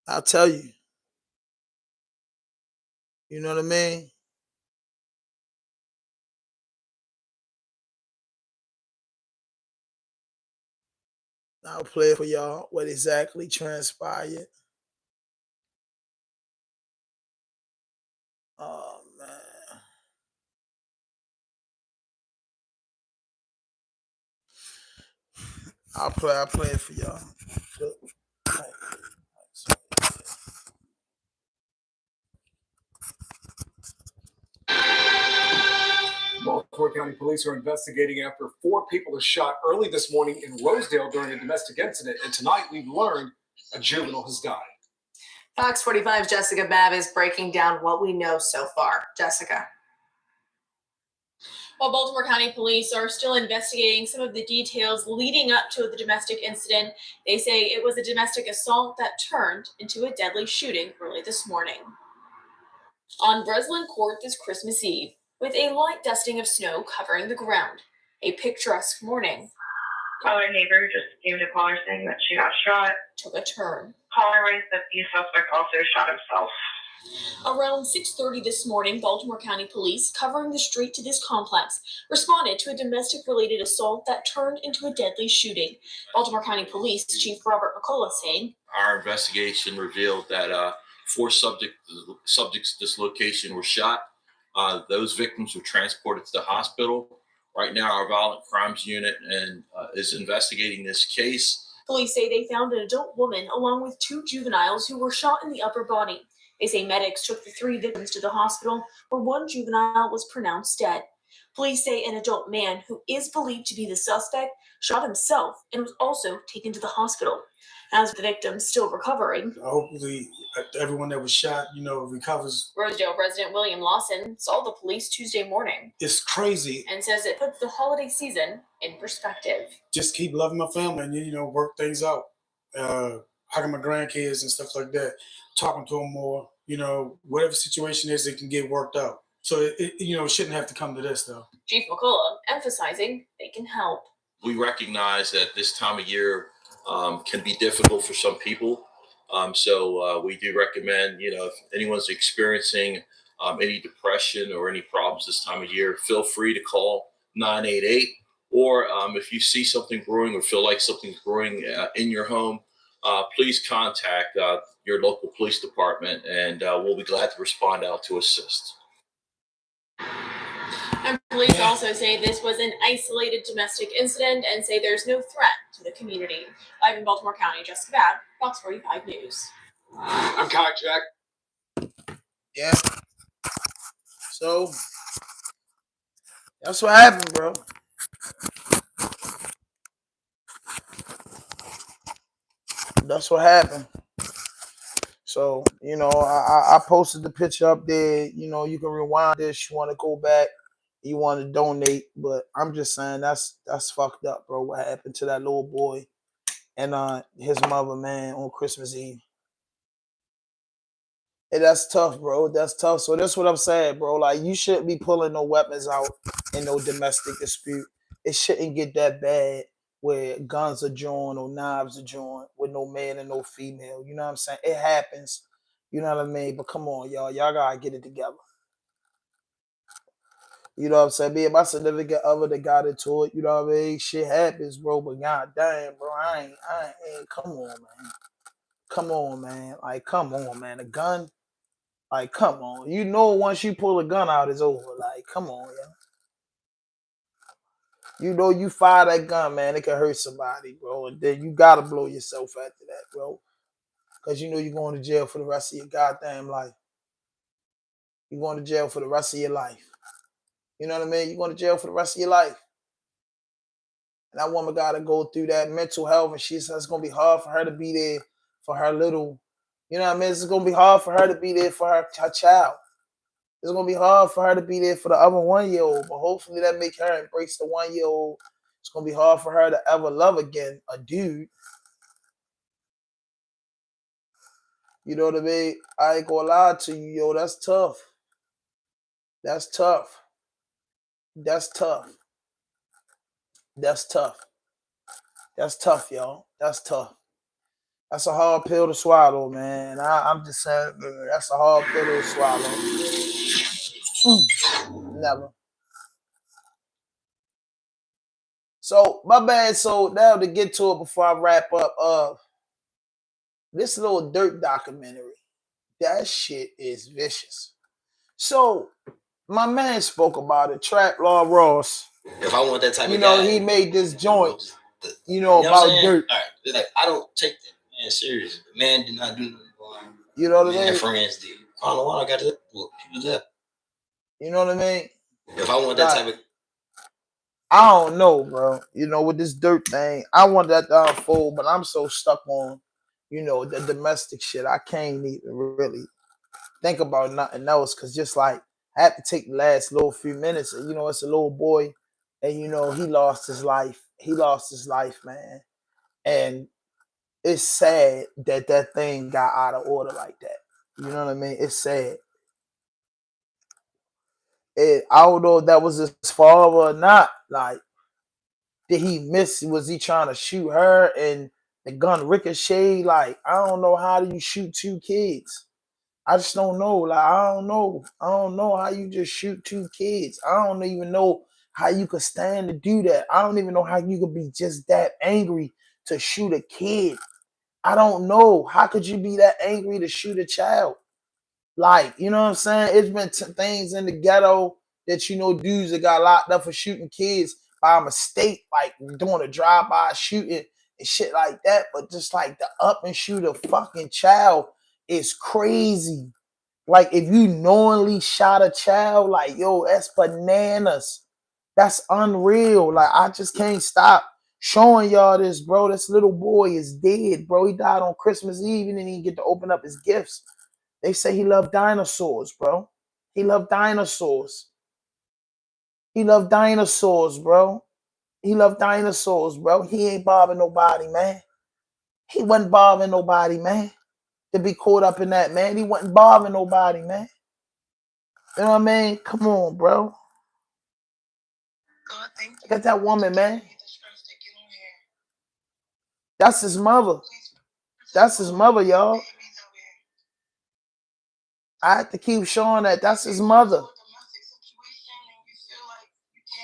I'll tell you. You know what I mean? I'll play it for y'all what exactly transpired. Oh man. I'll play it for y'all. Baltimore County Police are investigating after 4 people were shot early this morning in Rosedale during a domestic incident. And tonight we've learned a juvenile has died. Fox 45's Jessica Babb is breaking down what we know so far. Jessica. While Baltimore County Police are still investigating some of the details leading up to the domestic incident, they say it was a domestic assault that turned into a deadly shooting early this morning. On Breslin Court this Christmas Eve, with a light dusting of snow covering the ground, a picturesque morning. Caller neighbor just gave a caller saying that she got shot. Took a turn. Caller writes that the suspect also shot himself. Around 6:30 this morning, Baltimore County Police, covering the street to this complex, responded to a domestic-related assault that turned into a deadly shooting. Baltimore County Police Chief Robert McCullough saying, Our investigation revealed that 4 subjects at this location were shot. Those victims were transported to the hospital. Right now, our violent crimes unit is investigating this case. Police say they found an adult woman along with 2 juveniles who were shot in the upper body. They say medics took the 3 victims to the hospital, where 1 juvenile was pronounced dead. Police say an adult man who is believed to be the suspect shot himself and was also taken to the hospital. As the victim still recovering. Hopefully everyone that was shot, you know, recovers. Rosedale resident William Lawson saw the police Tuesday morning. It's crazy. And says it puts the holiday season in perspective. Just keep loving my family and, you know, work things out. Hugging my grandkids and stuff like that. Talking to them more, you know, whatever situation is, it can get worked out. So, you know, it shouldn't have to come to this, though. Chief McCullough emphasizing they can help. We recognize that this time of year can be difficult for some people. So we do recommend, you know, if anyone's experiencing any depression or any problems this time of year, feel free to call 988. Or if you see something brewing or feel like something's brewing in your home, please contact your local police department, and we'll be glad to respond out to assist. And police also say this was an isolated domestic incident and say there's no threat to the community. Live in Baltimore County, Jessica Babb, Fox 45 News. I'm Jack. Yeah. So that's what happened, bro. That's what happened. So, you know, I posted the picture up there. You know, you can rewind this. You want to go back, you want to donate. But I'm just saying that's fucked up, bro. What happened to that little boy and his mother, man, on Christmas Eve? And that's tough, bro. That's tough. So that's what I'm saying, bro. Like, you shouldn't be pulling no weapons out in no domestic dispute. It shouldn't get that bad where guns are drawn or knives are drawn with no man and no female. You know what I'm saying? It happens. You know what I mean? But come on, y'all. Y'all gotta get it together. You know what I'm saying? Me and my significant other that got into it, you know what I mean? Shit happens, bro. But god damn, bro, I ain't come on, man. Come on, man. Like, come on, man. A gun. Like, come on. You know once you pull a gun out, it's over. Like, come on, yeah. You know you fire that gun, man, it can hurt somebody, bro. And then you gotta blow yourself after that, bro. Because you know you're going to jail for the rest of your goddamn life. You're going to jail for the rest of your life. You know what I mean? You're going to jail for the rest of your life. And that woman gotta go through that mental health, and she says it's gonna be hard for her to be there for her little, you know what I mean? It's gonna be hard for her to be there for her child. It's gonna be hard for her to be there for the other 1-year-old, but hopefully that make her embrace the 1-year-old. It's gonna be hard for her to ever love again a dude. You know what I mean? I ain't gonna lie to you, yo. That's tough. That's tough. That's tough. That's tough. That's tough, y'all. That's tough. That's a hard pill to swallow, man. I'm just saying, that's a hard pill to swallow. Never. So, my bad. So, now to get to it before I wrap up, this little DURK documentary, that shit is vicious. So, my man spoke about it, Trap Law Ross. If I want that type you of know, guy, he made this joint, you know about what I'm saying? DURK. All right, it's like I don't take that man serious. The man did not do nothing wrong. You know what I Man, mean? friends did. I don't know why I got to. Well, he was there. You know what I mean? If I want that type of, I don't know, bro. You know, with this DURK thing, I want that to unfold, but I'm so stuck on, you know, the domestic shit. I can't even really think about nothing else, because just like I have to take the last little few minutes. You know, it's a little boy, and you know he lost his life. He lost his life, man, and it's sad that that thing got out of order like that. You know what I mean? It's sad. I don't know if that was his father or not. Like, did he miss? Was he trying to shoot her and the gun ricocheted? Like, I don't know, how do you shoot 2 kids? I just don't know. Like, I don't know. I don't know how you just shoot 2 kids. I don't even know how you could stand to do that. I don't even know how you could be just that angry to shoot a kid. I don't know. How could you be that angry to shoot a child? Like, you know what I'm saying? It's been things in the ghetto that, you know, dudes that got locked up for shooting kids by mistake, like doing a drive-by shooting and shit like that. But just like the up and shoot a fucking child is crazy. Like, if you knowingly shot a child, like, yo, that's bananas. That's unreal. Like, I just can't stop showing y'all this, bro. This little boy is dead, bro. He died on Christmas Eve and didn't even get to open up his gifts. They say he loved dinosaurs, bro. He loved dinosaurs. He loved dinosaurs, bro. He loved dinosaurs, bro. He ain't bothering nobody, man. He wasn't bothering nobody, man. To be caught up in that, man. He wasn't bothering nobody, man. You know what I mean? Come on, bro. Look at that woman, man. That's his mother. That's his mother, y'all. I have to keep showing that. That's his mother.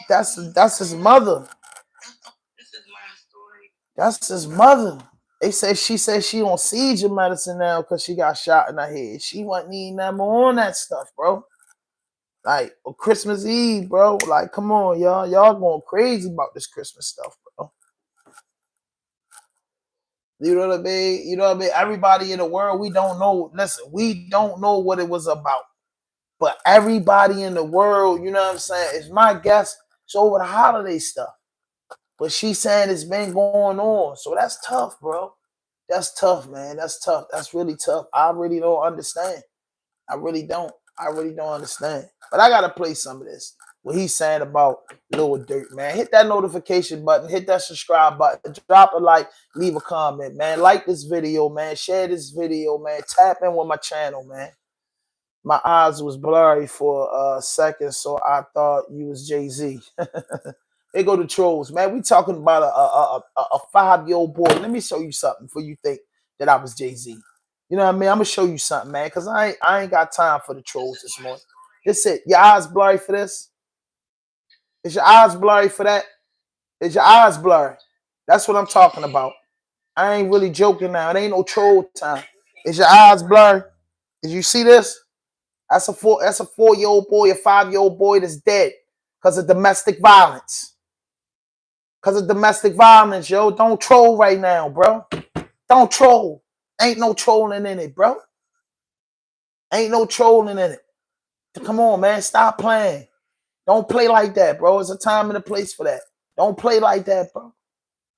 That's his mother. That's his mother. She said she on seizure medicine now because she got shot in her head. She wasn't eating that more on that stuff, bro. Like, on Christmas Eve, bro. Like, come on, y'all. Y'all going crazy about this Christmas stuff, bro. You know what I mean? You know what I mean? Everybody in the world, we don't know. Listen, we don't know what it was about. But everybody in the world, you know what I'm saying? It's my guess, it's over the holiday stuff. But she's saying it's been going on. So that's tough, bro. That's tough, man. That's tough. That's really tough. I really don't understand. I really don't. I really don't understand. But I gotta play some of this. What he's saying about Lil Durk, man. Hit that notification button. Hit that subscribe button. Drop a like. Leave a comment, man. Like this video, man. Share this video, man. Tap in with my channel, man. My eyes was blurry for a second, so I thought you was JAYZ. They go to trolls, man. We talking about a 5-year-old boy. Let me show you something before you think that I was JAYZ. You know what I mean? I'm gonna show you something, man, because I ain't got time for the trolls this morning. This it. Your eyes blurry for this? Is your eyes blurry for that? Is your eyes blurry? That's what I'm talking about. I ain't really joking now. It ain't no troll time. Is your eyes blurry? Did you see this? That's a 4-year-old boy, a 5-year-old boy that's dead because of domestic violence. Because of domestic violence, yo. Don't troll right now, bro. Don't troll. Ain't no trolling in it, bro. Ain't no trolling in it. Come on, man. Stop playing. Don't play like that, bro. There's a time and a place for that. Don't play like that, bro.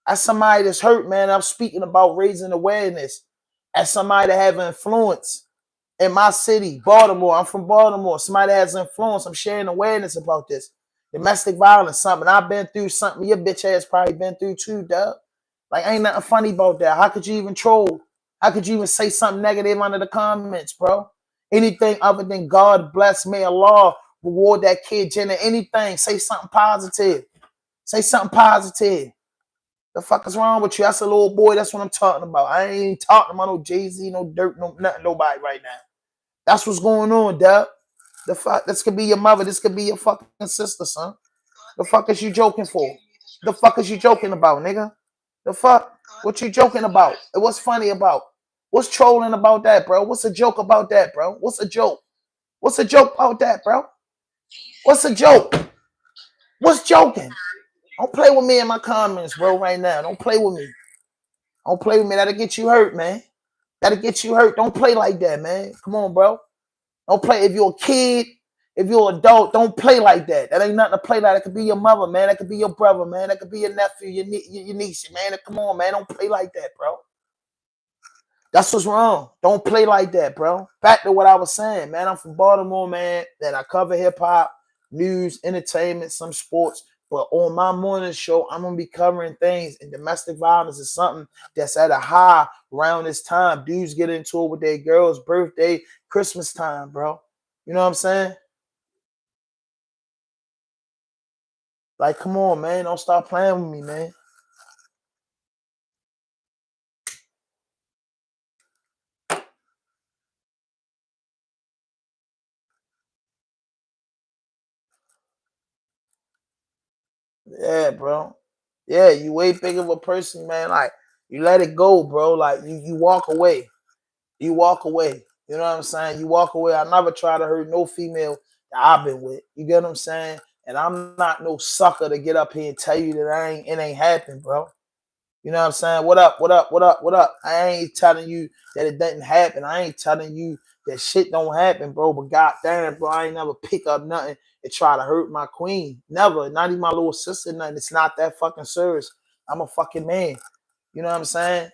As somebody that's hurt, man, I'm speaking about raising awareness. As somebody that have influence in my city, Baltimore. I'm from Baltimore. Somebody that has influence. I'm sharing awareness about this. Domestic violence, something I've been through, something your bitch ass probably been through too, dog. Like, ain't nothing funny about that. How could you even troll? How could you even say something negative under the comments, bro? Anything other than God bless, may Allah reward that kid, Jenna. Anything. Say something positive. Say something positive. The fuck is wrong with you? That's a little boy. That's what I'm talking about. I ain't talking about no JAYZ, no Durk, no nothing, nobody right now. That's what's going on, dog. The fuck, this could be your mother. This could be your fucking sister, son. The fuck is you joking for? The fuck is you joking about, nigga? The fuck? What you joking about? And what's funny about? What's trolling about that, bro? What's a joke about that, bro? What's a joke? What's a joke about that, bro? What's a joke? What's joking? Don't play with me in my comments, bro, right now. Don't play with me. Don't play with me. That'll get you hurt, man. That'll get you hurt. Don't play like that, man. Come on, bro. Don't play. If you're a kid, if you're an adult, don't play like that. That ain't nothing to play like. That could be your mother, man. That could be your brother, man. That could be your nephew, your niece, man. Come on, man. Don't play like that, bro. That's what's wrong. Don't play like that, bro. Back to what I was saying, man. I'm from Baltimore, man. And I cover hip-hop, news, entertainment, some sports. But on my morning show, I'm going to be covering things. And domestic violence is something that's at a high around this time. Dudes get into it with their girl's birthday, Christmas time, bro. You know what I'm saying? Like, come on, man. Don't stop playing with me, man. Yeah, bro. Yeah, you way big of a person, man. Like, you let it go, bro. Like, you walk away. You walk away. You know what I'm saying? You walk away. I never try to hurt no female that I've been with. You get what I'm saying? And I'm not no sucker to get up here and tell you that it ain't happened, bro. You know what I'm saying? What up? What up? What up? What up? I ain't telling you that it didn't happen. I ain't telling you that shit don't happen, bro. But goddamn, bro, I ain't never pick up nothing and try to hurt my queen. Never. Not even my little sister, nothing. It's not that fucking serious. I'm a fucking man. You know what I'm saying?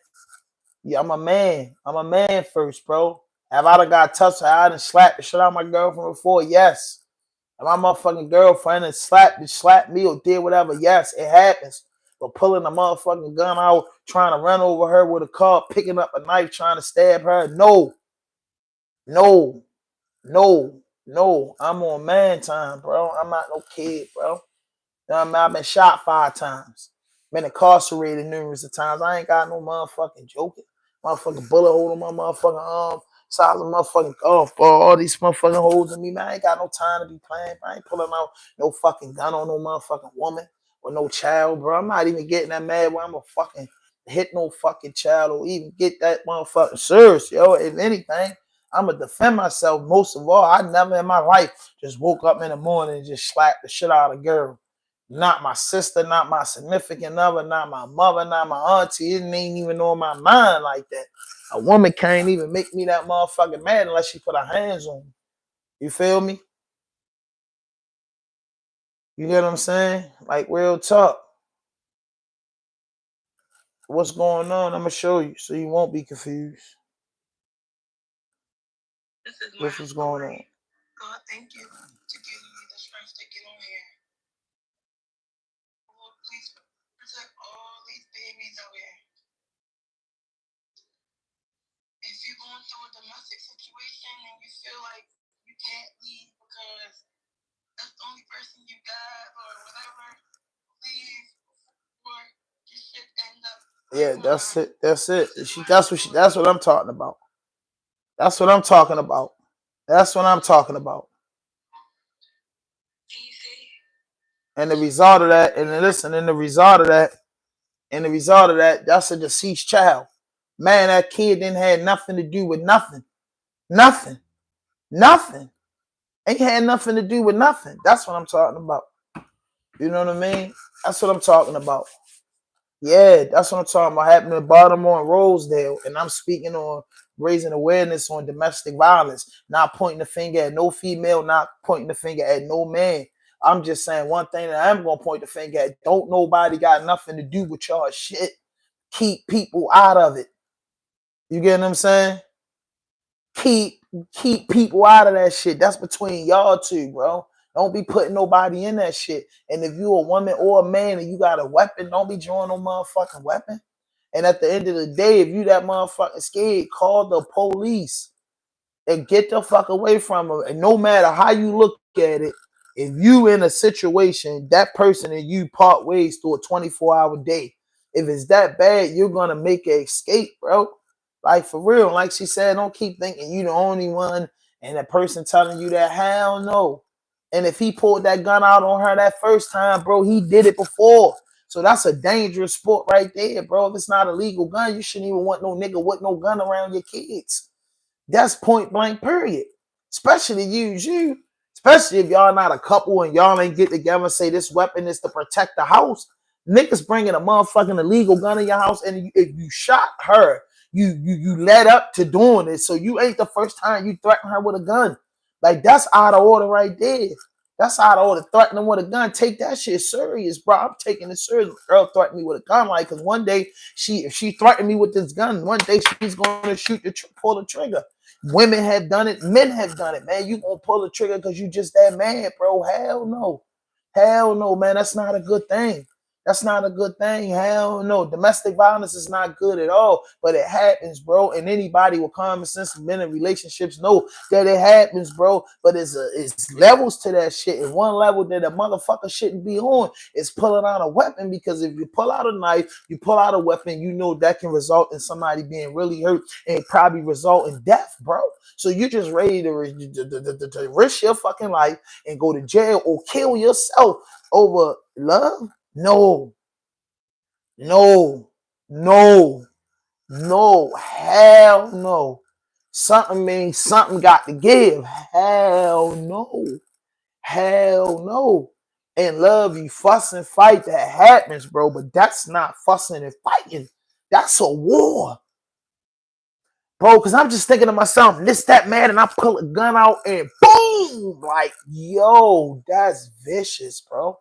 Yeah, I'm a man. I'm a man first, bro. Have I done got touched her? I done slapped the shit out of my girlfriend before? Yes. And my motherfucking girlfriend and slapped me or did whatever? Yes, it happens. But pulling a motherfucking gun out, trying to run over her with a car, picking up a knife, trying to stab her. No. No. No. No. I'm on man time, bro. I'm not no kid, bro. You know what I mean? I've been shot 5 times. Been incarcerated numerous of times. I ain't got no motherfucking joking. Motherfucking bullet hole in my motherfucking arm. Size of motherfucking golf ball. All these motherfucking holes in me, man. I ain't got no time to be playing. I ain't pulling out no fucking gun on no motherfucking woman or no child, bro. I'm not even getting that mad where I'm gonna fucking hit no fucking child or even get that motherfucking serious, yo. If anything, I'm gonna defend myself. Most of all, I never in my life just woke up in the morning and just slapped the shit out of a girl. Not my sister, not my significant other, not my mother, not my auntie. It ain't even on my mind like that. A woman can't even make me that motherfucking mad unless she put her hands on me. You feel me? You get what I'm saying? Like, real talk. what's going on. I'm gonna show you so you won't be confused. This is going on. God, thank you to give me the strength to get on here. Lord, please protect all these babies out here. If you're going through a domestic situation and you feel like you can't leave because that's the only person you got or whatever, please, before your shit end up. Yeah, that's it. That's it. That's what I'm talking about. That's what I'm talking about. That's what I'm talking about. And the result of that, and listen, and the result of that, that's a deceased child. Man, that kid didn't have nothing to do with nothing. Nothing. Nothing. Ain't had nothing to do with nothing. That's what I'm talking about. You know what I mean? That's what I'm talking about. Yeah, that's what I'm talking about. Happened in Baltimore and Rosedale. And I'm speaking on raising awareness on domestic violence, not pointing the finger at no female, not pointing the finger at no man. I'm just saying one thing that I'm going to point the finger at. Don't nobody got nothing to do with y'all shit. Keep people out of it. You get what I'm saying? Keep people out of that shit. That's between y'all two, bro. Don't be putting nobody in that shit. And if you a woman or a man and you got a weapon, don't be drawing no motherfucking weapon. And at the end of the day, if you that motherfucking scared, call the police and get the fuck away from them. And no matter how you look at it, if you in a situation, that person and you part ways through a 24-hour day. If it's that bad, you're gonna make an escape, bro. Like for real. Like she said, don't keep thinking you the only one and that person telling you that. Hell no. And if he pulled that gun out on her that first time, bro, he did it before. So that's a dangerous sport right there, bro. If it's not a legal gun, you shouldn't even want no nigga with no gun around your kids. That's point blank, period. Especially you. Especially if y'all not a couple and y'all ain't get together and say this weapon is to protect the house. Niggas bringing a motherfucking illegal gun in your house, and if you shot her, you led up to doing it. So you ain't the first time you threaten her with a gun. Like that's out of order right there. That's out of order. Threatening with a gun. Take that shit serious, bro. I'm taking it serious. Girl threatened me with a gun, like, because one day if she threatened me with this gun, one day she's going to pull the trigger. Women have done it. Men have done it, man. You gonna pull the trigger because you just that man, bro. Hell no. Hell no, man. That's not a good thing. That's not a good thing. Hell no. Domestic violence is not good at all, but it happens, bro. And anybody with common sense of men in relationships know that it happens, bro. But it's levels to that shit. And one level that a motherfucker shouldn't be on is pulling out a weapon, because if you pull out a knife, you pull out a weapon, you know that can result in somebody being really hurt and probably result in death, bro. So you're just ready to risk your fucking life and go to jail or kill yourself over love? No, hell no. Something means something got to give. Hell no. In love, you fuss and fight. That happens, bro. But that's not fussing and fighting. That's a war. Bro, because I'm just thinking to myself, this, that, man, and I pull a gun out and boom! Like, yo, that's vicious, bro.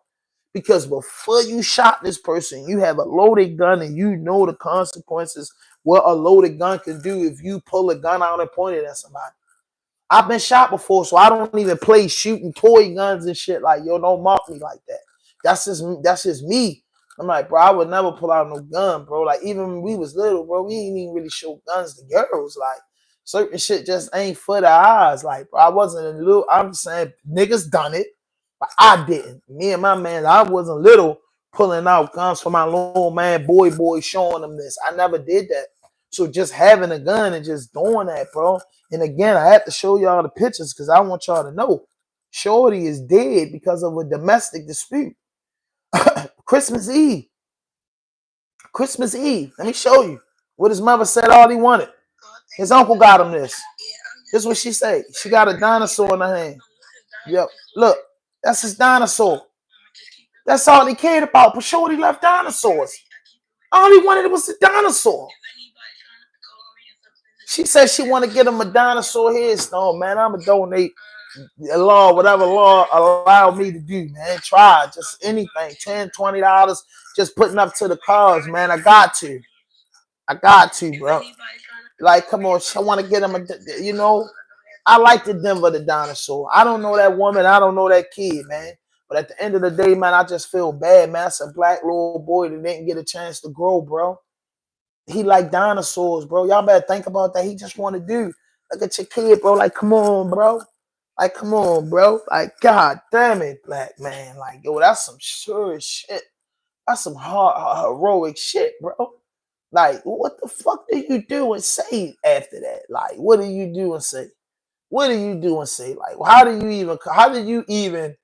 Because before you shot this person, you have a loaded gun and you know the consequences, what a loaded gun can do if you pull a gun out and point it at somebody. I've been shot before, so I don't even play shooting toy guns and shit. Like, yo, don't mock me like that. That's just me. I'm like, bro, I would never pull out no gun, bro. Like, even when we was little, bro, we ain't even really show guns to girls. Like, certain shit just ain't for the eyes. Like, bro, I wasn't a little, I'm just saying, niggas done it, but I didn't. Me and my man, I wasn't little pulling out guns for my little man, boy, showing them this. I never did that. So just having a gun and just doing that, bro. And again, I have to show y'all the pictures because I want y'all to know Shorty is dead because of a domestic dispute. Christmas Eve. Let me show you what his mother said all he wanted. His uncle got him this. This is what she said. She got a dinosaur in her hand. Yep. Look, that's his dinosaur. That's all he cared about. But Shorty left dinosaurs. All he wanted was a dinosaur. She said she want to get him a dinosaur headstone, man. I'm going to donate whatever law allow me to do, man. Try just anything, $10, $20, just putting up to the cause, man. I got to. I got to, bro. Like, come on, I want to get him you know, I like the Denver the dinosaur. I don't know that woman. I don't know that kid, man. But at the end of the day, man, I just feel bad, man. That's a black little boy that didn't get a chance to grow, bro. He like dinosaurs, bro. Y'all better think about that. He just want to do. Look at your kid, bro. Like, come on, bro. Like, come on, bro. Like, God damn it, black man. Like, yo, that's some sure shit. That's some hard, heroic shit, bro. Like, what the fuck do you do and say after that? Like, what do you do and say? What do you do and say? Like, how do you even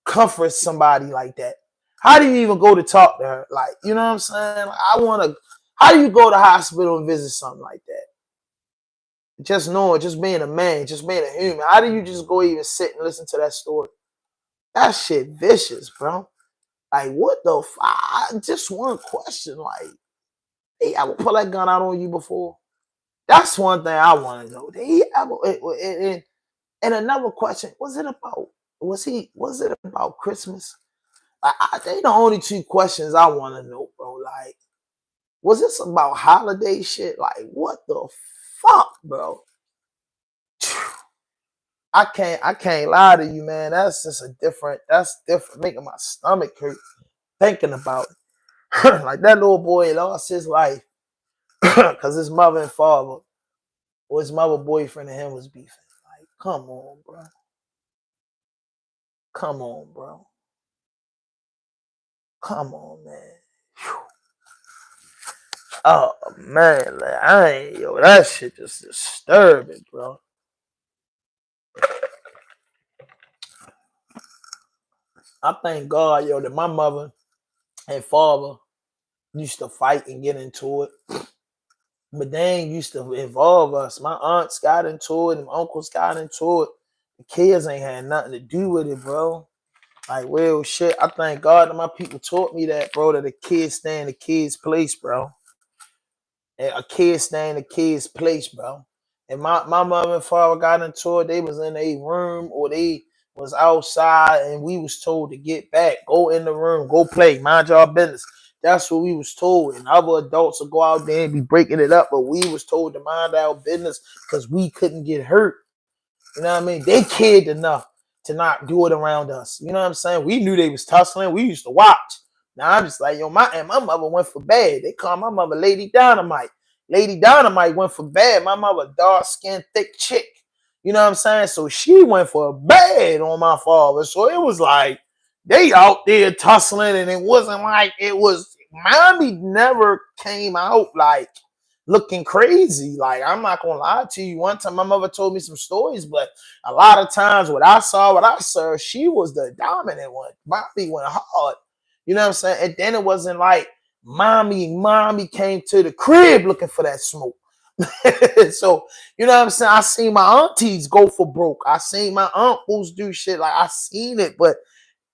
comfort somebody like that? How do you even go to talk to her? Like, you know what I'm saying? Like, how do you go to the hospital and visit something like that? Just knowing, just being a man, just being a human. How do you just go even sit and listen to that story? That shit vicious, bro. Like, what the fuck? Just one question. Like, hey, I will pull that gun out on you before. That's one thing I want to know. Did he ever? And another question: was it about Christmas? They the only two questions I want to know, bro. Like, was this about holiday shit? Like, what the fuck, bro? I can't lie to you, man. That's different, making my stomach hurt thinking about it. Like, that little boy lost his life because his mother and father, or his mother boyfriend and him was beefing. Like, come on, bro. Come on, bro. Come on, man. Whew. Oh man, like, that shit just disturbing, bro. I thank God, that my mother and father used to fight and get into it, but they ain't used to involve us. My aunts got into it, and my uncles got into it. The kids ain't had nothing to do with it, bro. Like, real shit. I thank God that my people taught me that, bro, that a kid stay in the kid's place, bro. And a kid stay in the kid's place, bro. And my mother and father got into it. They was in a room or they was outside, and we was told to get back, go in the room, go play, mind y'all business. That's what we was told. And other adults will go out there and be breaking it up, but we was told to mind our business because we couldn't get hurt. You know what I mean? They cared enough to not do it around us. You know what I'm saying? We knew they was tussling. We used to watch. Now I'm just like, my mother went for bad. They call my mother Lady Dynamite. Lady Dynamite went for bad. My mother, dark skinned, thick chick. You know what I'm saying? So she went for bad on my father. So it was like they out there tussling, and it wasn't like it was. Mommy never came out like looking crazy. Like, I'm not gonna lie to you. One time my mother told me some stories, but a lot of times what I saw, she was the dominant one. Mommy went hard. You know what I'm saying? And then it wasn't like mommy came to the crib looking for that smoke. So, you know what I'm saying? I seen my aunties go for broke. I seen my uncles do shit. Like, I seen it, but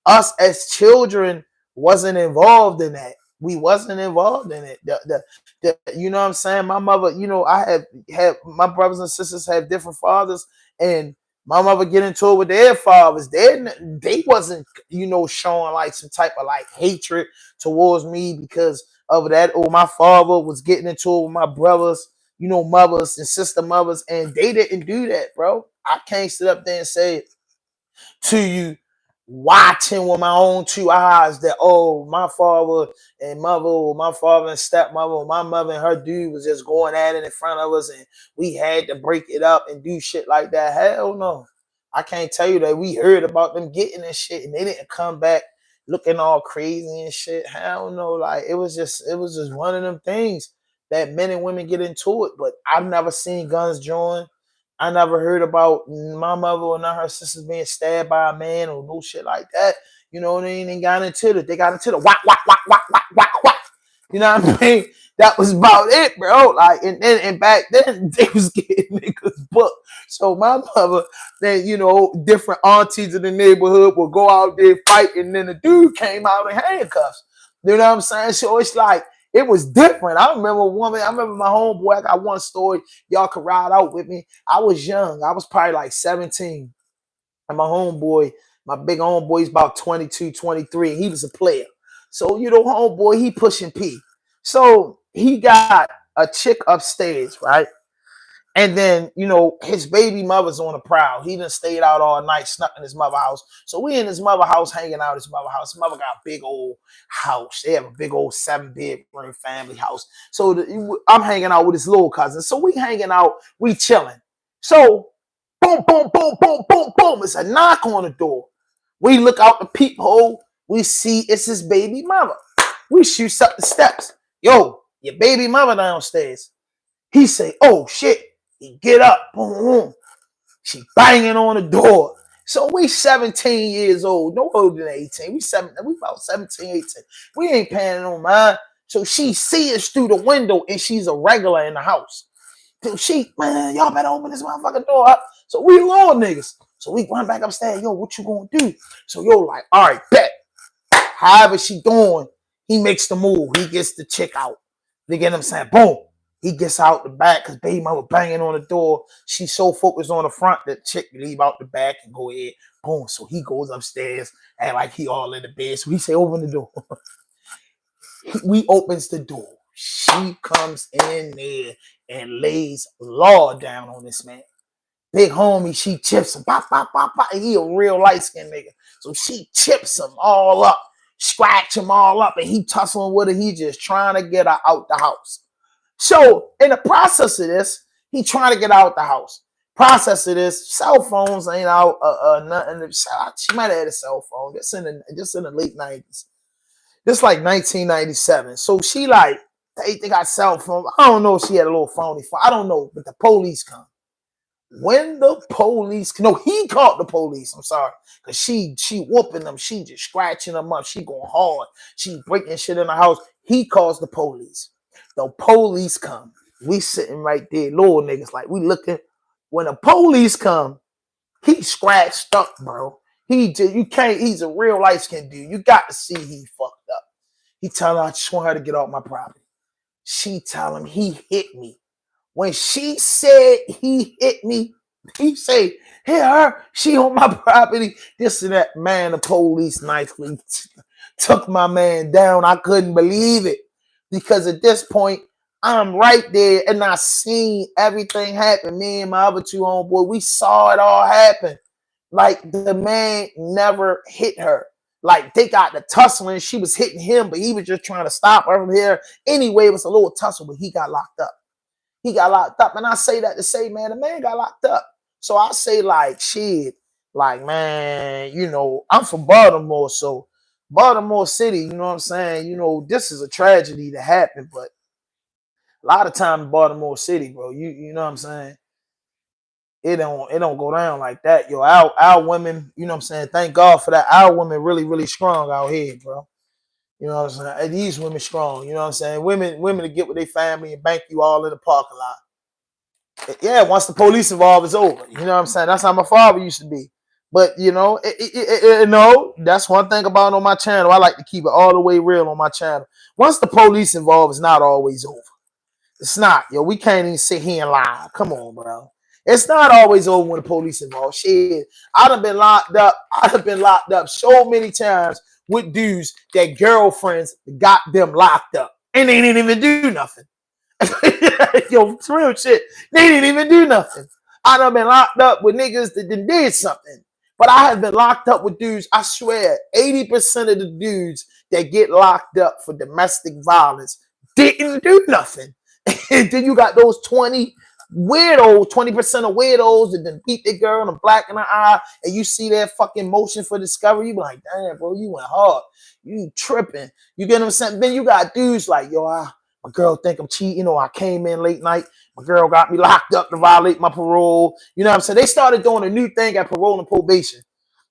us as children wasn't involved in that. We wasn't involved in it. You know what I'm saying? My mother, I have my brothers and sisters have different fathers, and my mother get into it with their fathers. They wasn't, showing like some type of like hatred towards me because of that. Or my father was getting into it with my brothers, mothers and sister mothers, and they didn't do that, bro. I can't sit up there and say it to you watching with my own two eyes that, oh, my father and mother, or my father and stepmother, or my mother and her dude was just going at it in front of us and we had to break it up and do shit like that. Hell no. I can't tell you that we heard about them getting this shit and they didn't come back looking all crazy and shit. Hell no. Like, it was just one of them things that men and women get into it, but I've never seen guns drawn. I never heard about my mother or none of her sisters being stabbed by a man or no shit like that. You know what I mean? They got into the whack, whack, whack, whack, whack, whack, whack. You know what I mean? That was about it, bro. Like, and back then they was getting niggas booked. So my mother, then, different aunties in the neighborhood would go out there fight, and then the dude came out in handcuffs. You know what I'm saying? So it's like, it was different. I remember my homeboy. I got one story. Y'all could ride out with me. I was young. I was probably like 17. And my homeboy, my big homeboy, he's about 22, 23. And he was a player. So, homeboy, he pushing P. So he got a chick upstairs, right? And then, you know, his baby mother's on the prowl. He done stayed out all night, snuck in his mother's house. So we in his mother's house, hanging out at his mother's house. His mother got a big old house. They have a big old 7-bedroom family house. So I'm hanging out with his little cousin. So we hanging out, we chilling. So boom, boom, boom, boom, boom, boom. It's a knock on the door. We look out the peephole. We see it's his baby mother. We shoot up the steps. Yo, your baby mother downstairs. He say, oh shit. He get up, boom, boom. She banging on the door. So we 17 years old, no older than 18. We about 17, 18. We ain't paying no mind. So she see us through the window and she's a regular in the house. So she, man, y'all better open this motherfucking door up. So we little niggas. So we run back upstairs. Yo, what you gonna do? So yo like, all right, bet. However she doing, he makes the move. He gets the chick out. You get what I'm saying? Boom. He gets out the back because baby mama banging on the door. She's so focused on the front that chick leave out the back and go ahead. Boom. So he goes upstairs and like he all in the bed. So he say, open the door. We opens the door. She comes in there and lays law down on this man. Big homie, she chips him. Pop, pop, pop, pop. He a real light-skinned nigga. So she chips him all up, scratch him all up, and he tussling with her. He just trying to get her out the house. So in the process of this, he trying to get out the house. Process of this, cell phones ain't out. Nothing. She might have had a cell phone. Just in the late 90s. This like 1997. So she like they got cell phone. I don't know if she had a little phony phone. I don't know, but the police come. When the police, no, he called the police. I'm sorry, cause she whooping them. She just scratching them up. She going hard. She breaking shit in the house. He calls the police. The police come. We sitting right there, little niggas, like we looking. When the police come, he scratched up, bro. You can't. He's a real light skinned dude. You got to see he fucked up. He tell her, I just want her to get off my property. She tell him he hit me. When she said he hit me, he say, hit her. She on my property. This and that. Man, the police nicely took my man down. I couldn't believe it. Because at this point, I'm right there and I seen everything happen. Me and my other two homeboys, we saw it all happen. Like the man never hit her. Like they got the tussling. She was hitting him, but he was just trying to stop her from here. Anyway, it was a little tussle, but he got locked up. He got locked up. And I say that to say, man, the man got locked up. So I say like, shit, like, man, you know, I'm from Baltimore. So Baltimore City, you know what I'm saying? You know, this is a tragedy that happened, but a lot of time in Baltimore City, bro, you know what I'm saying? It don't go down like that. Yo, our women, you know what I'm saying? Thank God for that. Our women really, really strong out here, bro. You know what I'm saying? And these women strong, you know what I'm saying? Women to get with their family and bank you all in the parking lot. Yeah, once the police involved, it's over. You know what I'm saying? That's how my father used to be. But, you know, no, that's one thing about on my channel. I like to keep it all the way real on my channel. Once the police involved, it's not always over. It's not. Yo, we can't even sit here and lie. Come on, bro. It's not always over when the police involved. Shit, I'd have been locked up so many times with dudes that girlfriends got them locked up. And they didn't even do nothing. Yo, it's real shit. They didn't even do nothing. I'd have been locked up with niggas that did something. But I have been locked up with dudes, I swear, 80% of the dudes that get locked up for domestic violence didn't do nothing. And then you got those 20% of weirdos that then beat their girl and black in the eye, and you see their fucking motion for discovery, you be like, damn, bro, you went hard. You tripping. You get what I'm saying? Then you got dudes like, yo, my girl think I'm cheating, or I came in late night. My girl got me locked up to violate my parole. You know what I'm saying? They started doing a new thing at parole and probation.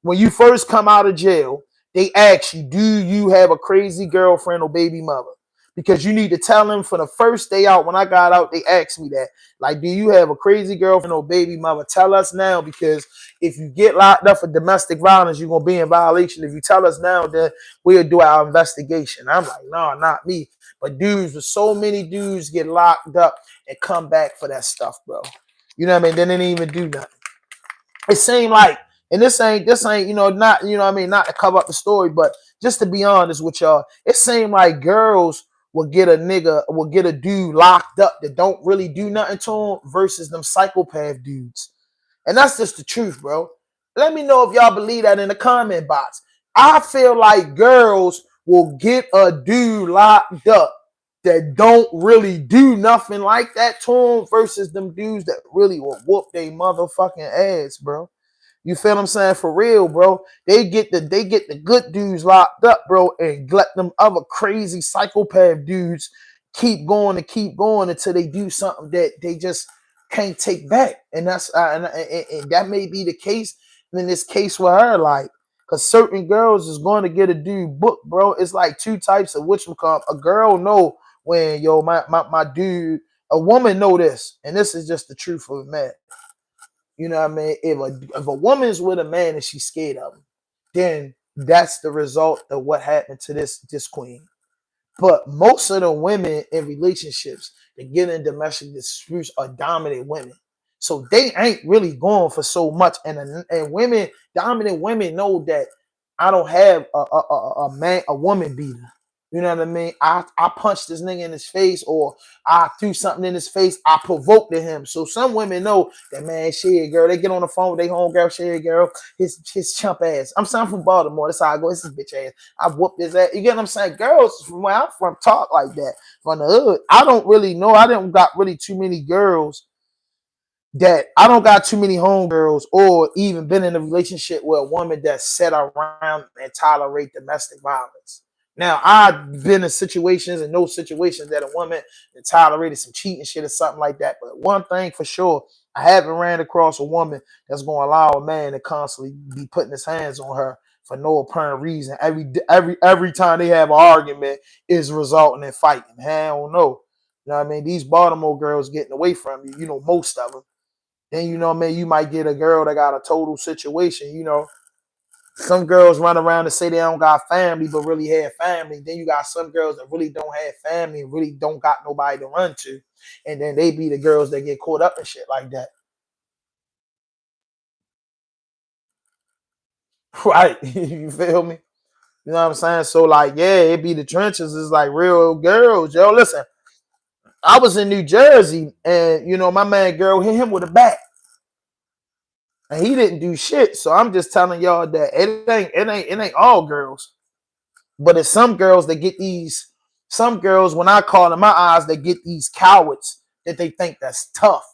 When you first come out of jail, they ask you, do you have a crazy girlfriend or baby mother? Because you need to tell them for the first day out. When I got out, they asked me that. Like, do you have a crazy girlfriend or baby mother? Tell us now, because if you get locked up for domestic violence, you're going to be in violation. If you tell us now, then we'll do our investigation. I'm like, no, not me. But dudes, with so many dudes get locked up and come back for that stuff, bro. You know what I mean? They didn't even do nothing. It seemed like, and this ain't, you know, not, you know what I mean, not to cover up the story, but just to be honest with y'all, it seemed like girls will get a dude locked up that don't really do nothing to him versus them psychopath dudes. And that's just the truth, bro. Let me know if y'all believe that in the comment box. I feel like girls will get a dude locked up that don't really do nothing like that to him versus them dudes that really will whoop their motherfucking ass, bro. You feel what I'm saying? For real, bro. They get the good dudes locked up, bro, and let them other crazy psychopath dudes keep going until they do something that they just can't take back. And that's and that may be the case in this case with her, like, because certain girls is going to get a dude booked, bro. It's like two types of which become a girl know when my dude, a woman know this, and this is just the truth of it, man. You know what I mean? If a woman's with a man and she's scared of him, then that's the result of what happened to this queen. But most of the women in relationships that get in domestic disputes are dominant women. So they ain't really going for so much. And women, dominant women know that I don't have a woman beater. You know what I mean? I punched this nigga in his face, or I threw something in his face. I provoked him. So some women know that, man, shit, girl. They get on the phone with their homegirl, shit, girl. His chump ass. I'm from Baltimore. That's how I go. It's his bitch ass. I whooped his ass. You get what I'm saying? Girls from where I'm from talk like that. From the hood, I don't really know. I didn't got really too many girls that I don't got too many homegirls or even been in a relationship with a woman that sat around and tolerate domestic violence. Now, I've been in situations and those situations that a woman that tolerated some cheating shit or something like that. But one thing for sure, I haven't ran across a woman that's going to allow a man to constantly be putting his hands on her for no apparent reason. Every time they have an argument is resulting in fighting. Hell no. You know what I mean? These Baltimore girls getting away from you, you know, most of them. Then, you know what I mean, you might get a girl that got a total situation, you know. Some girls run around and say they don't got family, but really have family. Then you got some girls that really don't have family and really don't got nobody to run to. And then they be the girls that get caught up in shit like that. Right. You feel me? You know what I'm saying? So, like, yeah, it be the trenches. It's like real girls. Yo, listen, I was in New Jersey and, you know, my man girl hit him with a bat. And he didn't do shit. So I'm just telling y'all that it ain't all girls. But it's some girls that get these, some girls, when I call in my eyes, they get these cowards that they think that's tough.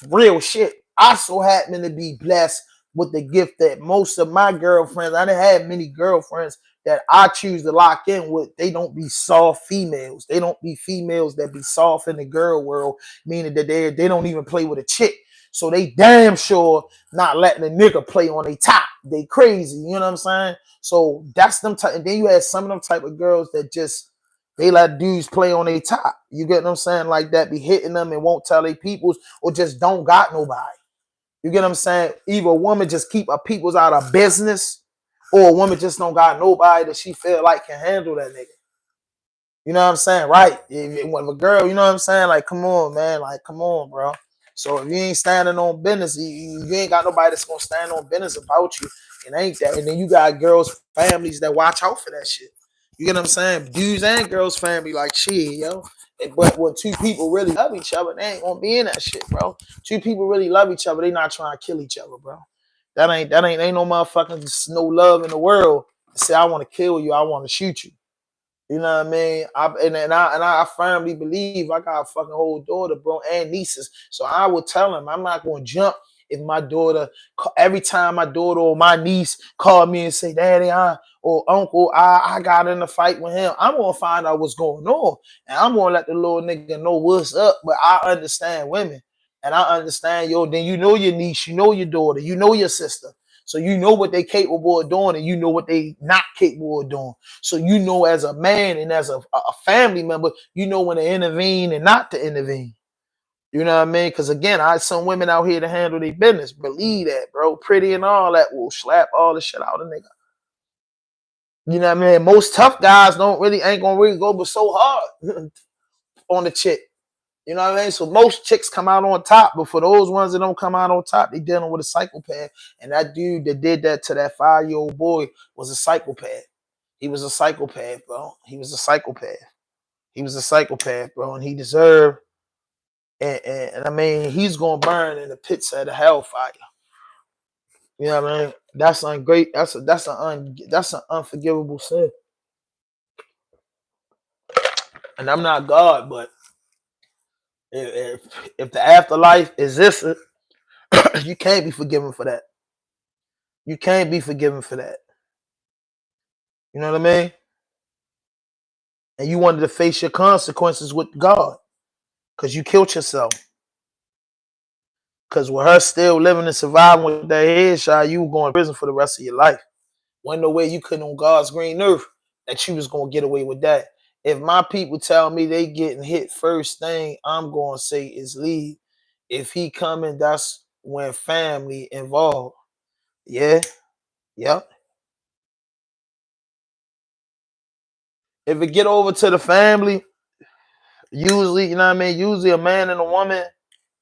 Real shit. I so happen to be blessed with the gift that most of my girlfriends, I didn't have many girlfriends that I choose to lock in with. They don't be soft females. They don't be females that be soft in the girl world, meaning that they don't even play with a chick. So they damn sure not letting a nigga play on their top. They crazy, you know what I'm saying? So that's them type. And then you had some of them type of girls that just, they let dudes play on their top. You get what I'm saying? Like that, be hitting them and won't tell their peoples, or just don't got nobody. You get what I'm saying? Either a woman just keep her peoples out of business, or a woman just don't got nobody that she feel like can handle that nigga. You know what I'm saying? Right. When a girl, you know what I'm saying? Like, come on, man. Like, come on, bro. So if you ain't standing on business, you ain't got nobody that's gonna stand on business about you. It ain't that. And then you got girls' families that watch out for that shit. You get what I'm saying? Dudes and girls' family, like, shit, yo. But when two people really love each other, they ain't gonna be in that shit, bro. Two people really love each other, they not trying to kill each other, bro. That ain't no motherfucking no love in the world to say I want to kill you, I want to shoot you. You know what I mean? I firmly believe I got a fucking whole daughter, bro, and nieces. So I would tell him I'm not going to jump if my daughter, every time my daughter or my niece call me and say, Daddy, or Uncle, I got in a fight with him. I'm going to find out what's going on. And I'm going to let the little nigga know what's up. But I understand women. And I understand, then you know your niece, you know your daughter, you know your sister. So you know what they capable of doing and you know what they not capable of doing. So you know as a man and as a family member, you know when to intervene and not to intervene. You know what I mean? Because again, I had some women out here to handle their business. Believe that, bro. Pretty and all that will slap all the shit out of nigga. You know what I mean? Most tough guys ain't gonna really go but so hard on the chick. You know what I mean? So most chicks come out on top, but for those ones that don't come out on top, they dealing with a psychopath. And that dude that did that to that 5-year-old boy was a psychopath. He was a psychopath, bro. He was a psychopath. He was a psychopath, bro, and he deserved. And I mean, he's gonna burn in the pits of the hellfire. You know what I mean? That's ungreat. That's an unforgivable sin. And I'm not God, but if the afterlife exists, you can't be forgiven for that. You can't be forgiven for that. You know what I mean? And you wanted to face your consequences with God because you killed yourself. Because with her still living and surviving with that headshot, you were going to prison for the rest of your life. Wasn't no way you couldn't on God's green earth that you was going to get away with that. If my people tell me they getting hit, first thing I'm going to say is leave. If he coming, that's when family involved. Yeah, yep. If it get over to the family, usually, you know what I mean? Usually a man and a woman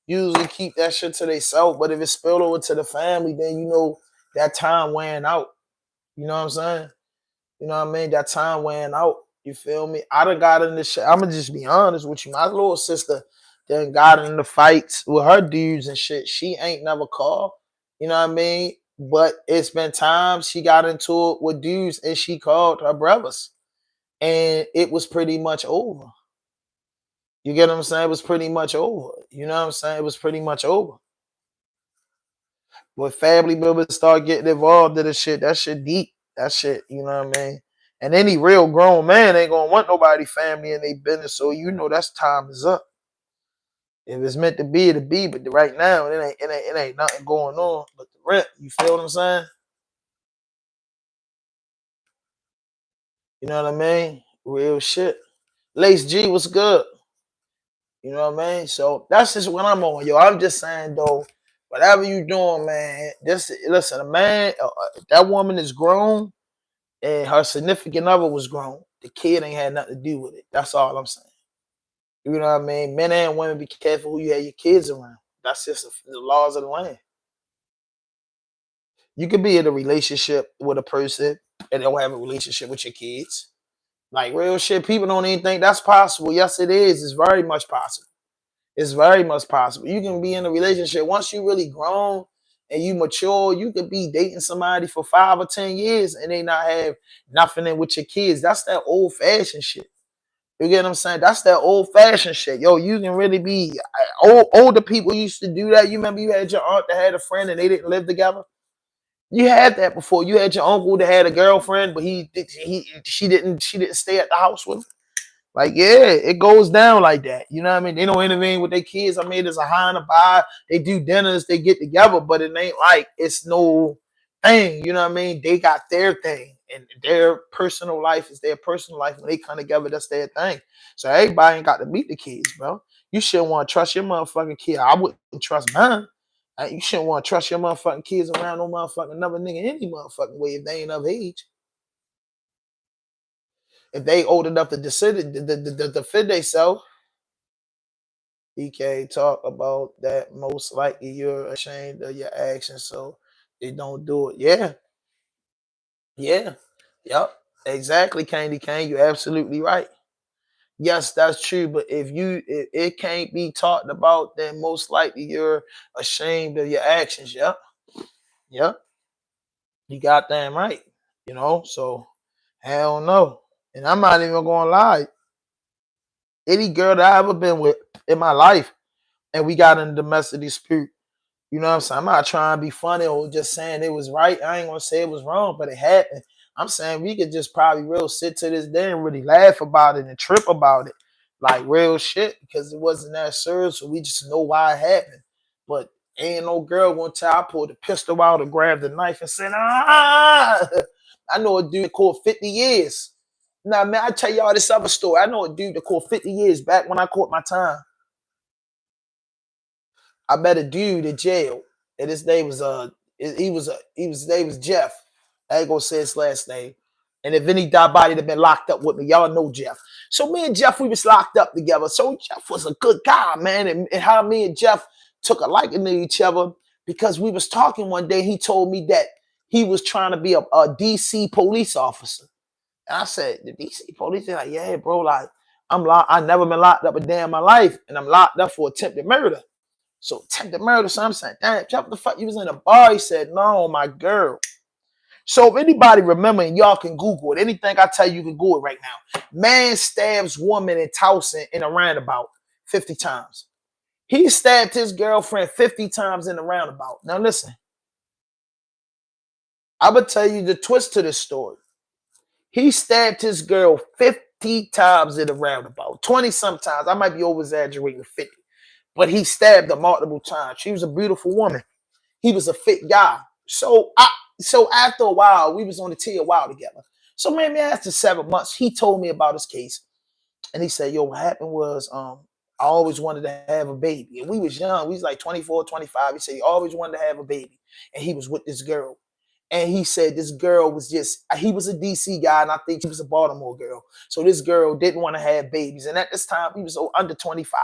usually keep that shit to themselves. But if it spilled over to the family, then you know that time wearing out. You know what I'm saying? You know what I mean? That time wearing out. You feel me? I done got in the shit. I'ma just be honest with you. My little sister done got in the fights with her dudes and shit. She ain't never called. You know what I mean? But it's been times she got into it with dudes and she called her brothers. And it was pretty much over. You get what I'm saying? It was pretty much over. You know what I'm saying? It was pretty much over. When family members start getting involved in the shit, that shit deep. That shit, you know what I mean? And any real grown man ain't gonna want nobody family in their business. So you know that's time is up. If it's meant to be, it'll be. But right now, it ain't nothing going on but the rent. You feel what I'm saying? You know what I mean? Real shit. Lace G, what's good? You know what I mean? So that's just what I'm on, yo. I'm just saying though, whatever you doing, man. Just listen, a man, that woman is grown, and her significant other was grown. The kid ain't had nothing to do with it. That's all I'm saying. You know what I mean? Men and women, be careful who you have your kids around. That's just the laws of the land. You could be in a relationship with a person and don't have a relationship with your kids. Like real shit, people don't even think that's possible. Yes, it is. It's very much possible. It's very much possible. You can be in a relationship once you really grown and you mature. You could be dating somebody for 5 or 10 years and they not have nothing in with your kids. That's that old fashioned shit. You get what I'm saying? That's that old fashioned shit. Yo, you can really be older people used to do that. You remember you had your aunt that had a friend and they didn't live together? You had that before. You had your uncle that had a girlfriend, but she didn't stay at the house with him. Like, yeah, it goes down like that. You know what I mean? They don't intervene with their kids. I mean, there's a high and a buy. They do dinners, they get together, but it ain't like it's no thing. You know what I mean? They got their thing, and their personal life is their personal life. When they come together, that's their thing. So everybody ain't got to meet the kids, bro. You shouldn't want to trust your motherfucking kid. I wouldn't trust mine. You shouldn't want to trust your motherfucking kids around no motherfucking another nigga any motherfucking way if they ain't of age. If they old enough to defend themselves, he can't talk about that. Most likely you're ashamed of your actions, so they don't do it. Yeah. Yeah. Yep. Exactly, Candy Cane. You're absolutely right. Yes, that's true. But if it can't be talked about, then most likely you're ashamed of your actions. Yep. Yep. You got damn right. You know, so hell no. And I'm not even gonna lie. Any girl that I ever been with in my life, and we got in a domestic dispute. You know what I'm saying? I'm not trying to be funny or just saying it was right. I ain't gonna say it was wrong, but it happened. I'm saying we could just probably real sit to this day and really laugh about it and trip about it. Like real shit, because it wasn't that serious, so we just know why it happened. But ain't no girl one time I pulled the pistol out or grabbed the knife and said, ah. I know a dude that caught 50 years. Now, man, I tell y'all this other story. I know a dude that caught 50 years back when I caught my time. I met a dude in jail, and his name was his name was Jeff. I ain't gonna say his last name. And if any body that been locked up with me, y'all know Jeff. So me and Jeff, we was locked up together. So Jeff was a good guy, man. And how me and Jeff took a liking to each other because we was talking one day. He told me that he was trying to be a DC police officer. And I said, the DC police? They're like, yeah, bro, like, I'm locked. I never been locked up a day in my life, and I'm locked up for attempted murder. So attempted murder. So I'm saying, damn, Jeff, what the fuck? You was in a bar. He said, no, my girl. So if anybody remember, and y'all can Google it, anything I tell you, you can Google it right now. Man stabs woman in Towson in a roundabout 50 times. He stabbed his girlfriend 50 times in a roundabout. Now listen, I'm going to tell you the twist to this story. He stabbed his girl 50 times in a roundabout. 20 sometimes. I might be over-exaggerating 50. But he stabbed her multiple times. She was a beautiful woman. He was a fit guy. So after a while, we was on the T a while together. So maybe after 7 months, he told me about his case. And he said, yo, what happened was I always wanted to have a baby. And we was young. We was like 24, 25. He said he always wanted to have a baby. And he was with this girl. And he said this girl was just, he was a DC guy, and I think she was a Baltimore girl. So this girl didn't want to have babies. And at this time, he was under 25.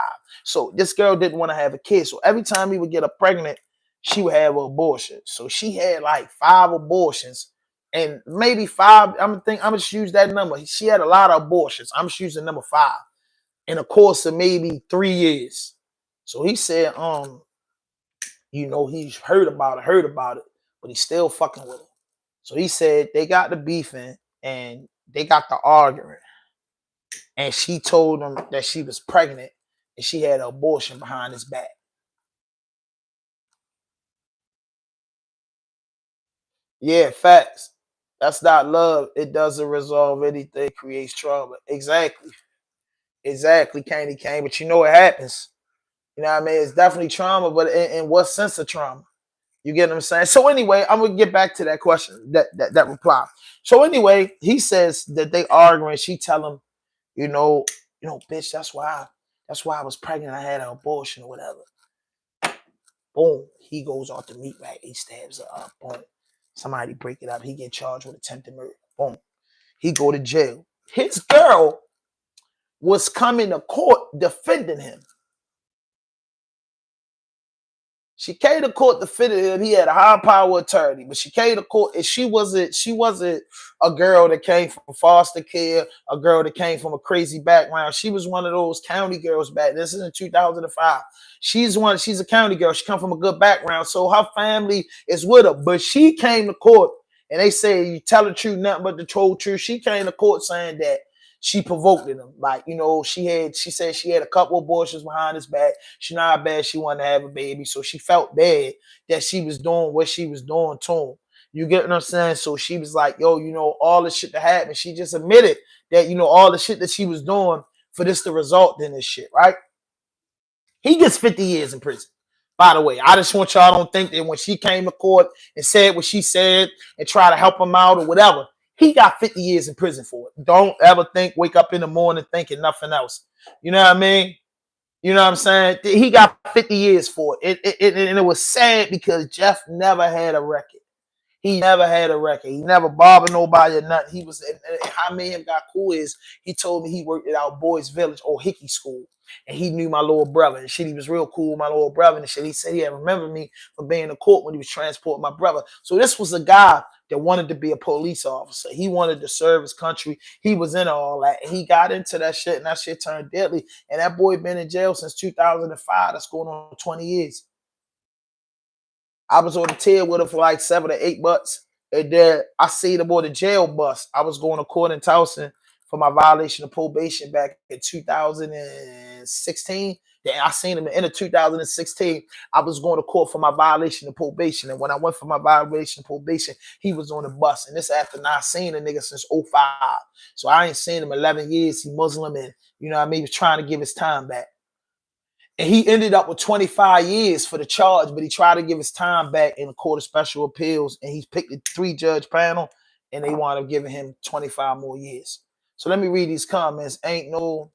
So this girl didn't want to have a kid. So every time he would get her pregnant, she would have an abortion. So she had like 5 abortions. And maybe 5, I'm gonna use that number. She had a lot of abortions. I'm just using number 5 in a course of maybe 3 years. So he said, you know, he's heard about it, but he's still fucking with her. So he said they got the beefing and they got the arguing. And she told him that she was pregnant and she had an abortion behind his back. Yeah, facts. That's not love. It doesn't resolve anything. It creates trauma. Exactly. Exactly, Candy Cane. But you know what happens. You know what I mean? It's definitely trauma, but in what sense of trauma? You get what I'm saying? So anyway, I'm gonna get back to that question, that reply. So anyway, he says that they arguing. She tell him, you know, bitch, that's why I was pregnant. I had an abortion or whatever. Boom. He goes off the meat rack. He stabs her up. Boom. Somebody break it up. He get charged with attempted murder. Boom. He go to jail. His girl was coming to court defending him. She came to court defending him. He had a high power attorney, but she came to court and she wasn't a girl that came from foster care, a girl that came from a crazy background. She was one of those county girls back. This is in 2005. She's a county girl. She come from a good background. So her family is with her. But she came to court and they say you tell the truth, nothing but the whole truth. She came to court saying that she provoked him. Like, you know, she said she had a couple abortions behind his back. She not bad. She wanted to have a baby. So she felt bad that she was doing what she was doing to him. You get what I'm saying? So she was like, yo, you know, all the shit that happened. She just admitted that, you know, all the shit that she was doing for this to result in this shit, right? He gets 50 years in prison. By the way, I just want y'all to don't think that when she came to court and said what she said and try to help him out or whatever, he got 50 years in prison for it. Don't ever wake up in the morning thinking nothing else. You know what I mean? You know what I'm saying? He got 50 years for it. And it was sad because Jeff never had a record. He never had a record. He never bothered nobody or nothing. He was, and how me and him got cool is he told me he worked at our boys' village or Hickey School. And he knew my little brother and shit. He was real cool with my little brother and shit. He said he had remembered me from being in court when he was transporting my brother. So this was a guy that wanted to be a police officer. He wanted to serve his country. He was into all that. And he got into that shit and that shit turned deadly. And that boy been in jail since 2005. That's going on 20 years. I was on the tail with him for like 7 or 8 months. And then I seen him on the jail bus. I was going to court in Towson for my violation of probation back in 2016. Then I seen him in 2016. I was going to court for my violation of probation. And when I went for my violation of probation, he was on the bus. And this after not seeing a nigga since 05. So I ain't seen him 11 years. He Muslim and, you know what I mean, he was trying to give his time back. And he ended up with 25 years for the charge, but he tried to give his time back in the Court of Special Appeals, and he picked a 3-judge panel, and they wound up giving him 25 more years. So let me read these comments. Ain't no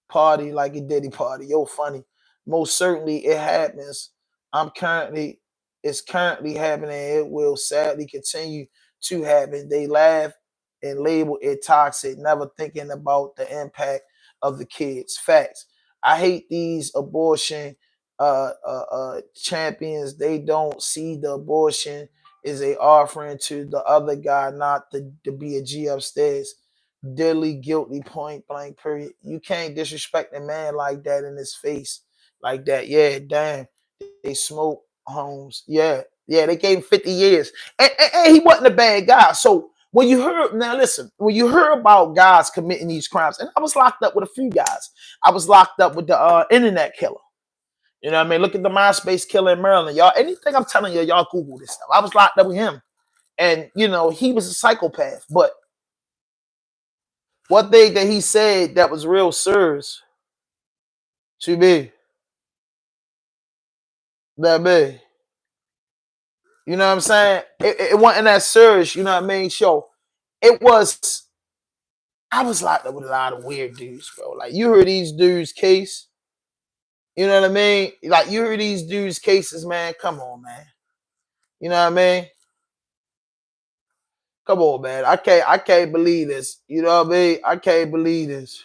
party like a Diddy party. Yo, funny. Most certainly it happens. It's currently happening. It will sadly continue to happen. They laugh and label it toxic, never thinking about the impact of the kids. Facts. I hate these abortion champions. They don't see the abortion is a offering to the other guy, not to be a G upstairs. Deadly guilty, point blank, period. You can't disrespect a man like that in his face, like that. Yeah, damn. They smoke Holmes. Yeah, they gave him 50 years. And he wasn't a bad guy. So when you heard, now listen, when you hear about guys committing these crimes, and I was locked up with a few guys. I was locked up with the internet killer. You know what I mean? Look at the MySpace killer in Maryland. Y'all, anything I'm telling you, y'all Google this stuff. I was locked up with him. And, you know, he was a psychopath. But one thing that he said that was real serious to me, that you know what I'm saying? It wasn't that serious, you know what I mean? So it was, I was locked up with a lot of weird dudes, bro. Like, you heard these dudes' case, you know what I mean? Like, you heard these dudes' cases, man. Come on, man. You know what I mean? Come on, man. I can't believe this. You know what I mean? I can't believe this.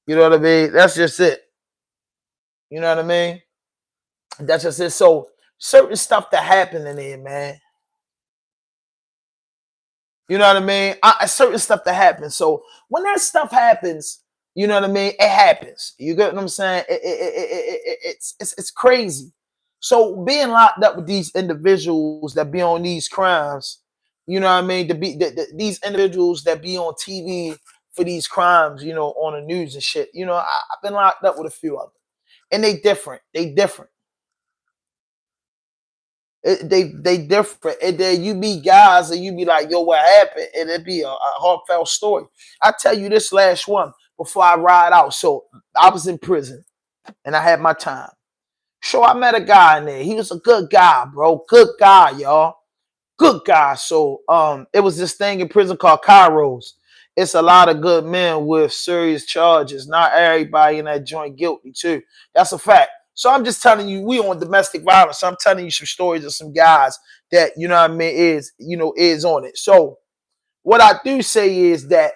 You know what I mean? That's just it. You know what I mean? That's just it. So certain stuff that happened in there, man. You know what I mean? Certain stuff that happens. So when that stuff happens, you know what I mean? It happens. You get what I'm saying? It's crazy. So being locked up with these individuals that be on these crimes, you know what I mean? These individuals that be on TV for these crimes, you know, on the news and shit. You know, I've been locked up with a few of them, and they different. They different. They different. And then you be guys and you be like, yo, what happened? And it be a heartfelt story. I tell you this last one before I ride out. So I was in prison and I had my time. So I met a guy in there. He was a good guy, bro. Good guy, y'all. Good guy. So it was this thing in prison called Kairos. It's a lot of good men with serious charges. Not everybody in that joint guilty too. That's a fact. So I'm just telling you, we on domestic violence. So I'm telling you some stories of some guys that, you know what I mean, is on it. So what I do say is that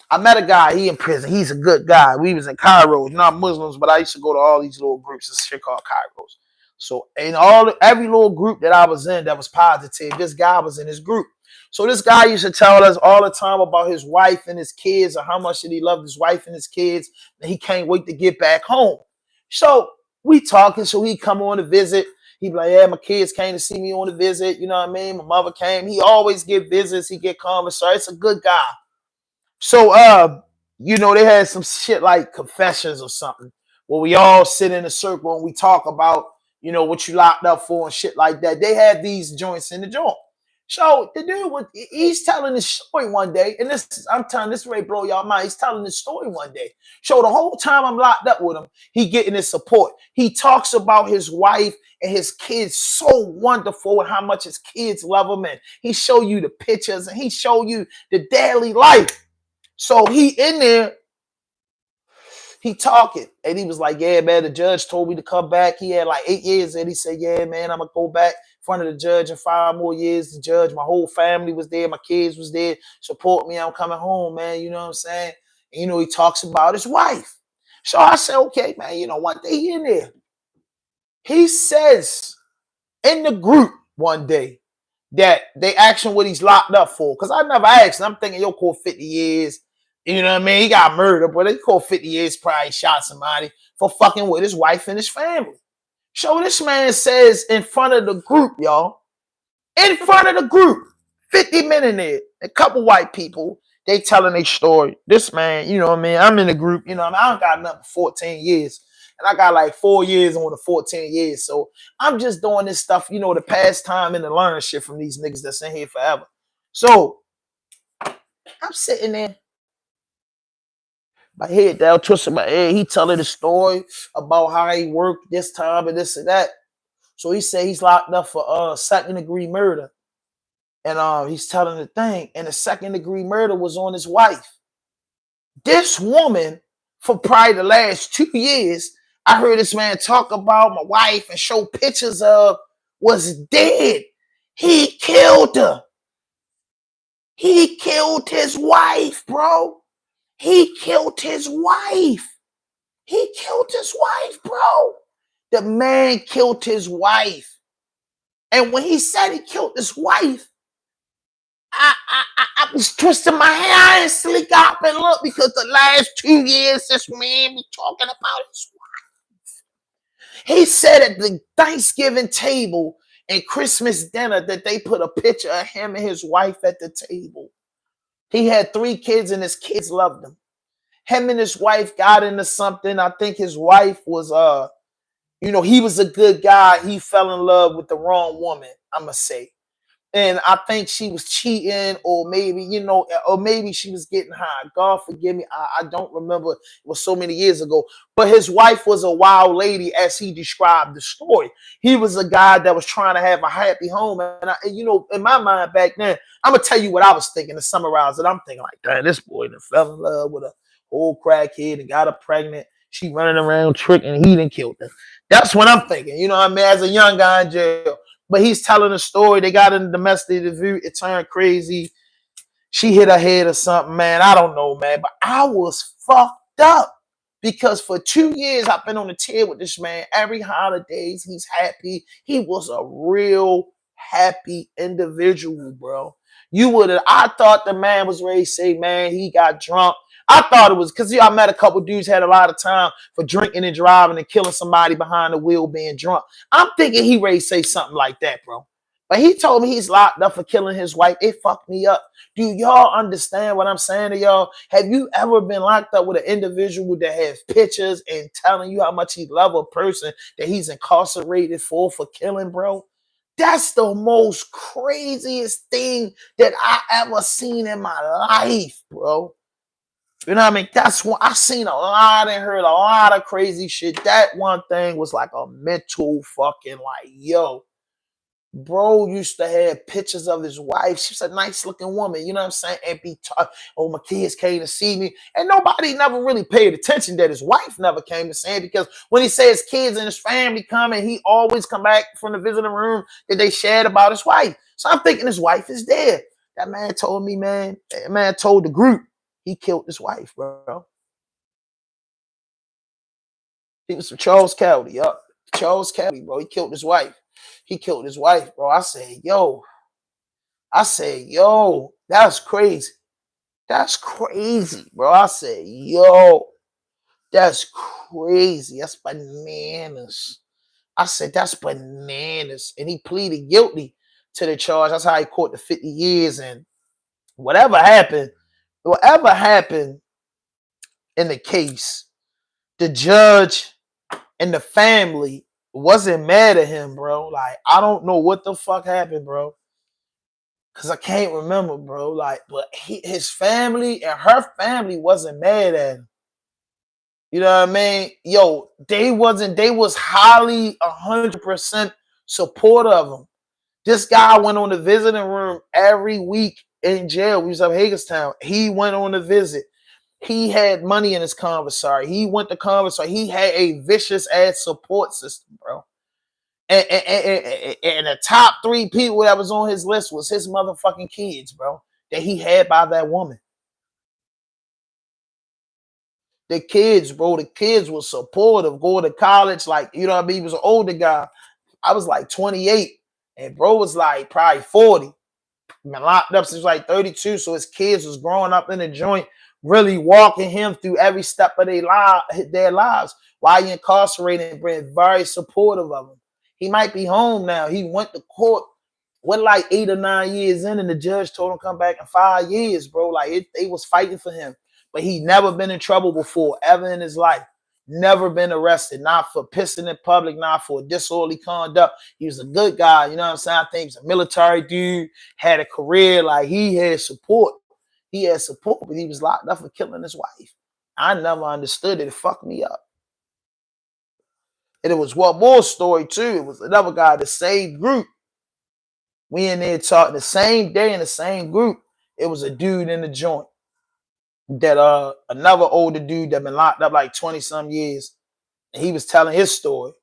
I met a guy, he in prison. He's a good guy. We was in Kairos, not Muslims, but I used to go to all these little groups. This shit called Kairos. So in every little group that I was in that was positive, this guy was in his group. So this guy used to tell us all the time about his wife and his kids and how much that he loved his wife and his kids, and he can't wait to get back home. So we talking, so he come on a visit. He be like, yeah, my kids came to see me on a visit. You know what I mean? My mother came. He always get visits. He get conversation. It's a good guy. So, you know, they had some shit like confessions or something where we all sit in a circle and we talk about, you know, what you locked up for and shit like that. They had these joints in the joint. So the dude, he's telling this story one day, and I'm telling this way blow y'all mind. He's telling this story one day. So the whole time I'm locked up with him, he getting his support. He talks about his wife and his kids so wonderful and how much his kids love him, and he show you the pictures and he show you the daily life. So he in there, he talking, and he was like, yeah, man, the judge told me to come back. He had like 8 years, and he said, yeah, man, I'm going to go back in front of the judge in 5 more years. The judge, my whole family was there. My kids was there. Support me. I'm coming home, man. You know what I'm saying? And, you know, he talks about his wife. So I said, okay, man, you know, one day he in there. He says in the group one day that they asked him what he's locked up for. Because I never asked. I'm thinking, yo, call 50 years. You know what I mean? He got murdered, but they called 50 years, probably shot somebody for fucking with his wife and his family. So this man says in front of the group, y'all, in front of the group, 50 men in there, a couple white people, they telling their story. This man, you know what I mean? I'm in the group, you know what I mean? I don't got nothing for 14 years. And I got like 4 years on the 14 years. So I'm just doing this stuff, you know, to pass time and to learn shit from these niggas that's in here forever. So I'm sitting there. My head down, twisting my head. He telling the story about how he worked this time and this and that. So he said he's locked up for second-degree murder. And he's telling the thing. And the second-degree murder was on his wife. This woman, for probably the last 2 years, I heard this man talk about my wife and show pictures of, was dead. He killed her. He killed his wife, bro. He killed his wife. He killed his wife, bro. The man killed his wife. And when he said he killed his wife, I was twisting my hair. I instantly got up and looked because the last 2 years this man be talking about his wife. He said at the Thanksgiving table and Christmas dinner that they put a picture of him and his wife at the table. He had 3 kids and his kids loved him. Him and his wife got into something. I think his wife was he was a good guy. He fell in love with the wrong woman, I'ma say. And I think she was cheating, or maybe she was getting high. God forgive me. I don't remember. It was so many years ago. But his wife was a wild lady, as he described the story. He was a guy that was trying to have a happy home. And in my mind back then, I'm gonna tell you what I was thinking to summarize it. I'm thinking like, damn, this boy done fell in love with a old crackhead and got her pregnant. She running around tricking, he done killed her. That's what I'm thinking. You know what I mean? As a young guy in jail. But he's telling a story. They got in the domestic abuse. It turned crazy. She hit her head or something, man. I don't know, man. But I was fucked up because for 2 years I've been on the tier with this man. Every holidays he's happy. He was a real happy individual, bro. I thought the man was ready to say, man, he got drunk. I thought it was because I met a couple dudes had a lot of time for drinking and driving and killing somebody behind the wheel being drunk. I'm thinking he ready to say something like that, bro. But he told me he's locked up for killing his wife. It fucked me up. Do y'all understand what I'm saying to y'all? Have you ever been locked up with an individual that has pictures and telling you how much he loves a person that he's incarcerated for killing, bro? That's the most craziest thing that I ever seen in my life, bro. You know what I mean? That's what I seen a lot and heard a lot of crazy shit. That one thing was like a mental fucking like, yo, bro used to have pictures of his wife. She's a nice looking woman, you know what I'm saying? And be oh, my kids came to see me. And nobody never really paid attention that his wife never came to see him, because when he said his kids and his family come, and he always come back from the visiting room that they shared about his wife. So I'm thinking his wife is dead. That man told me, man, that man told the group he killed his wife, bro. He was from Charles County, Charles County, bro. He killed his wife. He killed his wife, bro. I said, yo, that's crazy. That's crazy, bro. I said, yo, that's crazy. That's bananas. I said, that's bananas. And he pleaded guilty to the charge. That's how he caught the 50 years. And whatever happened in the case, the judge and the family wasn't mad at him, bro. Like, I don't know what the fuck happened, bro. Cause I can't remember, bro. Like, but his family and her family wasn't mad at him. You know what I mean? Yo, they was highly 100% supportive of him. This guy went on the visiting room every week in jail. We was up Hagerstown. He went on a visit. He had money in his commissary. He went to commissary. He had a vicious ass support system, bro. And the top 3 people that was on his list was his motherfucking kids, bro, that he had by that woman. The kids, bro, the kids were supportive, going to college. Like, you know what I mean? He was an older guy. I was like 28, and bro was like probably 40. Been locked up since like 32, so his kids was growing up in the joint, really walking him through every step of their lives while he incarcerated, and being very supportive of him. He might be home now. He went to court, went like 8 or 9 years in, and the judge told him come back in 5 years, bro. Like, they was fighting for him. But he never been in trouble before, ever in his life. Never been arrested, not for pissing in public, not for disorderly conduct. He was a good guy, you know what I'm saying? I think he was a military dude, had a career, like he had support. He had support, but he was locked up for killing his wife. I never understood it. It fucked me up. And it was one more story too. It was another guy, the same group. We in there talking the same day in the same group. It was a dude in the joint that another older dude that been locked up like 20 some years, and he was telling his story.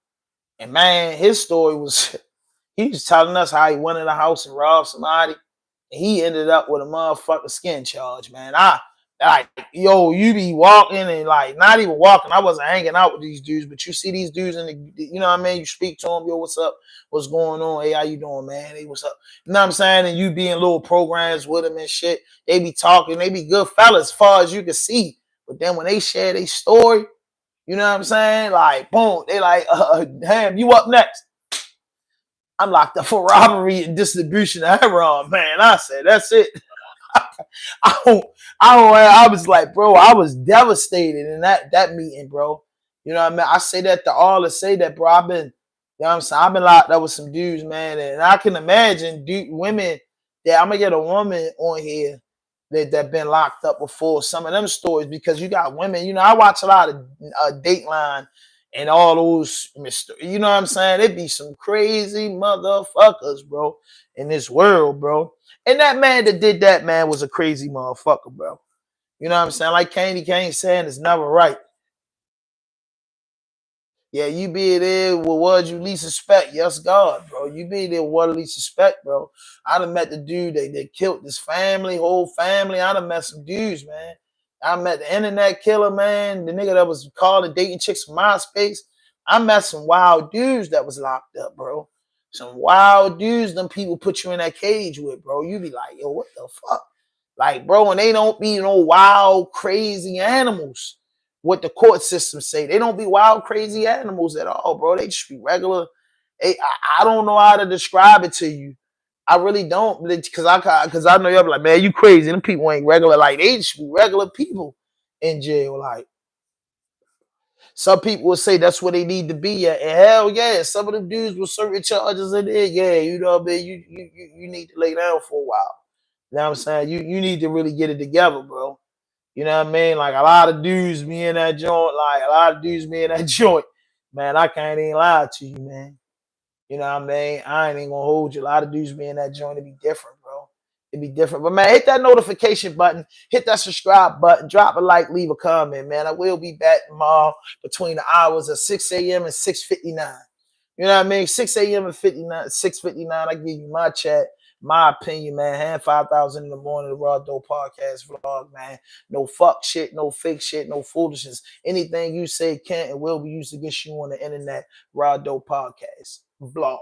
And man, his story was, he was telling us how he went in the house and robbed somebody, and he ended up with a motherfucking skin charge, man. Like, yo, you be walking and like not even walking. I wasn't hanging out with these dudes, but you see these dudes in the, you know what I mean? You speak to them, yo, what's up? What's going on? Hey, how you doing, man? Hey, what's up? You know what I'm saying? And you be in little programs with them and shit. They be talking, they be good fellas as far as you can see. But then when they share their story, you know what I'm saying? Like, boom, they like, damn, you up next. I'm locked up for robbery and distribution of heroin, man. I said, that's it. I was like, bro, I was devastated in that meeting, bro. You know what I mean? I say that to all to say that, bro. I've been, you know what I'm saying? I've been locked up with some dudes, man. And I can imagine women that I'm gonna get a woman on here that been locked up before some of them stories, because you got women, you know, I watch a lot of Dateline and all those, you know what I'm saying? It be some crazy motherfuckers, bro, in this world, bro. And that man that did that, man, was a crazy motherfucker, bro. You know what I'm saying? Like Candy Kane saying, it's never right. Yeah, you be there with what you least suspect. Yes, God, bro. You be there with what least suspect, bro. I done met the dude that killed this family, whole family. I done met some dudes, man. I met the internet killer, man. The nigga that was calling dating chicks from MySpace. I met some wild dudes that was locked up, bro. Some wild dudes them people put you in that cage with, bro. You be like, yo, what the fuck? Like, bro, and they don't be no wild, crazy animals. What the court system say. They don't be wild, crazy animals at all, bro. They just be regular. I don't know how to describe it to you. I really don't, because I know you'll be like, man, you crazy. Them people ain't regular. Like, they just be regular people in jail. Like, some people will say that's where they need to be at. And hell yeah, some of them dudes with certain charges in there, yeah, you know what I mean? You need to lay down for a while. You know what I'm saying? You need to really get it together, bro. You know what I mean? Like, a lot of dudes be in that joint. Like, a lot of dudes be in that joint. Man, I can't even lie to you, man. You know what I mean? I ain't even gonna hold you. A lot of dudes be in that joint. It be different, bro. It be different. But, man, hit that notification button. Hit that subscribe button. Drop a like. Leave a comment, man. I will be back tomorrow between the hours of 6 a.m. and 6:59. You know what I mean? 6 a.m. and 6:59. I give you my chat. My opinion, man. Hand 5,000 in the morning, the Raw Dope Podcast vlog, man. No fuck shit, no fake shit, no foolishness. Anything you say can and will be used against you on the internet. Raw Dope Podcast vlog.